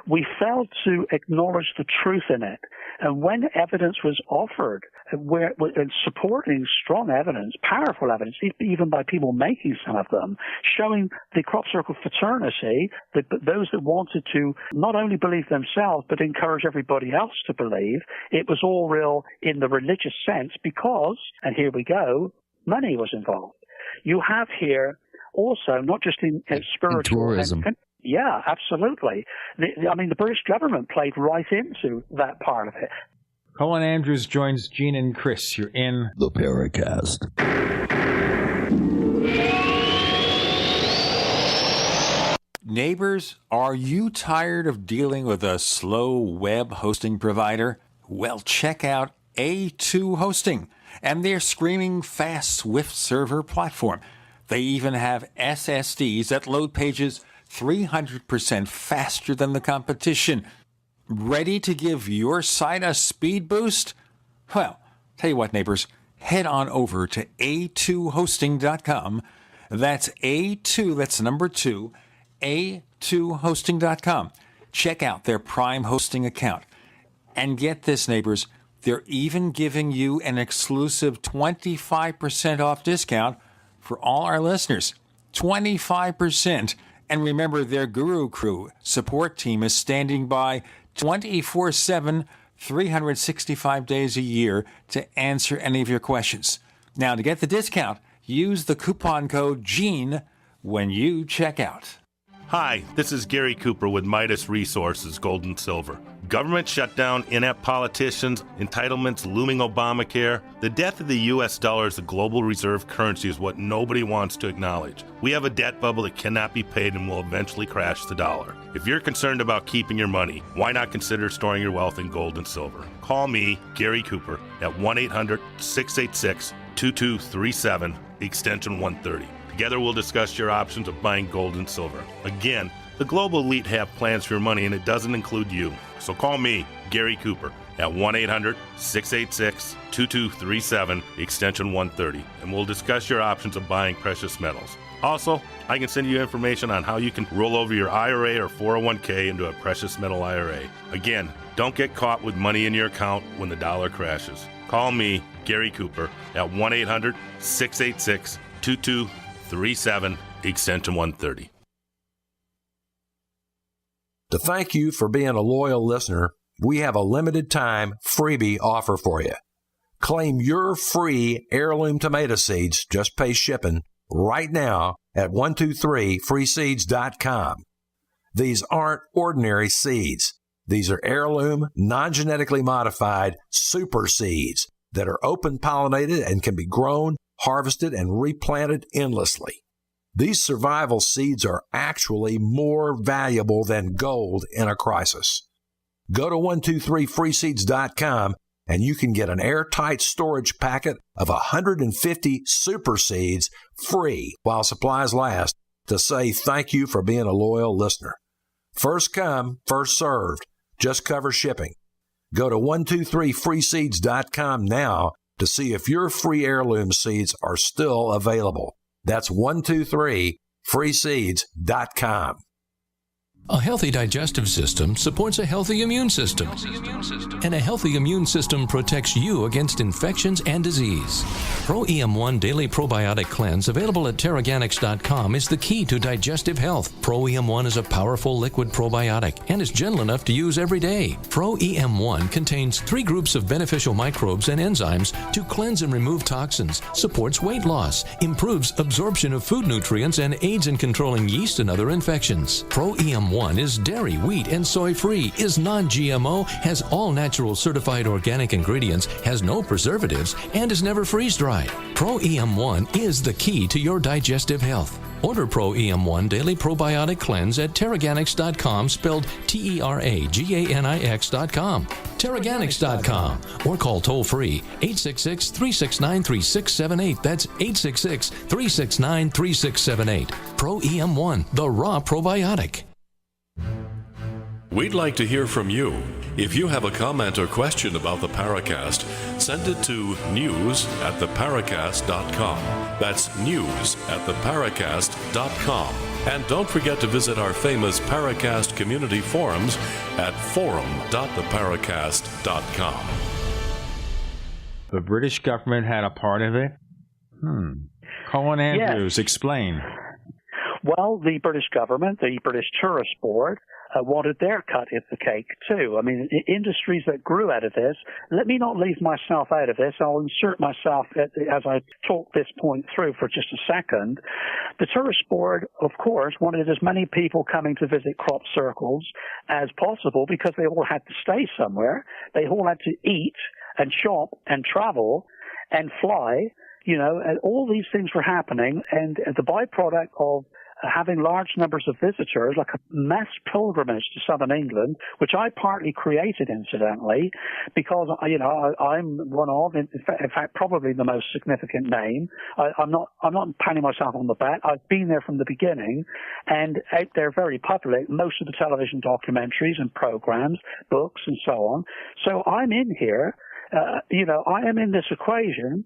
We failed to acknowledge the truth in it. And when evidence was offered, and supporting strong evidence, powerful evidence, even by people making some of them, showing the crop circle fraternity, those that wanted to not only believe themselves, but encourage everybody else to believe, it was all real in the religious sense because, and here we go, money was involved. You have here also, not just in spiritual... tourism. Yeah, absolutely. The British government played right into that part of it. Colin Andrews joins Gene and Chris. You're in the Paracast. Neighbors, are you tired of dealing with a slow web hosting provider? Well, check out A2 Hosting and their screaming fast Swift server platform. They even have SSDs that load pages 300% faster than the competition. Ready to give your site a speed boost? Well, tell you what, neighbors, head on over to a2hosting.com. That's A2, that's the number 2, a2hosting.com. Check out their Prime hosting account. And get this, neighbors, they're even giving you an exclusive 25% off discount for all our listeners. 25%. And remember, their Guru Crew support team is standing by 24/7, 365 days a year to answer any of your questions. Now, to get the discount, use the coupon code GENE when you check out. Hi, this is Gary Cooper with Midas Resources, Gold and Silver. Government shutdown, inept politicians, entitlements, looming Obamacare. The death of the U.S. dollar as the global reserve currency is what nobody wants to acknowledge. We have a debt bubble that cannot be paid and will eventually crash the dollar. If you're concerned about keeping your money, why not consider storing your wealth in gold and silver? Call me, Gary Cooper, at 1-800-686-2237, extension 130. Together we'll discuss your options of buying gold and silver. Again, the global elite have plans for your money and it doesn't include you. So call me, Gary Cooper, at 1-800-686-2237, extension 130, and we'll discuss your options of buying precious metals. Also, I can send you information on how you can roll over your IRA or 401k into a precious metal IRA. Again, don't get caught with money in your account when the dollar crashes. Call me, Gary Cooper, at 1-800-686-2237, extension 130. To thank you for being a loyal listener, we have a limited time freebie offer for you. Claim your free heirloom tomato seeds, just pay shipping, right now at 123freeseeds.com. These aren't ordinary seeds. These are heirloom, non-genetically modified super seeds that are open pollinated and can be grown, harvested, and replanted endlessly. These survival seeds are actually more valuable than gold in a crisis. Go to 123freeseeds.com and you can get an airtight storage packet of 150 super seeds free while supplies last to say thank you for being a loyal listener. First come, first served. Just cover shipping. Go to 123freeseeds.com now to see if your free heirloom seeds are still available. That's 123freeseeds.com. A healthy digestive system supports a healthy immune system. And a healthy immune system protects you against infections and disease. Pro EM1 Daily Probiotic Cleanse, available at Teraganix.com, is the key to digestive health. Pro EM1 is a powerful liquid probiotic and is gentle enough to use every day. Pro EM1 contains 3 groups of beneficial microbes and enzymes to cleanse and remove toxins, supports weight loss, improves absorption of food nutrients, and aids in controlling yeast and other infections. Pro EM1 is dairy, wheat, and soy-free, is non-GMO, has all natural certified organic ingredients, has no preservatives, and is never freeze-dried. Pro EM1 is the key to your digestive health. Order Pro EM1 Daily Probiotic Cleanse at Teraganix.com, spelled Teraganix.com. Teraganix.com, or call toll-free 866-369-3678. That's 866-369-3678. Pro EM1, the raw probiotic. We'd like to hear from you. If you have a comment or question about the Paracast, send it to news@theparacast.com. That's news@theparacast.com. And don't forget to visit our famous Paracast community forums at forum.theparacast.com. The British government had a part of it? Colin Andrews, explain. Well, the British government, the British Tourist Board, wanted their cut of the cake too. I mean, industries that grew out of this. Let me not leave myself out of this. I'll insert myself as I talk this point through for just a second. The Tourist Board, of course, wanted as many people coming to visit crop circles as possible because they all had to stay somewhere. They all had to eat and shop and travel and fly. You know, and all these things were happening, and the byproduct of having large numbers of visitors, like a mass pilgrimage to southern England, which I partly created, incidentally, because, you know, I'm one of, in fact, probably the most significant name. I'm not patting myself on the back. I've been there from the beginning, and out there very public, most of the television documentaries and programs, books, and so on. So I'm in here. I am in this equation,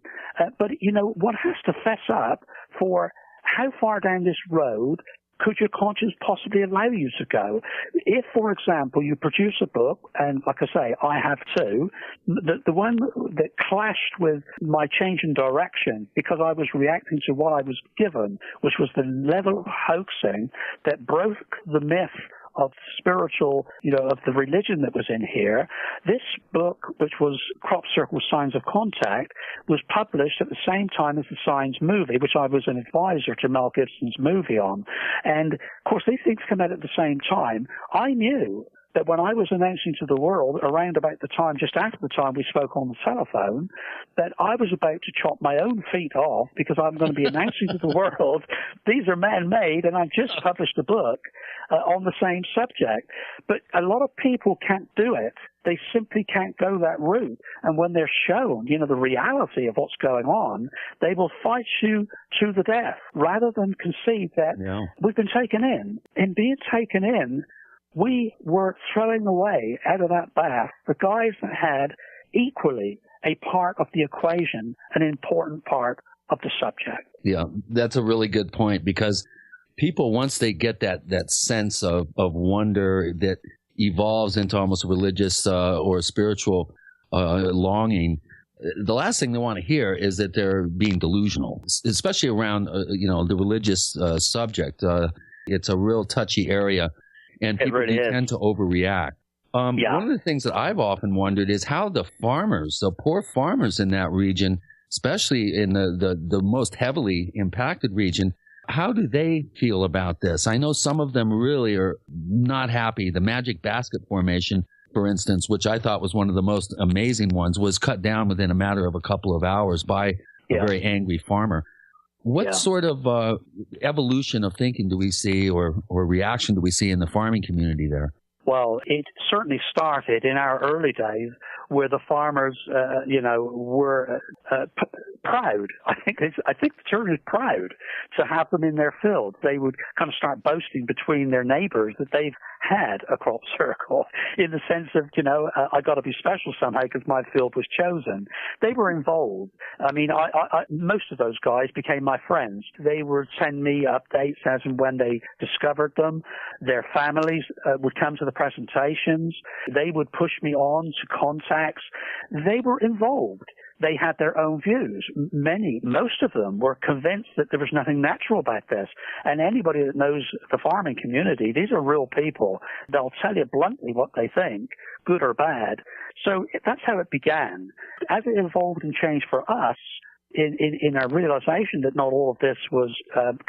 but, one has to fess up for how far down this road could your conscience possibly allow you to go? If, for example, you produce a book, and like I say, I have too, the one that clashed with my change in direction because I was reacting to what I was given, which was the level of hoaxing that broke the myth of spiritual, of the religion that was in here. This book, which was Crop Circle Signs of Contact, was published at the same time as the Signs movie, which I was an advisor to Mel Gibson's movie on. And, of course, these things come out at the same time. I knew that when I was announcing to the world around about the time, just after the time we spoke on the telephone, that I was about to chop my own feet off because I'm going to be announcing to the world, these are man-made, and I've just published a book on the same subject. But a lot of people can't do it. They simply can't go that route. And when they're shown, the reality of what's going on, they will fight you to the death rather than concede that we've been taken in. In being taken in, we were throwing away out of that bath the guys that had equally a part of the equation, an important part of the subject. Yeah, that's a really good point, because people, once they get that sense of wonder that evolves into almost religious or spiritual longing, the last thing they want to hear is that they're being delusional, especially around the religious subject. It's a real touchy area. And people tend to overreact. One of the things that I've often wondered is how the farmers, the poor farmers in that region, especially in the most heavily impacted region, how do they feel about this? I know some of them really are not happy. The Magic Basket Formation, for instance, which I thought was one of the most amazing ones, was cut down within a matter of a couple of hours by a very angry farmer. What sort of evolution of thinking do we see or reaction do we see in the farming community there? Well, it certainly started in our early days where the farmers, were proud. I think the term is proud to have them in their field. They would kind of start boasting between their neighbors that they've had a crop circle in the sense of, I got to be special somehow because my field was chosen. They were involved. I mean, I most of those guys became my friends. They would send me updates as and when they discovered them. Their families would come to the presentations. They would push me on to contacts. They were involved. They had their own views. Most of them were convinced that there was nothing natural about this. And anybody that knows the farming community, these are real people. They'll tell you bluntly what they think, good or bad. So that's how it began. As it evolved and changed for us, in our realization that not all of this was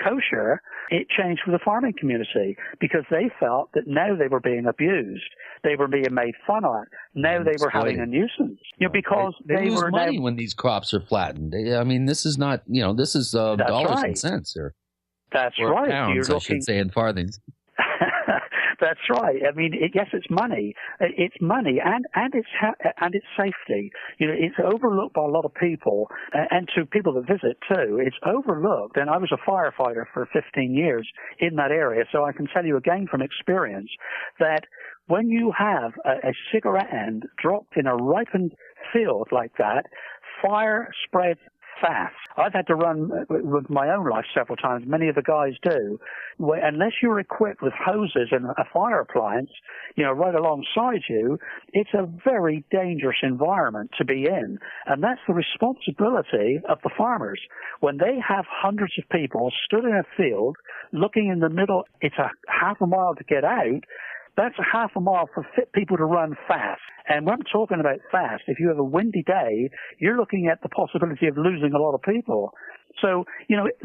kosher, it changed for the farming community because they felt that now they were being abused. They were being made fun of. Now they were having a nuisance. Because they lose money when these crops are flattened. I mean, this is not, this is dollars and cents here. That's or right. Pounds, I should say, in farthings. That's right. I mean, yes, it's money. It's money and it's safety. It's overlooked by a lot of people and to people that visit too. It's overlooked. And I was a firefighter for 15 years in that area, so I can tell you again from experience that when you have a cigarette end dropped in a ripened field like that, fire spreads fast. I've had to run with my own life several times. Many of the guys do. Unless you're equipped with hoses and a fire appliance, right alongside you, it's a very dangerous environment to be in. And that's the responsibility of the farmers. When they have hundreds of people stood in a field, looking in the middle, it's a half a mile to get out. That's a half a mile for fit people to run fast. And when I'm talking about fast, if you have a windy day, you're looking at the possibility of losing a lot of people. So,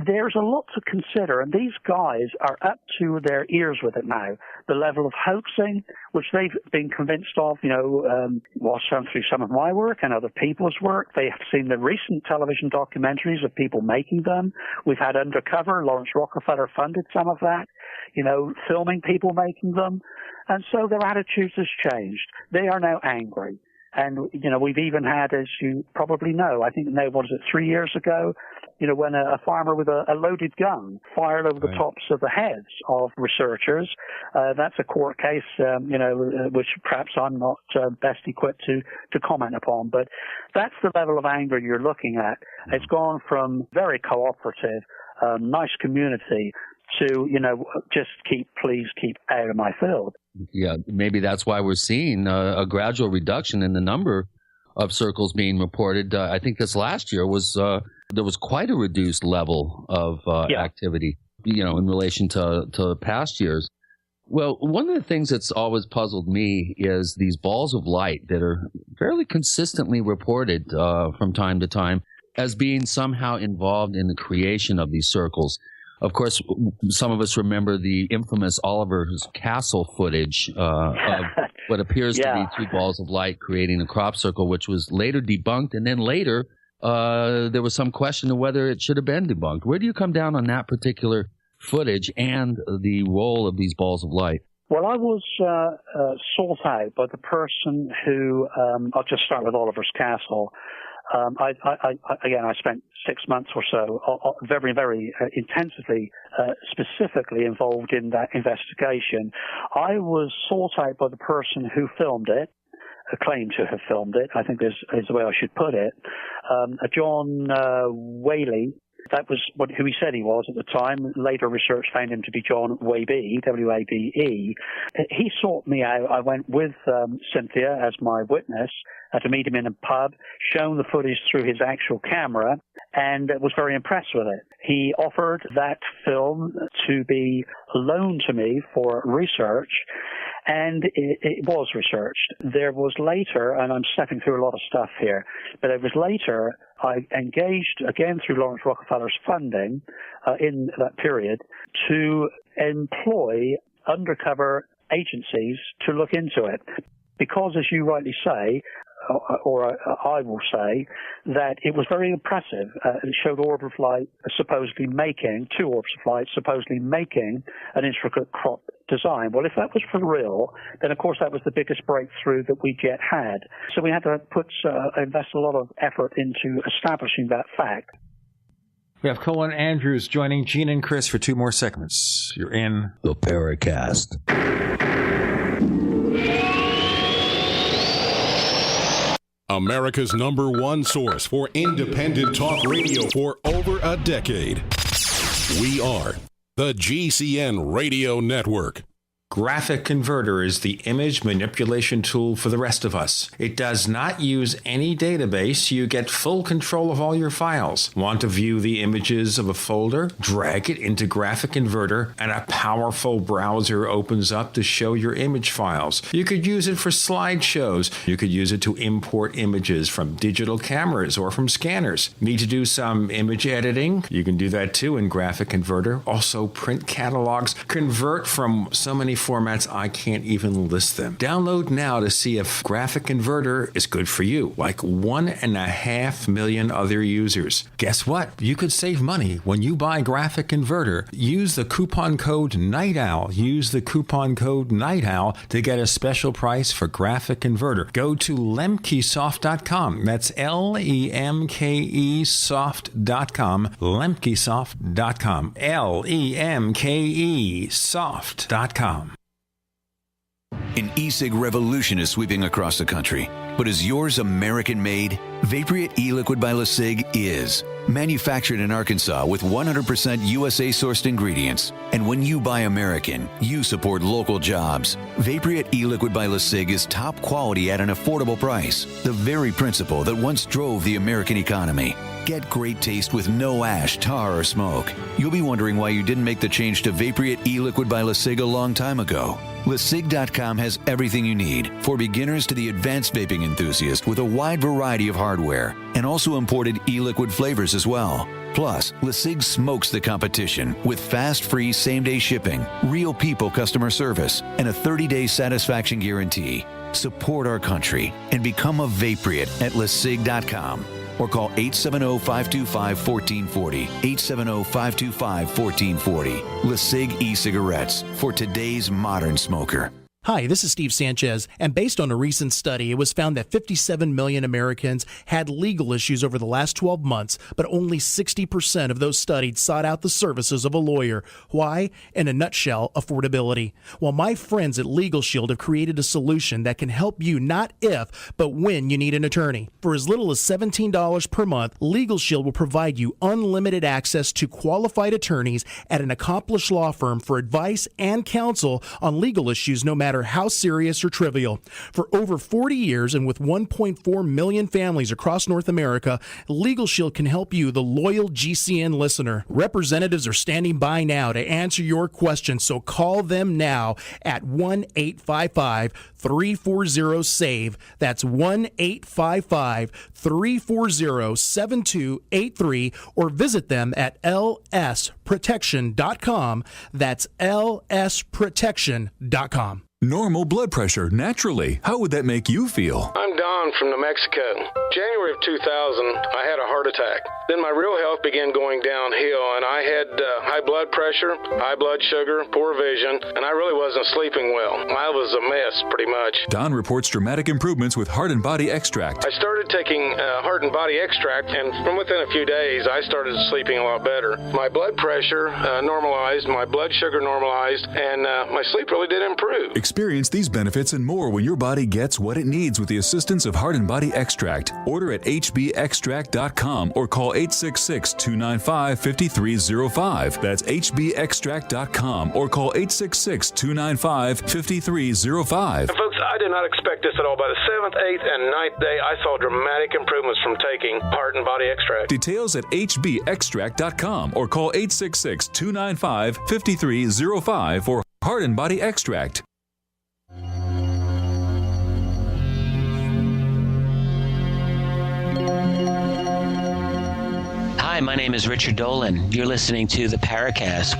there's a lot to consider, and these guys are up to their ears with it now. The level of hoaxing, which they've been convinced of, through some of my work and other people's work. They have seen the recent television documentaries of people making them. We've had Undercover, Lawrence Rockefeller funded some of that, filming people making them. And so their attitudes has changed. They are now angry. And, we've even had, as you probably know, I think, 3 years ago, when a farmer with a loaded gun fired over the tops of the heads of researchers. That's a court case, which perhaps I'm not best equipped to comment upon. But that's the level of anger you're looking at. It's gone from very cooperative, nice community to, please keep out of my field. Yeah, maybe that's why we're seeing a gradual reduction in the number of circles being reported. I think this last year was there was quite a reduced level of activity, in relation to past years. Well, one of the things that's always puzzled me is these balls of light that are fairly consistently reported from time to time as being somehow involved in the creation of these circles. Of course, some of us remember the infamous Oliver's Castle footage of what appears to be two balls of light creating a crop circle, which was later debunked. And then later, there was some question of whether it should have been debunked. Where do you come down on that particular footage and the role of these balls of light? Well, I was sought out by the person who, I'll just start with Oliver's Castle. I spent 6 months or so very, very intensively, specifically involved in that investigation. I was sought out by the person who filmed it, claimed to have filmed it, I think is the way I should put it, John Whaley. That was who he said he was at the time. Later research found him to be John Wabe, W-A-B-E. He sought me out. I went with Synthia as my witness to meet him in a pub, shown the footage through his actual camera, and was very impressed with it. He offered that film to be loaned to me for research, and it was researched. There was later, and I'm stepping through a lot of stuff here, but it was later I engaged, again through Lawrence Rockefeller's funding in that period, to employ undercover agencies to look into it. Because, as you rightly say, or I will say, that it was very impressive. It showed orbs of light supposedly making, two orbs of light supposedly making an intricate crop design. Well, if that was for real, then of course that was the biggest breakthrough that we yet had. So we had to invest a lot of effort into establishing that fact. We have Colin Andrews joining Gene and Chris for 2 more segments. You're in the Paracast. America's #1 source for independent talk radio for over a decade. We are the GCN Radio Network. Graphic Converter is the image manipulation tool for the rest of us. It does not use any database. You get full control of all your files. Want to view the images of a folder? Drag it into Graphic Converter and a powerful browser opens up to show your image files. You could use it for slideshows. You could use it to import images from digital cameras or from scanners. Need to do some image editing? You can do that too in Graphic Converter. Also print catalogs. Convert from so many formats I can't even list them. Download now to see if Graphic Converter is good for you, like 1.5 million other users. Guess what? You could save money when you buy Graphic Converter. Use the coupon code Night Owl. Use the coupon code Night Owl to get a special price for Graphic Converter. Go to lemkesoft.com. That's Lemke soft.com. Lemkesoft.com. Lemke soft.com. An e-cig revolution is sweeping across the country. But is yours American-made? Vaporite e-liquid by LeSig is. Manufactured in Arkansas with 100% USA-sourced ingredients. And when you buy American, you support local jobs. Vaporite e-liquid by LeSig is top quality at an affordable price. The very principle that once drove the American economy. Get great taste with no ash, tar, or smoke. You'll be wondering why you didn't make the change to Vaporite e-liquid by LeSig a long time ago. LeSig.com has everything you need, for beginners to the advanced vaping enthusiast, with a wide variety of hardware, and also imported e-liquid flavors as well. Plus, LeSig smokes the competition with fast, free, same-day shipping, real people customer service, and a 30-day satisfaction guarantee. Support our country and become a Vaporite at LeSig.com. Or call 870-525-1440, 870-525-1440. LeSig e-cigarettes for today's modern smoker. Hi, this is Steve Sanchez, and based on a recent study, it was found that 57 million Americans had legal issues over the last 12 months, but only 60% of those studied sought out the services of a lawyer. Why? In a nutshell, affordability. Well, my friends at Legal Shield have created a solution that can help you not if, but when you need an attorney. For as little as $17 per month, Legal Shield will provide you unlimited access to qualified attorneys at an accomplished law firm for advice and counsel on legal issues, no matter how serious or trivial. For over 40 years and with 1.4 million families across North America, Legal Shield can help you, the loyal GCN listener. Representatives are standing by now to answer your questions, so call them now at 1-855-340-SAVE. That's 1-855-340-7283, or visit them at lsprotection.com. That's lsprotection.com. Normal blood pressure, naturally. How would that make you feel? I'm Don from New Mexico. January of 2000, I had a heart attack. Then my real health began going downhill, and I had high blood pressure, high blood sugar, poor vision, and I really wasn't sleeping well. I was a mess, pretty much. Don reports dramatic improvements with Heart and Body Extract. I started taking Heart and Body Extract, and from within a few days, I started sleeping a lot better. My blood pressure normalized, my blood sugar normalized, and my sleep really did improve. Experience these benefits and more when your body gets what it needs with the assistance of Heart and Body Extract. Order at hbextract.com or call 866-295-5305. That's hbextract.com or call 866-295-5305. And folks, I did not expect this at all. By the 7th, 8th, and 9th day, I saw dramatic improvements from taking Heart and Body Extract. Details at hbextract.com or call 866-295-5305 for Heart and Body Extract. Hi, my name is Richard Dolan. You're listening to the Paracast.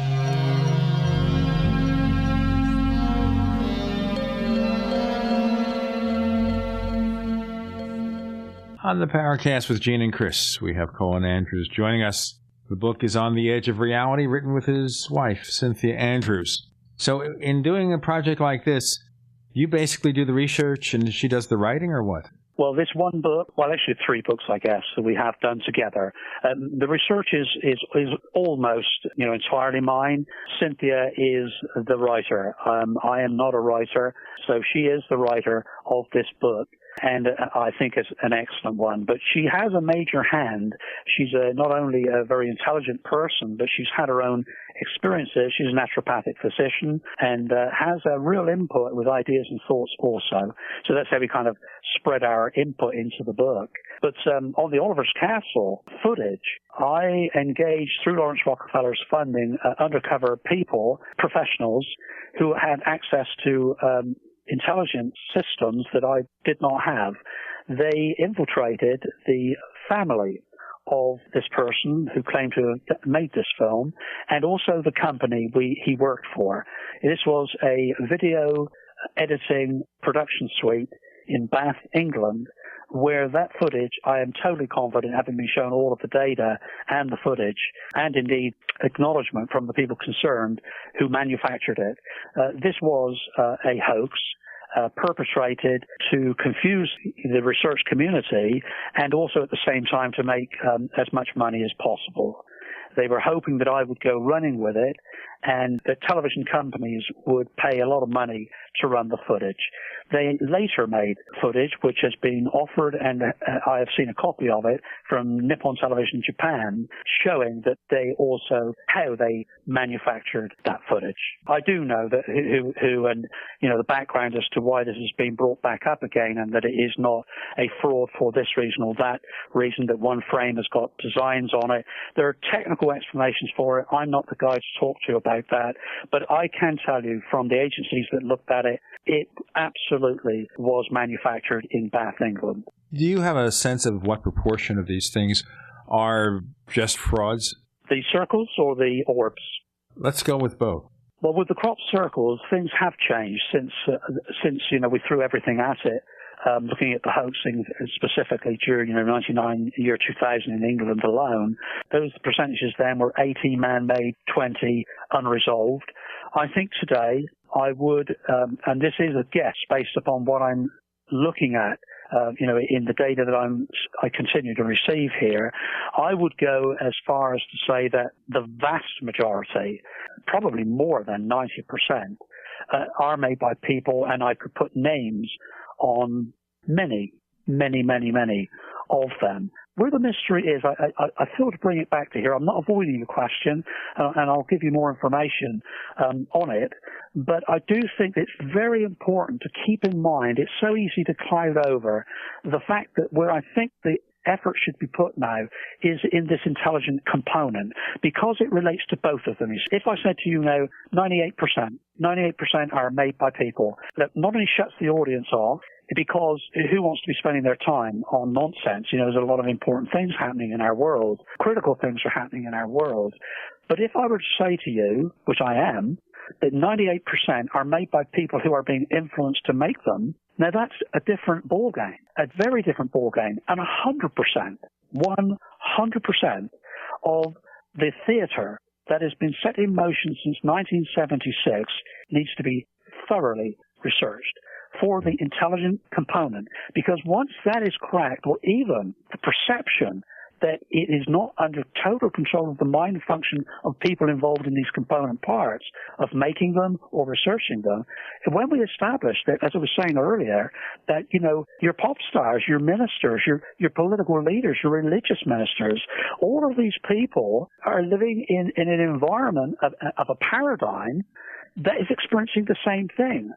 On the Paracast with Gene and Chris, we have Colin Andrews joining us. The book is On the Edge of Reality, written with his wife, Synthia Andrews. So in doing a project like this, you basically do the research and she does the writing, or what? Well, this one book, well, actually 3 books, I guess, that we have done together. The research is almost, entirely mine. Synthia is the writer. I am not a writer, so she is the writer of this book. And I think it's an excellent one. But she has a major hand. She's not only a very intelligent person, but she's had her own experiences. She's a naturopathic physician and has a real input with ideas and thoughts also. So that's how we kind of spread our input into the book. But on the Oliver's Castle footage, I engaged, through Lawrence Rockefeller's funding, undercover people, professionals, who had access to intelligence systems that I did not have. They infiltrated the family of this person who claimed to have made this film, and also the company he worked for. This was a video editing production suite in Bath, England, where that footage, I am totally confident, having been shown all of the data and the footage, and indeed acknowledgement from the people concerned who manufactured it. This was a hoax perpetrated to confuse the research community and also at the same time to make as much money as possible. They were hoping that I would go running with it and that television companies would pay a lot of money to run the footage. They later made footage which has been offered, and I have seen a copy of it from Nippon Television Japan, showing that how they manufactured that footage. I do know that who and the background as to why this has been brought back up again, and that it is not a fraud for this reason or that reason, that one frame has got designs on it. There are technical explanations for it. I'm not the guy to talk to about that, but I can tell you from the agencies that looked at it, it absolutely was manufactured in Bath, England. Do you have a sense of what proportion of these things are just frauds? The circles or the orbs? Let's go with both. Well, with the crop circles, things have changed since we threw everything at it. Looking at the hoaxing specifically during year 2000 in England alone, those percentages then were 80 man-made, 20 unresolved. I think today, I would, and this is a guess based upon what I'm looking at, in the data that I continue to receive here, I would go as far as to say that the vast majority, probably more than 90%, are made by people, and I could put names on many of them. Where the mystery is, I feel to bring it back to here. I'm not avoiding the question, and I'll give you more information on it. But I do think it's very important to keep in mind, it's so easy to cloud over the fact that where I think the effort should be put now is in this intelligent component, because it relates to both of them. If I said to you now, 98% are made by people, that not only shuts the audience off, because who wants to be spending their time on nonsense? There's a lot of important things happening in our world. Critical things are happening in our world. But if I were to say to you, which I am, that 98% are made by people who are being influenced to make them, now that's a different ballgame, a very different ballgame. And 100% of the theater that has been set in motion since 1976 needs to be thoroughly researched for the intelligent component, because once that is cracked, or even the perception that it is not under total control of the mind function of people involved in these component parts of making them or researching them, when we establish that, as I was saying earlier, that, your pop stars, your ministers, your political leaders, your religious ministers, all of these people are living in an environment of a paradigm that is experiencing the same thing.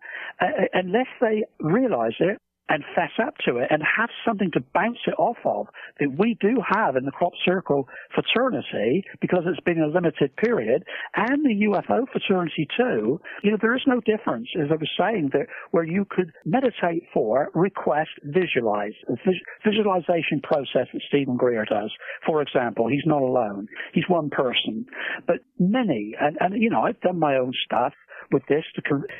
Unless they realize it and fess up to it and have something to bounce it off of that we do have in the crop circle fraternity, because it's been a limited period, and the UFO fraternity too, there is no difference, as I was saying, that where you could meditate for, request, visualize, visualization process that Stephen Greer does. For example, he's not alone. He's one person. But many, and I've done my own stuff with this.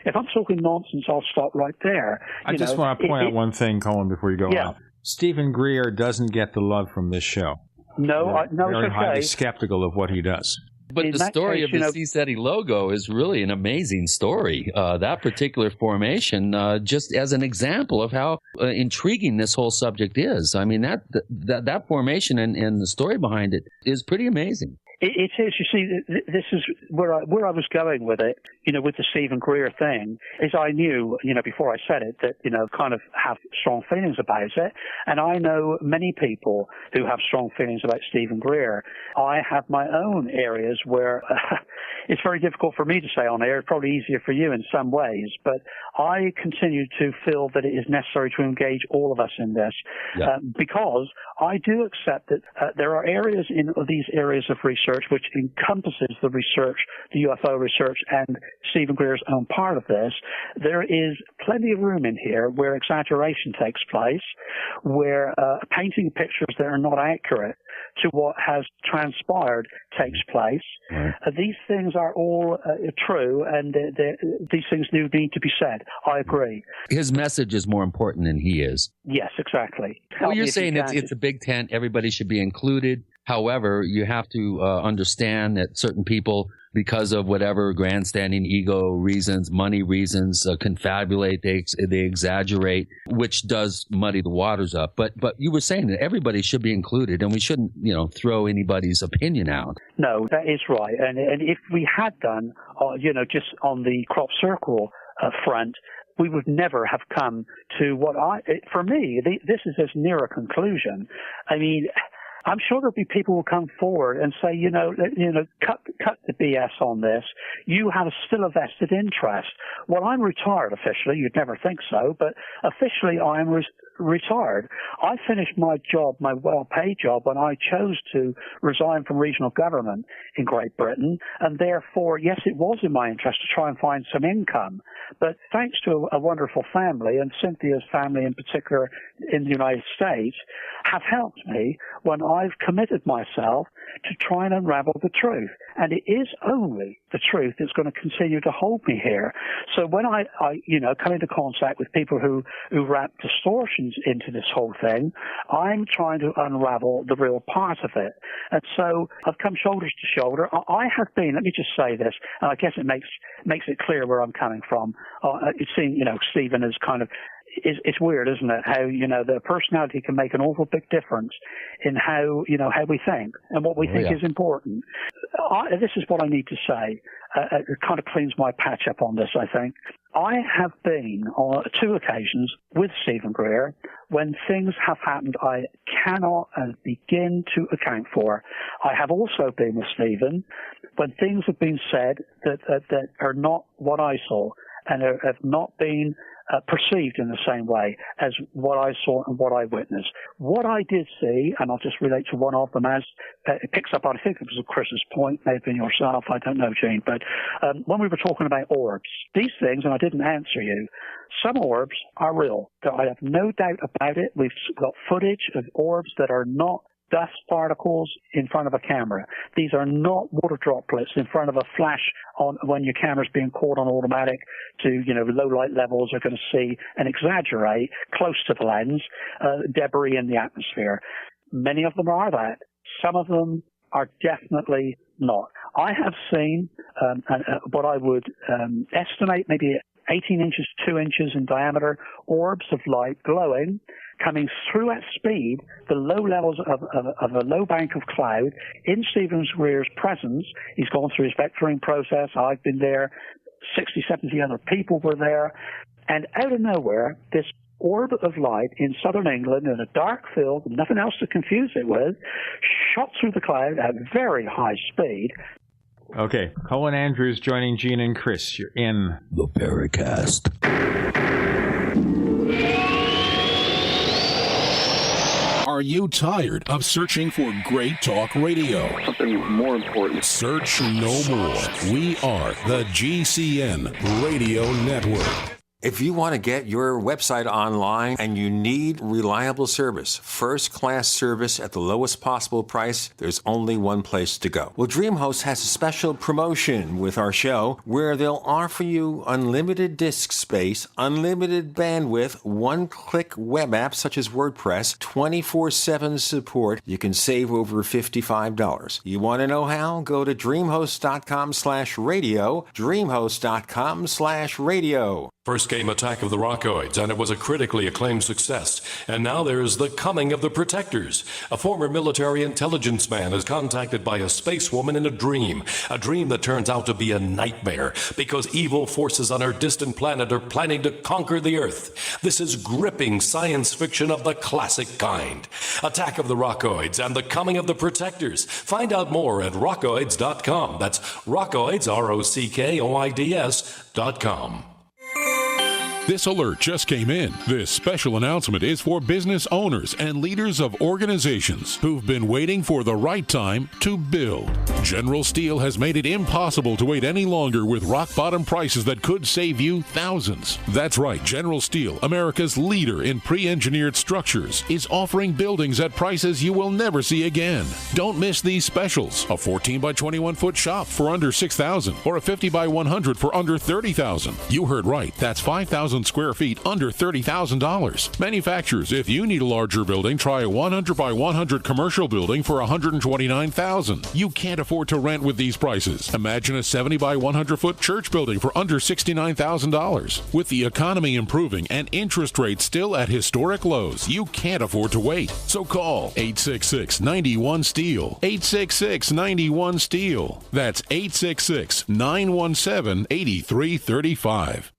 If I'm talking nonsense, I'll stop right there. I just want to point out one thing, Colin, before you go on. Stephen Greer doesn't get the love from this show. No, very it's okay. highly skeptical of what he does. But the story of the CSETI logo is really an amazing story. That particular formation, just as an example of how intriguing this whole subject is. I mean, that formation and the story behind it is pretty amazing. It is. You see, this is where I was going with it, with the Stephen Greer thing, is I knew, before I said it, that, kind of have strong feelings about it. And I know many people who have strong feelings about Stephen Greer. I have my own areas where it's very difficult for me to say on air. It's probably easier for you in some ways. But I continue to feel that it is necessary to engage all of us in this, because I do accept that there are areas in these areas of research which encompasses the research, the UFO research, and Stephen Greer's own part of this. There is plenty of room in here where exaggeration takes place, where painting pictures that are not accurate to what has transpired takes place. Right. These things are all true, and these things do need to be said. I agree. His message is more important than he is. Yes, exactly. Well, you're saying it's a big tent. Everybody should be included. However, you have to understand that certain people, because of whatever grandstanding ego reasons, money reasons, confabulate, they exaggerate, which does muddy the waters up. But you were saying that everybody should be included, and we shouldn't, throw anybody's opinion out. No, that is right. And if we had done, just on the crop circle front, we would never have come to for me, this is as near a conclusion. I mean, I'm sure there'll be people who will come forward and say, cut the BS on this. You have still a vested interest. Well, I'm retired officially. You'd never think so, but officially I'm retired. I finished my job, my well-paid job, when I chose to resign from regional government in Great Britain, and therefore, yes, it was in my interest to try and find some income. But thanks to a wonderful family, and Cynthia's family in particular in the United States, have helped me when I've committed myself to try and unravel the truth. And it is only the truth that's going to continue to hold me here. So when I come into contact with people who wrap distortion insinuations into this whole thing. I'm trying to unravel the real part of it. And so I've come shoulder to shoulder. I have been, let me just say this, and I guess it makes it clear where I'm coming from. It seems, Stephen is kind of, it's weird, isn't it? How, the personality can make an awful big difference in how we think and what we think is important. This is what I need to say. It kind of cleans my patch up on this, I think. I have been on 2 occasions with Stephen Greer when things have happened I cannot begin to account for. I have also been with Stephen when things have been said that are not what I saw and have not been perceived in the same way as what I saw and what I witnessed. What I did see, and I'll just relate to one of them as it picks up on, I think it was Chris's point, may have been yourself, I don't know, Gene, but when we were talking about orbs, these things, and I didn't answer you, some orbs are real. I have no doubt about it. We've got footage of orbs that are not dust particles in front of a camera. These are not water droplets in front of a flash on when your camera's being caught on automatic to, low light levels are going to see and exaggerate close to the lens, debris in the atmosphere. Many of them are that. Some of them are definitely not. I have seen what I would estimate maybe 18 inches, 2 inches in diameter, orbs of light glowing, coming through at speed, the low levels of a low bank of cloud in Stephen Greer's presence. He's gone through his vectoring process. I've been there. 60, 70 other people were there. And out of nowhere, this orb of light in southern England in a dark field, nothing else to confuse it with, shot through the cloud at very high speed. Okay, Colin Andrews joining Gene and Chris. You're in the Paracast. Are you tired of searching for great talk radio? Something more important. Search no more. We are the GCN Radio Network. If you want to get your website online and you need reliable service, first-class service at the lowest possible price, there's only one place to go. Well, DreamHost has a special promotion with our show where they'll offer you unlimited disk space, unlimited bandwidth, one-click web apps such as WordPress, 24/7 support. You can save over $55. You want to know how? Go to dreamhost.com/radio, dreamhost.com/radio. First came Attack of the Rockoids, and it was a critically acclaimed success. And now there's The Coming of the Protectors. A former military intelligence man is contacted by a space woman in a dream that turns out to be a nightmare because evil forces on her distant planet are planning to conquer the Earth. This is gripping science fiction of the classic kind. Attack of the Rockoids and The Coming of the Protectors. Find out more at rockoids.com. That's Rockoids, ROCKOIDS.com. This alert just came in. This special announcement is for business owners and leaders of organizations who've been waiting for the right time to build. General Steel has made it impossible to wait any longer with rock-bottom prices that could save you thousands. That's right, General Steel, America's leader in pre-engineered structures, is offering buildings at prices you will never see again. Don't miss these specials. A 14 by 21 foot shop for under $6,000 or a 50 by 100 for under $30,000. You heard right. That's 5,000 square feet under $30,000. Manufacturers, if you need a larger building, try a 100 by 100 commercial building for $129,000. You can't afford to rent with these prices. Imagine a 70 by 100 foot church building for under $69,000. With the economy improving and interest rates still at historic lows, you can't afford to wait. So call 866-91-STEEL. 866-91-STEEL. That's 866-917-8335.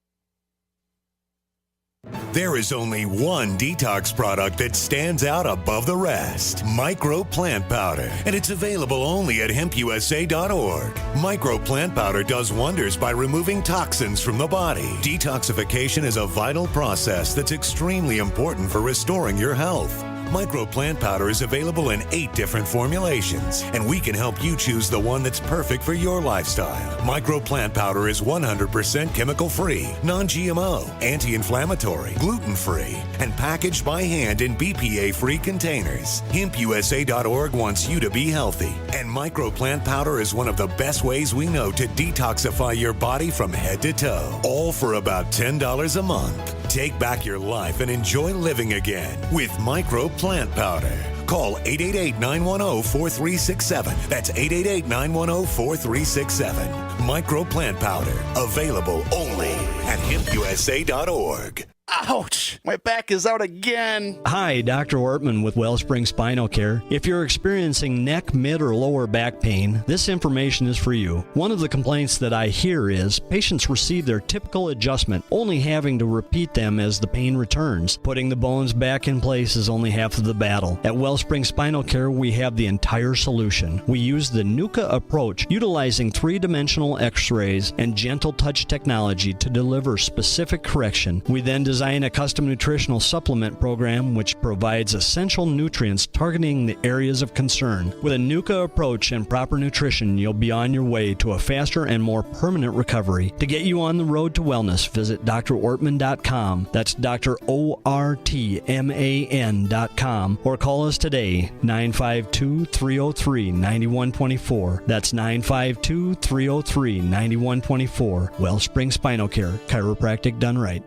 There is only one detox product that stands out above the rest. Micro Plant Powder. And it's available only at hempusa.org. Micro Plant Powder does wonders by removing toxins from the body. Detoxification is a vital process that's extremely important for restoring your health. Micro Plant Powder is available in 8 different formulations, and we can help you choose the one that's perfect for your lifestyle. Micro Plant Powder is 100% chemical-free, non-GMO, anti-inflammatory, gluten-free, and packaged by hand in BPA-free containers. HempUSA.org wants you to be healthy, and Micro Plant Powder is one of the best ways we know to detoxify your body from head to toe, all for about $10 a month. Take back your life and enjoy living again with Micro Plant Powder. Call 888-910-4367. That's 888-910-4367. Micro Plant Powder. Available only at hempusa.org. Ouch! My back is out again. Hi, Dr. Ortman with Wellspring Spinal Care. If you're experiencing neck, mid, or lower back pain, this information is for you. One of the complaints that I hear is patients receive their typical adjustment, only having to repeat them as the pain returns. Putting the bones back in place is only half of the battle. At Wellspring Spinal Care, we have the entire solution. We use the NUCA approach, utilizing three-dimensional x-rays and gentle touch technology to deliver specific correction. We then design a custom nutritional supplement program which provides essential nutrients targeting the areas of concern. With a NUCA approach and proper nutrition, you'll be on your way to a faster and more permanent recovery. To get you on the road to wellness, visit drortman.com. That's drortman.com, or call us today, 952-303-9124. That's 952-303-9124. Wellspring Spinal Care, chiropractic done right.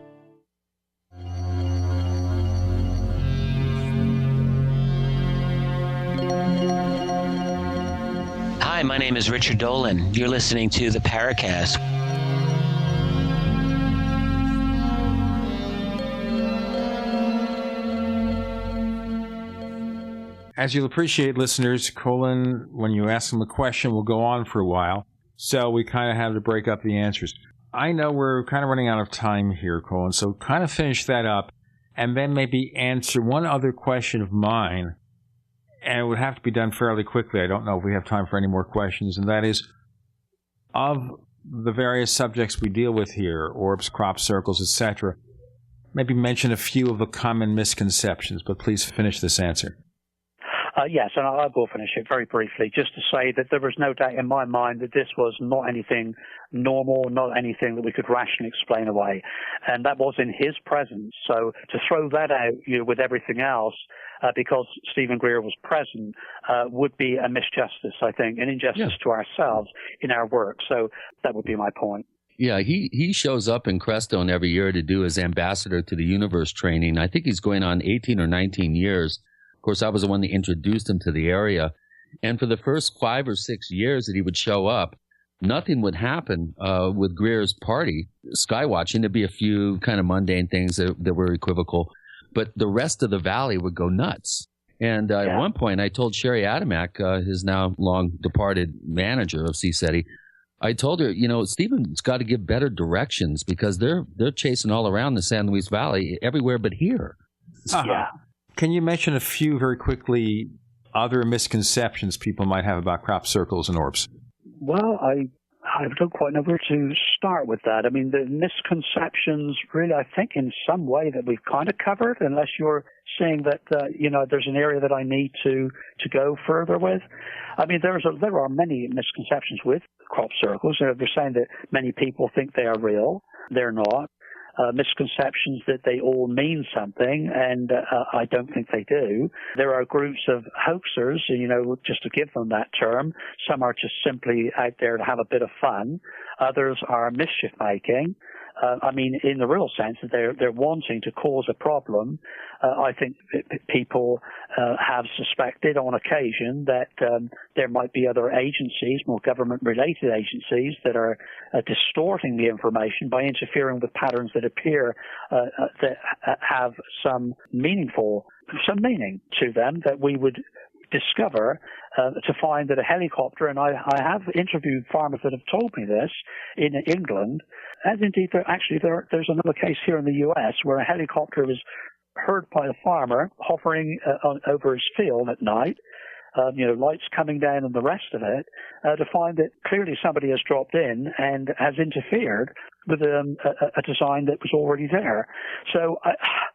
Hi, my name is Richard Dolan. You're listening to the Paracast. As you'll appreciate, listeners, Colin, when you ask him a question, will go on for a while. So we kind of have to break up the answers. I know we're kind of running out of time here, Colin, so kind of finish that up and then maybe answer one other question of mine. And it would have to be done fairly quickly. I don't know if we have time for any more questions. And that is, of the various subjects we deal with here, orbs, crop circles, etc., maybe mention a few of the common misconceptions. But please finish this answer. Yes, and I will finish it very briefly, just to say that there was no doubt in my mind that this was not anything normal, not anything that we could rationally explain away. And that was in his presence. So to throw that out with everything else, because Stephen Greer was present, would be a misjustice, I think, an injustice to ourselves in our work. So that would be my point. Yeah, he shows up in Crestone every year to do his Ambassador to the Universe training. I think he's going on 18 or 19 years. Of course, I was the one that introduced him to the area. And for the first 5 or 6 years that he would show up, nothing would happen with Greer's party, skywatching. There'd be a few kind of mundane things that were equivocal. But the rest of the valley would go nuts. And at one point, I told Sherry Adamak, his now long departed manager of CSETI, I told her, Stephen's got to give better directions because they're chasing all around the San Luis Valley, everywhere but here. Yeah. Can you mention a few very quickly other misconceptions people might have about crop circles and orbs? Well, I don't quite know where to start with that. I mean, the misconceptions really, I think, in some way that we've kind of covered, unless you're saying that, there's an area that I need to go further with. I mean, there are many misconceptions with crop circles. They're saying that many people think they are real. They're not. Misconceptions that they all mean something, and I don't think they do. There are groups of hoaxers, just to give them that term. Some are just simply out there to have a bit of fun. Others are mischief-making. In the real sense, that they're wanting to cause a problem. I think people have suspected on occasion that there might be other agencies, more government-related agencies, that are distorting the information by interfering with patterns that appear that have some meaning to them that we would discover to find that a helicopter, and I have interviewed farmers that have told me this in England, as indeed there's another case here in the U.S. where a helicopter was heard by a farmer hovering over his field at night, lights coming down and the rest of it, to find that clearly somebody has dropped in and has interfered with a design that was already there. So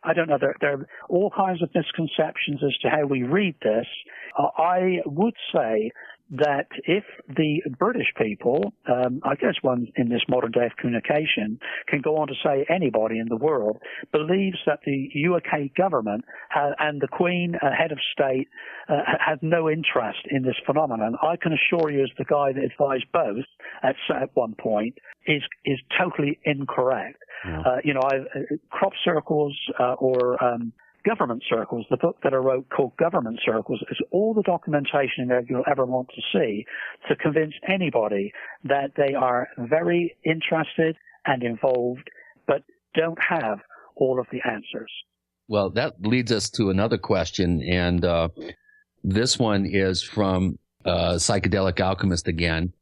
I don't know. There are all kinds of misconceptions as to how we read this. I would say that if the British people, I guess one in this modern day of communication, can go on to say anybody in the world believes that the UK government and the Queen, head of state, had no interest in this phenomenon, I can assure you, as the guy that advised both at one point, is totally incorrect. Yeah. Crop circles or Government Circles, the book that I wrote called Government Circles, is all the documentation that you'll ever want to see to convince anybody that they are very interested and involved, but don't have all of the answers. Well, that leads us to another question, and this one is from Psychedelic Alchemist again,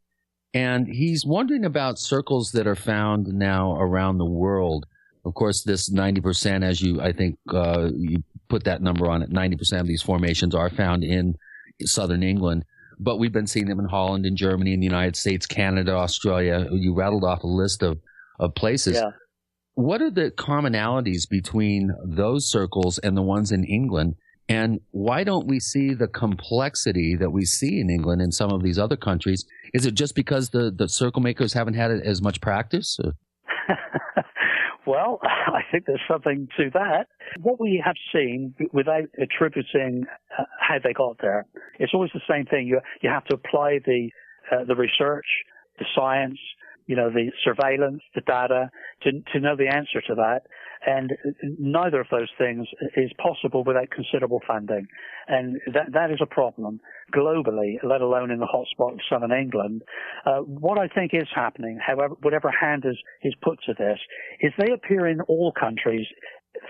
and he's wondering about circles that are found now around the world. Of course, this 90%, as you put that number on it, 90% of these formations are found in southern England. But we've been seeing them in Holland, in Germany, in the United States, Canada, Australia. You rattled off a list of places. Yeah. What are the commonalities between those circles and the ones in England? And why don't we see the complexity that we see in England and some of these other countries? Is it just because the circle makers haven't had as much practice? Well, I think there's something to that. What we have seen, without attributing how they got there, it's always the same thing. You have to apply the research, the science, the surveillance, the data, to know the answer to that. And neither of those things is possible without considerable funding. And that is a problem globally, let alone in the hotspot of southern England. What I think is happening, however, whatever hand is put to this, is they appear in all countries,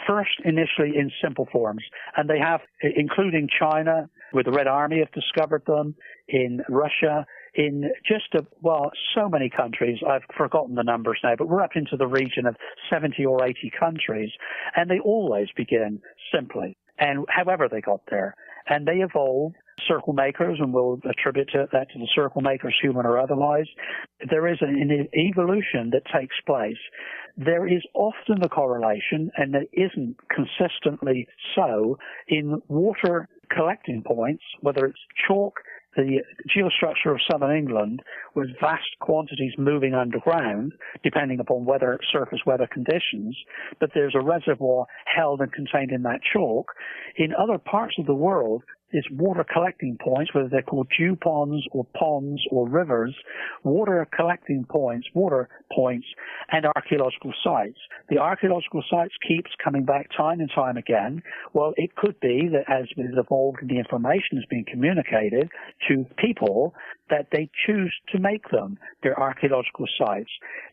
first initially in simple forms. And they have, including China, where the Red Army have discovered them, in Russia, in so many countries, I've forgotten the numbers now, but we're up into the region of 70 or 80 countries, and they always begin simply, and however they got there. And they evolve circle makers, and we'll attribute that to the circle makers, human or otherwise. There is an evolution that takes place. There is often the correlation, and it isn't consistently so, in water collecting points, whether it's chalk, the geostructure of southern England, with vast quantities moving underground, depending upon surface weather conditions, but there's a reservoir held and contained in that chalk. In other parts of the world, it's water collecting points, whether they're called dew ponds or rivers, water collecting points, and archaeological sites. The archaeological sites keeps coming back time and time again. Well, it could be that as it's evolved and the information is being communicated to people, that they choose to make them their archaeological sites.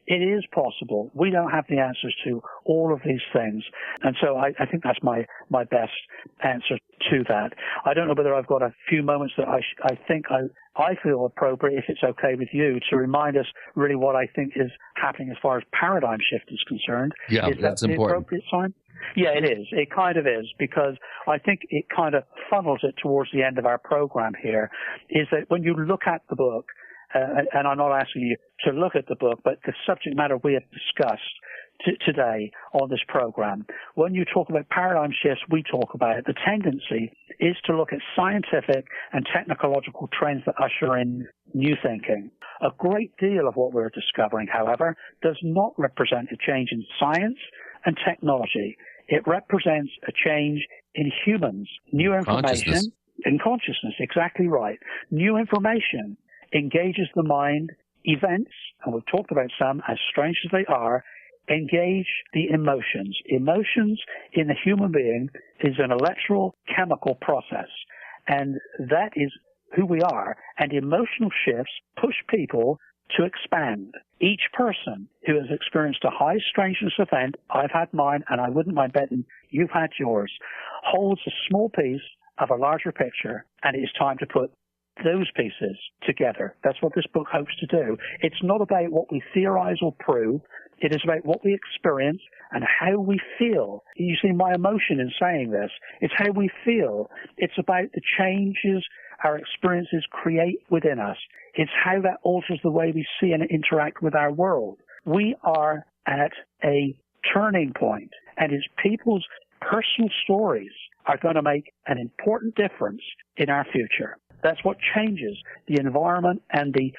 It is possible. We don't have the answers to all of these things. And so I think that's my best answer to that. I don't know whether I've got a few moments that I think I feel appropriate, if it's okay with you, to remind us really what I think is happening as far as paradigm shift is concerned. Yeah, that's important. Appropriate time? Yeah, it is. It kind of is, because I think it kind of funnels it towards the end of our program here, is that when you look at the book, and I'm not asking you to look at the book, but the subject matter we have discussed today on this program, when you talk about paradigm shifts, we talk about it. The tendency is to look at scientific and technological trends that usher in new thinking. A great deal of what we're discovering, however, does not represent a change in science and technology. It represents a change in humans, new information, in consciousness, exactly right. New information engages the mind, events, and we've talked about some, as strange as they are, engage the emotions. Emotions in the human being is an electrochemical process, and that is who we are. And emotional shifts push people to expand. Each person who has experienced a high strangeness event, I've had mine, and I wouldn't mind betting you've had yours, holds a small piece of a larger picture, and it is time to put those pieces together. That's what this book hopes to do. It's not about what we theorize or prove. It is about what we experience and how we feel. You see my emotion in saying this. It's how we feel. It's about the changes our experiences create within us. It's how that alters the way we see and interact with our world. We are at a turning point, and it's people's personal stories are going to make an important difference in our future. That's what changes the environment and the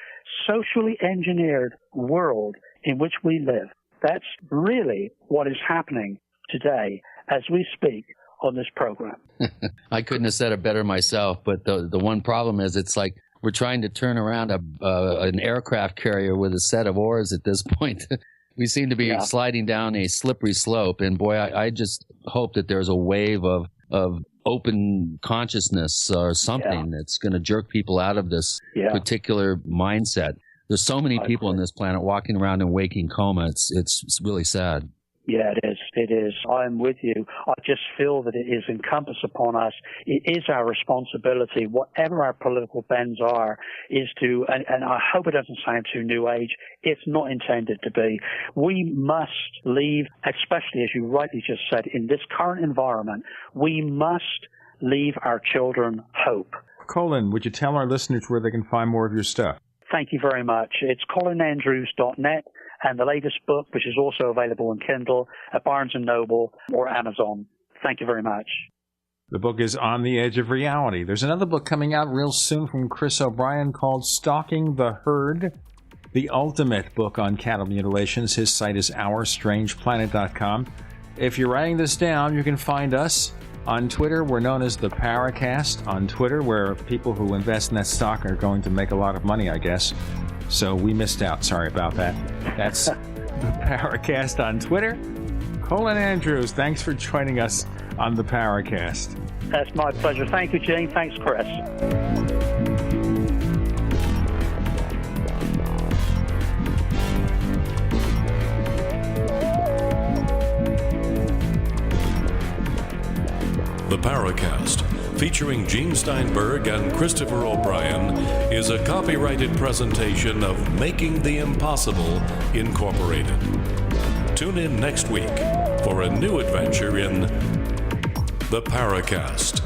socially engineered world in which we live. That's really what is happening today as we speak on this program. I couldn't have said it better myself, but the one problem is it's like we're trying to turn around an aircraft carrier with a set of oars at this point. We seem to be sliding down a slippery slope, and boy, I just hope that there's a wave of open consciousness or something that's going to jerk people out of this particular mindset. There's so many people on this planet walking around in waking coma. It's really sad. Yeah, it is. It is. I'm with you. I just feel that it is incumbent upon us. It is our responsibility, whatever our political bends are, is to, and I hope it doesn't sound too new age, it's not intended to be. We must leave, especially as you rightly just said, in this current environment, we must leave our children hope. Colin, would you tell our listeners where they can find more of your stuff? Thank you very much. It's colinandrews.net. And the latest book, which is also available in Kindle at Barnes & Noble or Amazon. Thank you very much. The book is On the Edge of Reality. There's another book coming out real soon from Chris O'Brien called Stalking the Herd, the ultimate book on cattle mutilations. His site is OurStrangePlanet.com. If you're writing this down, you can find us on Twitter. We're known as the Paracast on Twitter, where people who invest in that stock are going to make a lot of money, I guess. So we missed out. Sorry about that. That's the Paracast on Twitter. Colin Andrews, thanks for joining us on the Paracast. That's my pleasure. Thank you, Gene. Thanks, Chris. The Paracast, featuring Gene Steinberg and Christopher O'Brien, is a copyrighted presentation of Making the Impossible, Incorporated. Tune in next week for a new adventure in The Paracast.